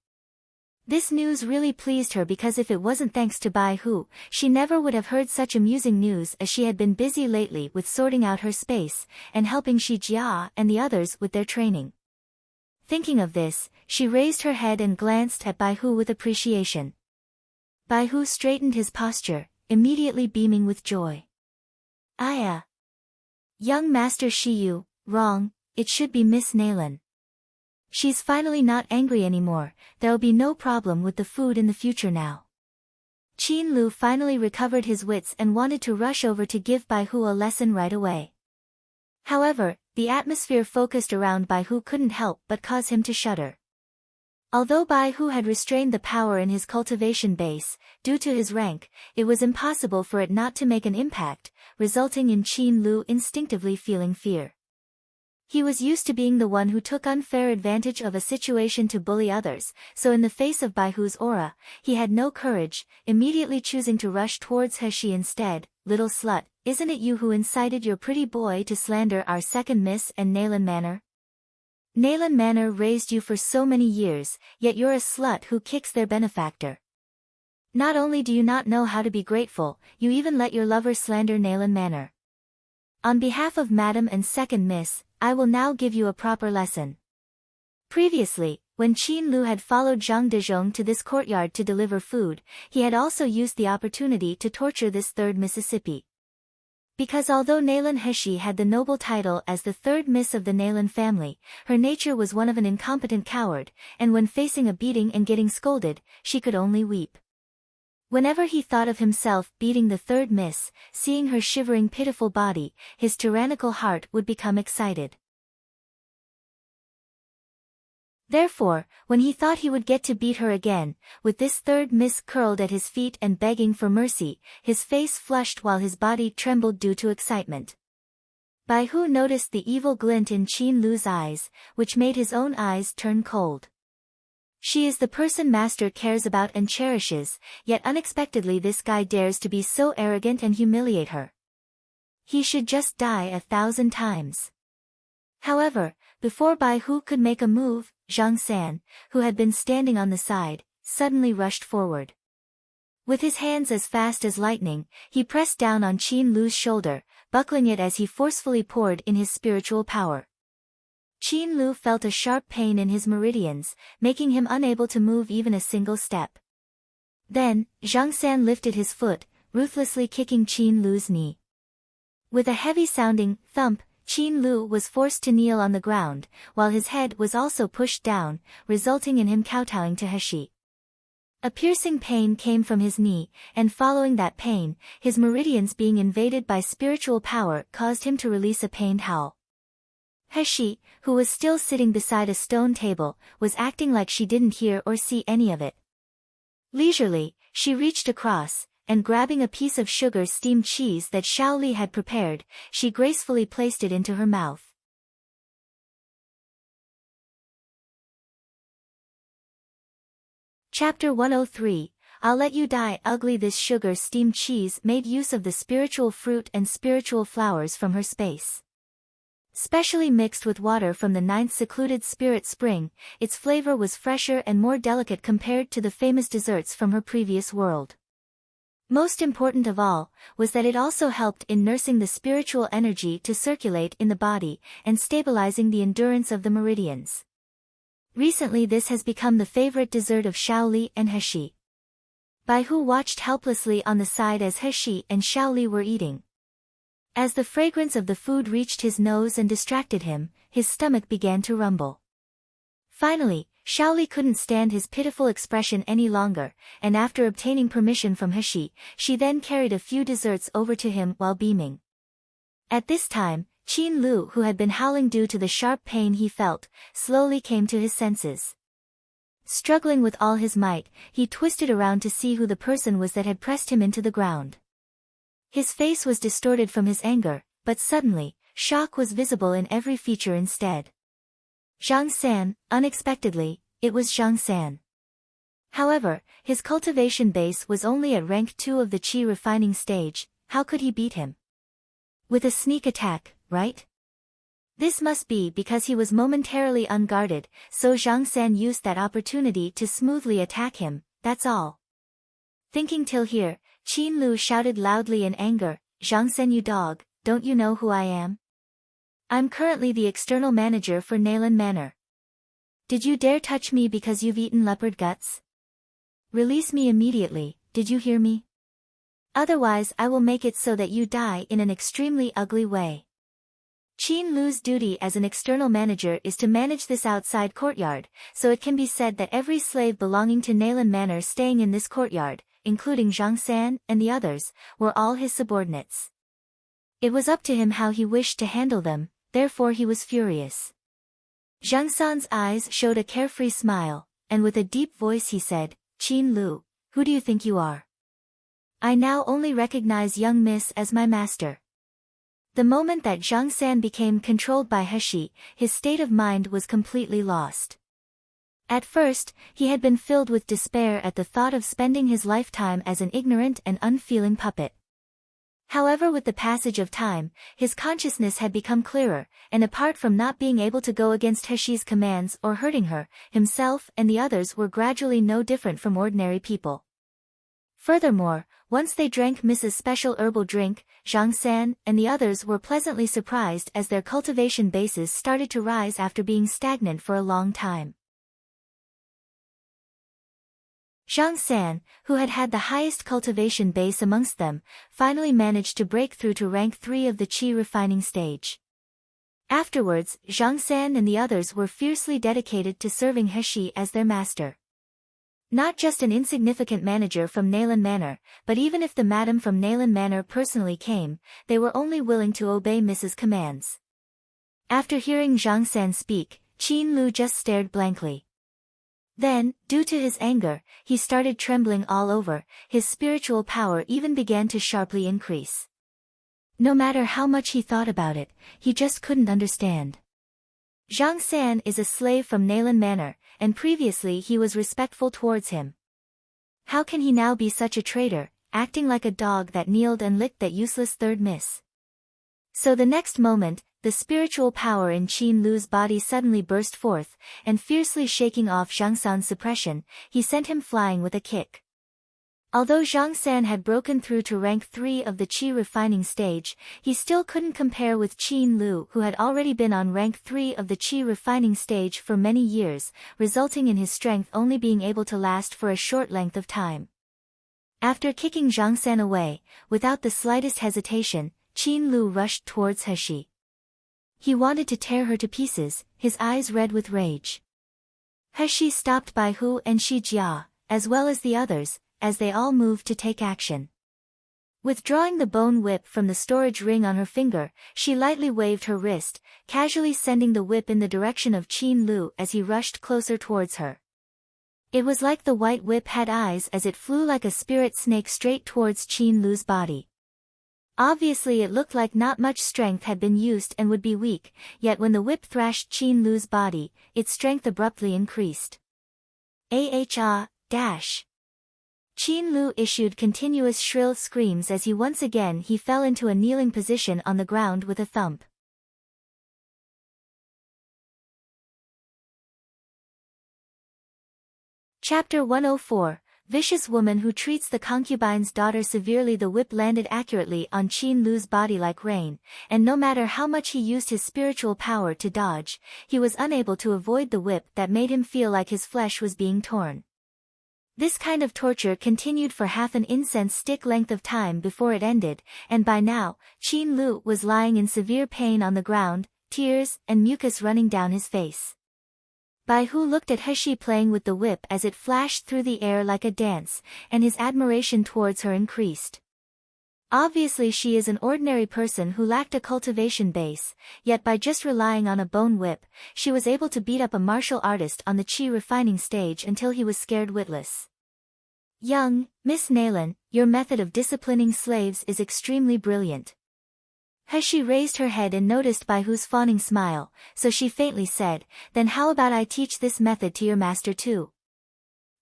Speaker 1: This news really pleased her because if it wasn't thanks to Bai Hu, she never would have heard such amusing news, as she had been busy lately with sorting out her space, and helping Shi Jia and the others with their training. Thinking of this, she raised her head and glanced at Bai Hu with appreciation. Bai Hu straightened his posture, immediately beaming with joy. Young Master Shiyu, wrong, it should be Miss Nalan. She's finally not angry anymore, there'll be no problem with the food in the future now." Qin Lu finally recovered his wits and wanted to rush over to give Bai Hu a lesson right away. However, the atmosphere focused around Bai Hu couldn't help but cause him to shudder. Although Bai Hu had restrained the power in his cultivation base, due to his rank, it was impossible for it not to make an impact, resulting in Qin Lu instinctively feeling fear. He was used to being the one who took unfair advantage of a situation to bully others, so in the face of Bai Hu's aura, he had no courage, immediately choosing to rush towards He instead. "Little slut, isn't it you who incited your pretty boy to slander our second Miss and Nalan Manor? Nalan Manor raised you for so many years, yet you're a slut who kicks their benefactor. Not only do you not know how to be grateful, you even let your lover slander Nalan Manor. On behalf of Madam and Second Miss, I will now give you a proper lesson." Previously, when Qin Lu had followed Zhang Dezhong to this courtyard to deliver food, he had also used the opportunity to torture this third Mississippi. Because although Nalan He had the noble title as the third Miss of the Nalan family, her nature was one of an incompetent coward, and when facing a beating and getting scolded, she could only weep. Whenever he thought of himself beating the third Miss, seeing her shivering pitiful body, his tyrannical heart would become excited. Therefore, when he thought he would get to beat her again, with this third Miss curled at his feet and begging for mercy, his face flushed while his body trembled due to excitement. Bai Hu noticed the evil glint in Qin Lu's eyes, which made his own eyes turn cold. She is the person Master cares about and cherishes, yet unexpectedly this guy dares to be so arrogant and humiliate her. He should just die 1,000 times. However, before Bai Hu could make a move, Zhang San, who had been standing on the side, suddenly rushed forward. With his hands as fast as lightning, he pressed down on Qin Lu's shoulder, buckling it as he forcefully poured in his spiritual power. Qin Lu felt a sharp pain in his meridians, making him unable to move even a single step. Then, Zhang San lifted his foot, ruthlessly kicking Qin Lu's knee. With a heavy-sounding thump, Qin Lu was forced to kneel on the ground, while his head was also pushed down, resulting in him kowtowing to Heshi. A piercing pain came from his knee, and following that pain, his meridians being invaded by spiritual power caused him to release a pained howl. Heshi, who was still sitting beside a stone table, was acting like she didn't hear or see any of it. Leisurely, she reached across, and grabbing a piece of sugar-steamed cheese that Xiaoli had prepared, she gracefully placed it into her mouth. Chapter 103, I'll Let You Die Ugly. This sugar-steamed cheese made use of the spiritual fruit and spiritual flowers from her space. Specially mixed with water from the 9th secluded spirit spring, its flavor was fresher and more delicate compared to the famous desserts from her previous world. Most important of all, was that it also helped in nursing the spiritual energy to circulate in the body, and stabilizing the endurance of the meridians. Recently this has become the favorite dessert of Xiaoli and Heshi. Bai Hu watched helplessly on the side as Heshi and Xiaoli were eating. As the fragrance of the food reached his nose and distracted him, his stomach began to rumble. Finally, Xiaoli couldn't stand his pitiful expression any longer, and after obtaining permission from Heshi, she then carried a few desserts over to him while beaming. At this time, Qin Lu, who had been howling due to the sharp pain he felt, slowly came to his senses. Struggling with all his might, he twisted around to see who the person was that had pressed him into the ground. His face was distorted from his anger, but suddenly, shock was visible in every feature instead. Zhang San, unexpectedly, it was Zhang San. However, his cultivation base was only at rank 2 of the Qi refining stage. How could he beat him? With a sneak attack, right? This must be because he was momentarily unguarded, so Zhang San used that opportunity to smoothly attack him, that's all. Thinking till here, Qin Lu shouted loudly in anger, Zhang San, you dog, don't you know who I am? I'm currently the external manager for Nalan Manor. Did you dare touch me because you've eaten leopard guts? Release me immediately, did you hear me? Otherwise I will make it so that you die in an extremely ugly way. Qin Lu's duty as an external manager is to manage this outside courtyard, so it can be said that every slave belonging to Nalan Manor staying in this courtyard, including Zhang San and the others, were all his subordinates. It was up to him how he wished to handle them, therefore he was furious. Zhang San's eyes showed a carefree smile, and with a deep voice he said, Qin Lu, who do you think you are? I now only recognize young miss as my master. The moment that Zhang San became controlled by Heshi, his state of mind was completely lost. At first, he had been filled with despair at the thought of spending his lifetime as an ignorant and unfeeling puppet. However, with the passage of time, his consciousness had become clearer, and apart from not being able to go against Heshi's commands or hurting her, himself and the others were gradually no different from ordinary people. Furthermore, once they drank Mrs. Special herbal drink, Zhang San and the others were pleasantly surprised as their cultivation bases started to rise after being stagnant for a long time. Zhang San, who had had the highest cultivation base amongst them, finally managed to break through to rank 3 of the Qi refining stage. Afterwards, Zhang San and the others were fiercely dedicated to serving Heshi as their master. Not just an insignificant manager from Nalan Manor, but even if the madam from Nalan Manor personally came, they were only willing to obey Mrs. commands. After hearing Zhang San speak, Qin Lu just stared blankly. Then, due to his anger, he started trembling all over, his spiritual power even began to sharply increase. No matter how much he thought about it, he just couldn't understand. Zhang San is a slave from Nalan Manor, and previously he was respectful towards him. How can he now be such a traitor, acting like a dog that kneeled and licked that useless third miss? So the next moment, the spiritual power in Qin Lu's body suddenly burst forth, and fiercely shaking off Zhang San's suppression, he sent him flying with a kick. Although Zhang San had broken through to rank 3 of the Qi refining stage, he still couldn't compare with Qin Lu, who had already been on rank 3 of the Qi refining stage for many years, resulting in his strength only being able to last for a short length of time. After kicking Zhang San away, without the slightest hesitation, Qin Lu rushed towards He. He wanted to tear her to pieces, his eyes red with rage. He stopped Bai Hu and Shi Jia, as well as the others, as they all moved to take action. Withdrawing the bone whip from the storage ring on her finger, she lightly waved her wrist, casually sending the whip in the direction of Qin Lu as he rushed closer towards her. It was like the white whip had eyes as it flew like a spirit snake straight towards Qin Lu's body. Obviously it looked like not much strength had been used and would be weak, yet when the whip thrashed Qin Lu's body, its strength abruptly increased. Dash. Qin Lu issued continuous shrill screams as once again he fell into a kneeling position on the ground with a thump. Chapter 104, Vicious Woman Who Treats the Concubine's Daughter Severely. The whip landed accurately on Qin Lu's body like rain, and no matter how much he used his spiritual power to dodge, he was unable to avoid the whip that made him feel like his flesh was being torn. This kind of torture continued for half an incense stick length of time before it ended, and by now, Qin Lu was lying in severe pain on the ground, tears and mucus running down his face. Bai Hu looked at He playing with the whip as it flashed through the air like a dance, and his admiration towards her increased. Obviously she is an ordinary person who lacked a cultivation base, yet by just relying on a bone whip, she was able to beat up a martial artist on the Qi refining stage until he was scared witless. Young Miss Naylan, your method of disciplining slaves is extremely brilliant. He raised her head and noticed Bai Hu's fawning smile, so she faintly said, then how about I teach this method to your master too?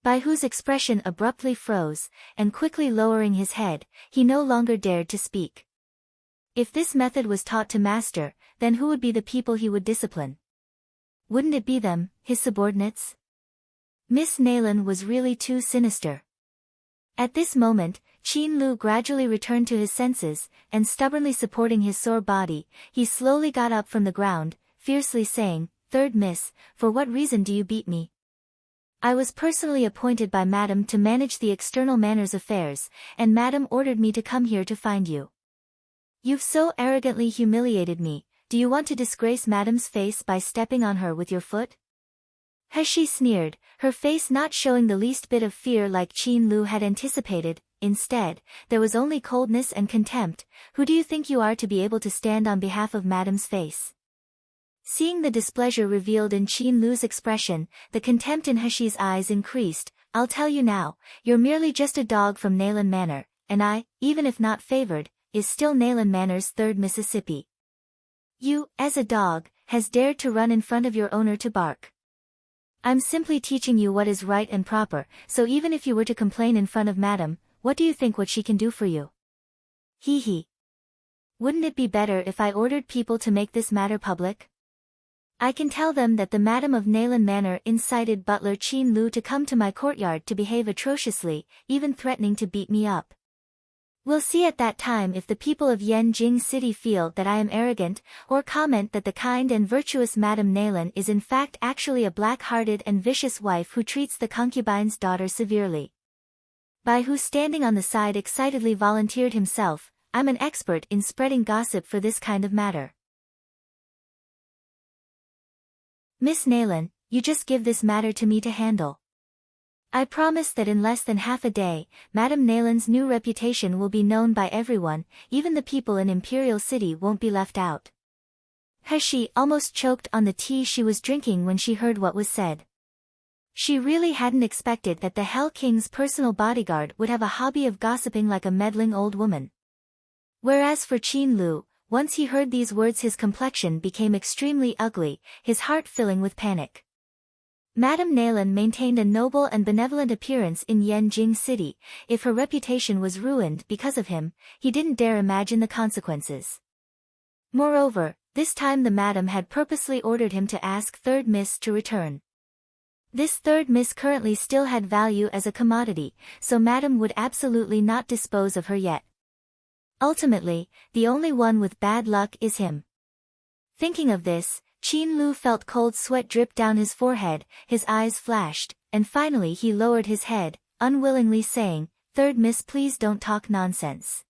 Speaker 1: Bai Hu's expression abruptly froze, and quickly lowering his head, he no longer dared to speak. If this method was taught to master, then who would be the people he would discipline? Wouldn't it be them, his subordinates? Miss Naylan was really too sinister. At this moment, Qin Lu gradually returned to his senses, and stubbornly supporting his sore body, he slowly got up from the ground, fiercely saying, "Third miss, for what reason do you beat me? I was personally appointed by Madam to manage the external manners affairs, and Madam ordered me to come here to find you. You've so arrogantly humiliated me, do you want to disgrace Madam's face by stepping on her with your foot?" She sneered, her face not showing the least bit of fear like Qin Lu had anticipated. Instead, there was only coldness and contempt. Who do you think you are to be able to stand on behalf of Madam's face? Seeing the displeasure revealed in Qin Lu's expression, the contempt in He's eyes increased. I'll tell you now, you're merely just a dog from Nayland Manor, and I, even if not favored, is still Nayland Manor's third Mississippi. You, as a dog, has dared to run in front of your owner to bark. I'm simply teaching you what is right and proper, so even if you were to complain in front of Madam, what do you think what she can do for you? Hee. Wouldn't it be better if I ordered people to make this matter public? I can tell them that the Madam of Nayland Manor incited butler Qin Lu to come to my courtyard to behave atrociously, even threatening to beat me up. We'll see at that time if the people of Yanjing City feel that I am arrogant, or comment that the kind and virtuous Madam Nayland is in fact actually a black-hearted and vicious wife who treats the concubine's daughter severely. Bai Hu standing on the side excitedly volunteered himself, I'm an expert in spreading gossip for this kind of matter. Miss Nayland, you just give this matter to me to handle. I promise that in less than half a day, Madam Nayland's new reputation will be known by everyone, even the people in Imperial City won't be left out. He almost choked on the tea she was drinking when she heard what was said. She really hadn't expected that the Hell King's personal bodyguard would have a hobby of gossiping like a meddling old woman. Whereas for Qin Lu, once he heard these words his complexion became extremely ugly, his heart filling with panic. Madam Nayland maintained a noble and benevolent appearance in Yanjing City. If her reputation was ruined because of him, he didn't dare imagine the consequences. Moreover, this time the madam had purposely ordered him to ask Third Miss to return. This third miss currently still had value as a commodity, so Madame would absolutely not dispose of her yet. Ultimately, the only one with bad luck is him. Thinking of this, Qin Lu felt cold sweat drip down his forehead, his eyes flashed, and finally he lowered his head, unwillingly saying, "Third miss, please don't talk nonsense.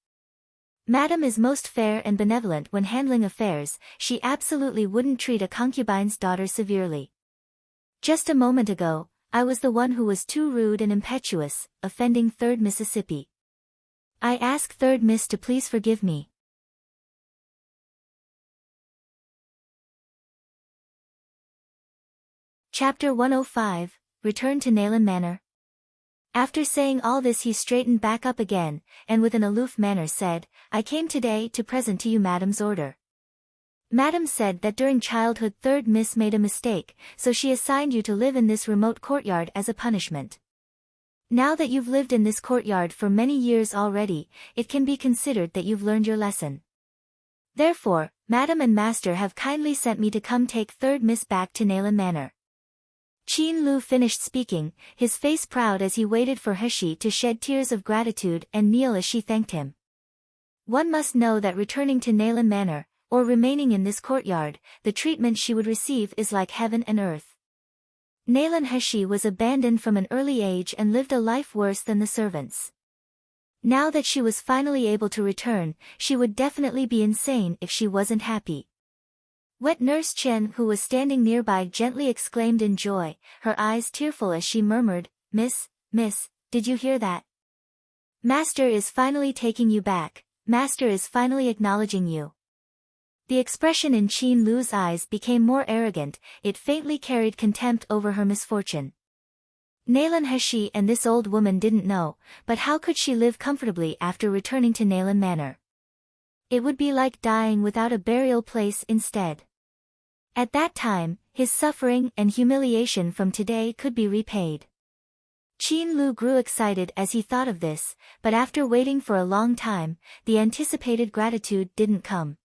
Speaker 1: Madame is most fair and benevolent when handling affairs, she absolutely wouldn't treat a concubine's daughter severely. Just a moment ago, I was the one who was too rude and impetuous, offending Third Mississippi. I ask Third Miss to please forgive me." Chapter 105, Return to Nayland Manor. After saying all this he straightened back up again, and with an aloof manner said, "I came today to present to you Madame's order. Madame said that during childhood Third Miss made a mistake, so she assigned you to live in this remote courtyard as a punishment. Now that you've lived in this courtyard for many years already, it can be considered that you've learned your lesson. Therefore, Madame and Master have kindly sent me to come take Third Miss back to Nayland Manor." Qin Lu finished speaking, his face proud as he waited for Heshi to shed tears of gratitude and kneel as she thanked him. One must know that returning to Nayland Manor, or remaining in this courtyard, the treatment she would receive is like heaven and earth. Nayland Heshi was abandoned from an early age and lived a life worse than the servants. Now that she was finally able to return, she would definitely be insane if she wasn't happy. Wet Nurse Chen, who was standing nearby, gently exclaimed in joy, her eyes tearful as she murmured, Miss, did you hear that? Master is finally taking you back, Master is finally acknowledging you." The expression in Qin Lu's eyes became more arrogant, it faintly carried contempt over her misfortune. Nayland Heshi and this old woman didn't know, but how could she live comfortably after returning to Nayland Manor? It would be like dying without a burial place instead. At that time, his suffering and humiliation from today could be repaid. Qin Lu grew excited as he thought of this, but after waiting for a long time, the anticipated gratitude didn't come.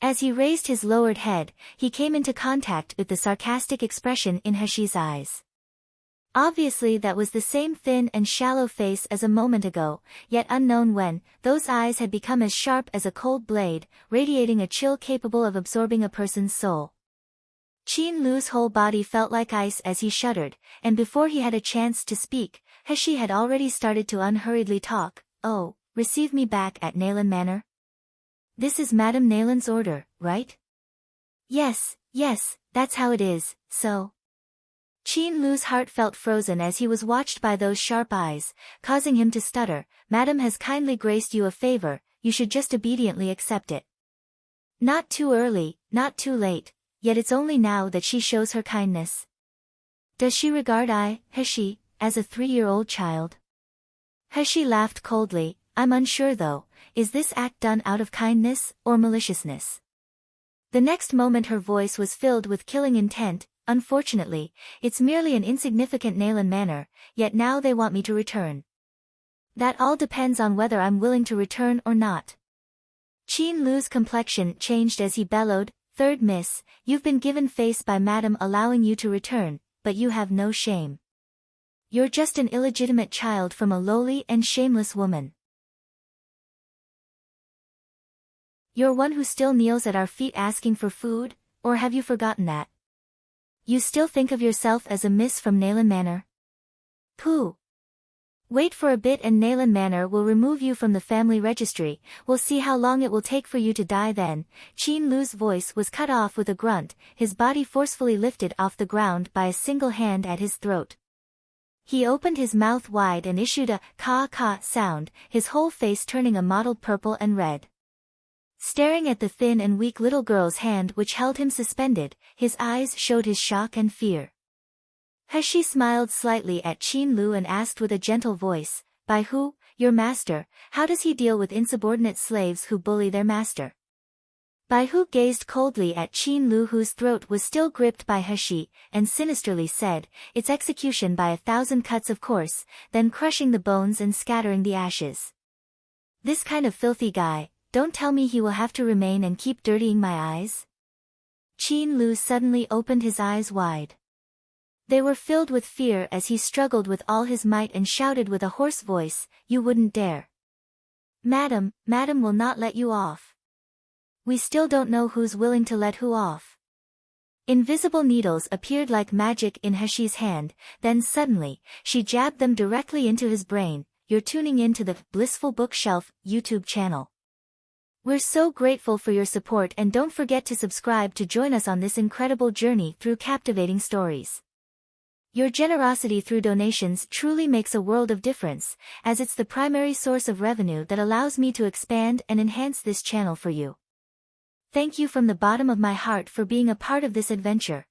Speaker 1: As he raised his lowered head, he came into contact with the sarcastic expression in Heshi's eyes. Obviously that was the same thin and shallow face as a moment ago, yet unknown when, those eyes had become as sharp as a cold blade, radiating a chill capable of absorbing a person's soul. Qin Lu's whole body felt like ice as he shuddered, and before he had a chance to speak, Heshi had already started to unhurriedly talk. "Oh, receive me back at Nayland Manor? This is Madame Nayland's order, right?" Yes, that's how it is, so..." Qin Lu's heart felt frozen as he was watched by those sharp eyes, causing him to stutter. "Madame has kindly graced you a favor, you should just obediently accept it. Not too early, not too late, yet it's only now that she shows her kindness. Does she regard Heshi, as a 3-year-old child?" Heshi laughed coldly. "I'm unsure though, is this act done out of kindness or maliciousness?" The next moment her voice was filled with killing intent. "Unfortunately, it's merely an insignificant Nayland Manor, yet now they want me to return. That all depends on whether I'm willing to return or not." Qin Lu's complexion changed as he bellowed, "Third Miss, you've been given face by Madame allowing you to return, but you have no shame. You're just an illegitimate child from a lowly and shameless woman. You're one who still kneels at our feet asking for food, or have you forgotten that? You still think of yourself as a miss from Nayland Manor? Pooh! Wait for a bit and Nayland Manor will remove you from the family registry, we'll see how long it will take for you to die then." Qin Lu's voice was cut off with a grunt, his body forcefully lifted off the ground by a single hand at his throat. He opened his mouth wide and issued a caw-caw sound, his whole face turning a mottled purple and red. Staring at the thin and weak little girl's hand which held him suspended, his eyes showed his shock and fear. Heshi smiled slightly at Qin Lu and asked with a gentle voice, "By who? Your master? How does he deal with insubordinate slaves who bully their master?" Bai Hu gazed coldly at Qin Lu whose throat was still gripped by Heshi, and sinisterly said, "It's execution by 1,000 cuts of course, then crushing the bones and scattering the ashes. This kind of filthy guy, don't tell me he will have to remain and keep dirtying my eyes?" Qin Lu suddenly opened his eyes wide. They were filled with fear as he struggled with all his might and shouted with a hoarse voice, "You wouldn't dare. Madam will not let you off. We still don't know who's willing to let who off." Invisible needles appeared like magic in Hashi's hand, then suddenly, she jabbed them directly into his brain. "You're tuning in to the Blissful Bookshelf YouTube channel. We're so grateful for your support, and don't forget to subscribe to join us on this incredible journey through captivating stories. Your generosity through donations truly makes a world of difference, as it's the primary source of revenue that allows me to expand and enhance this channel for you. Thank you from the bottom of my heart for being a part of this adventure.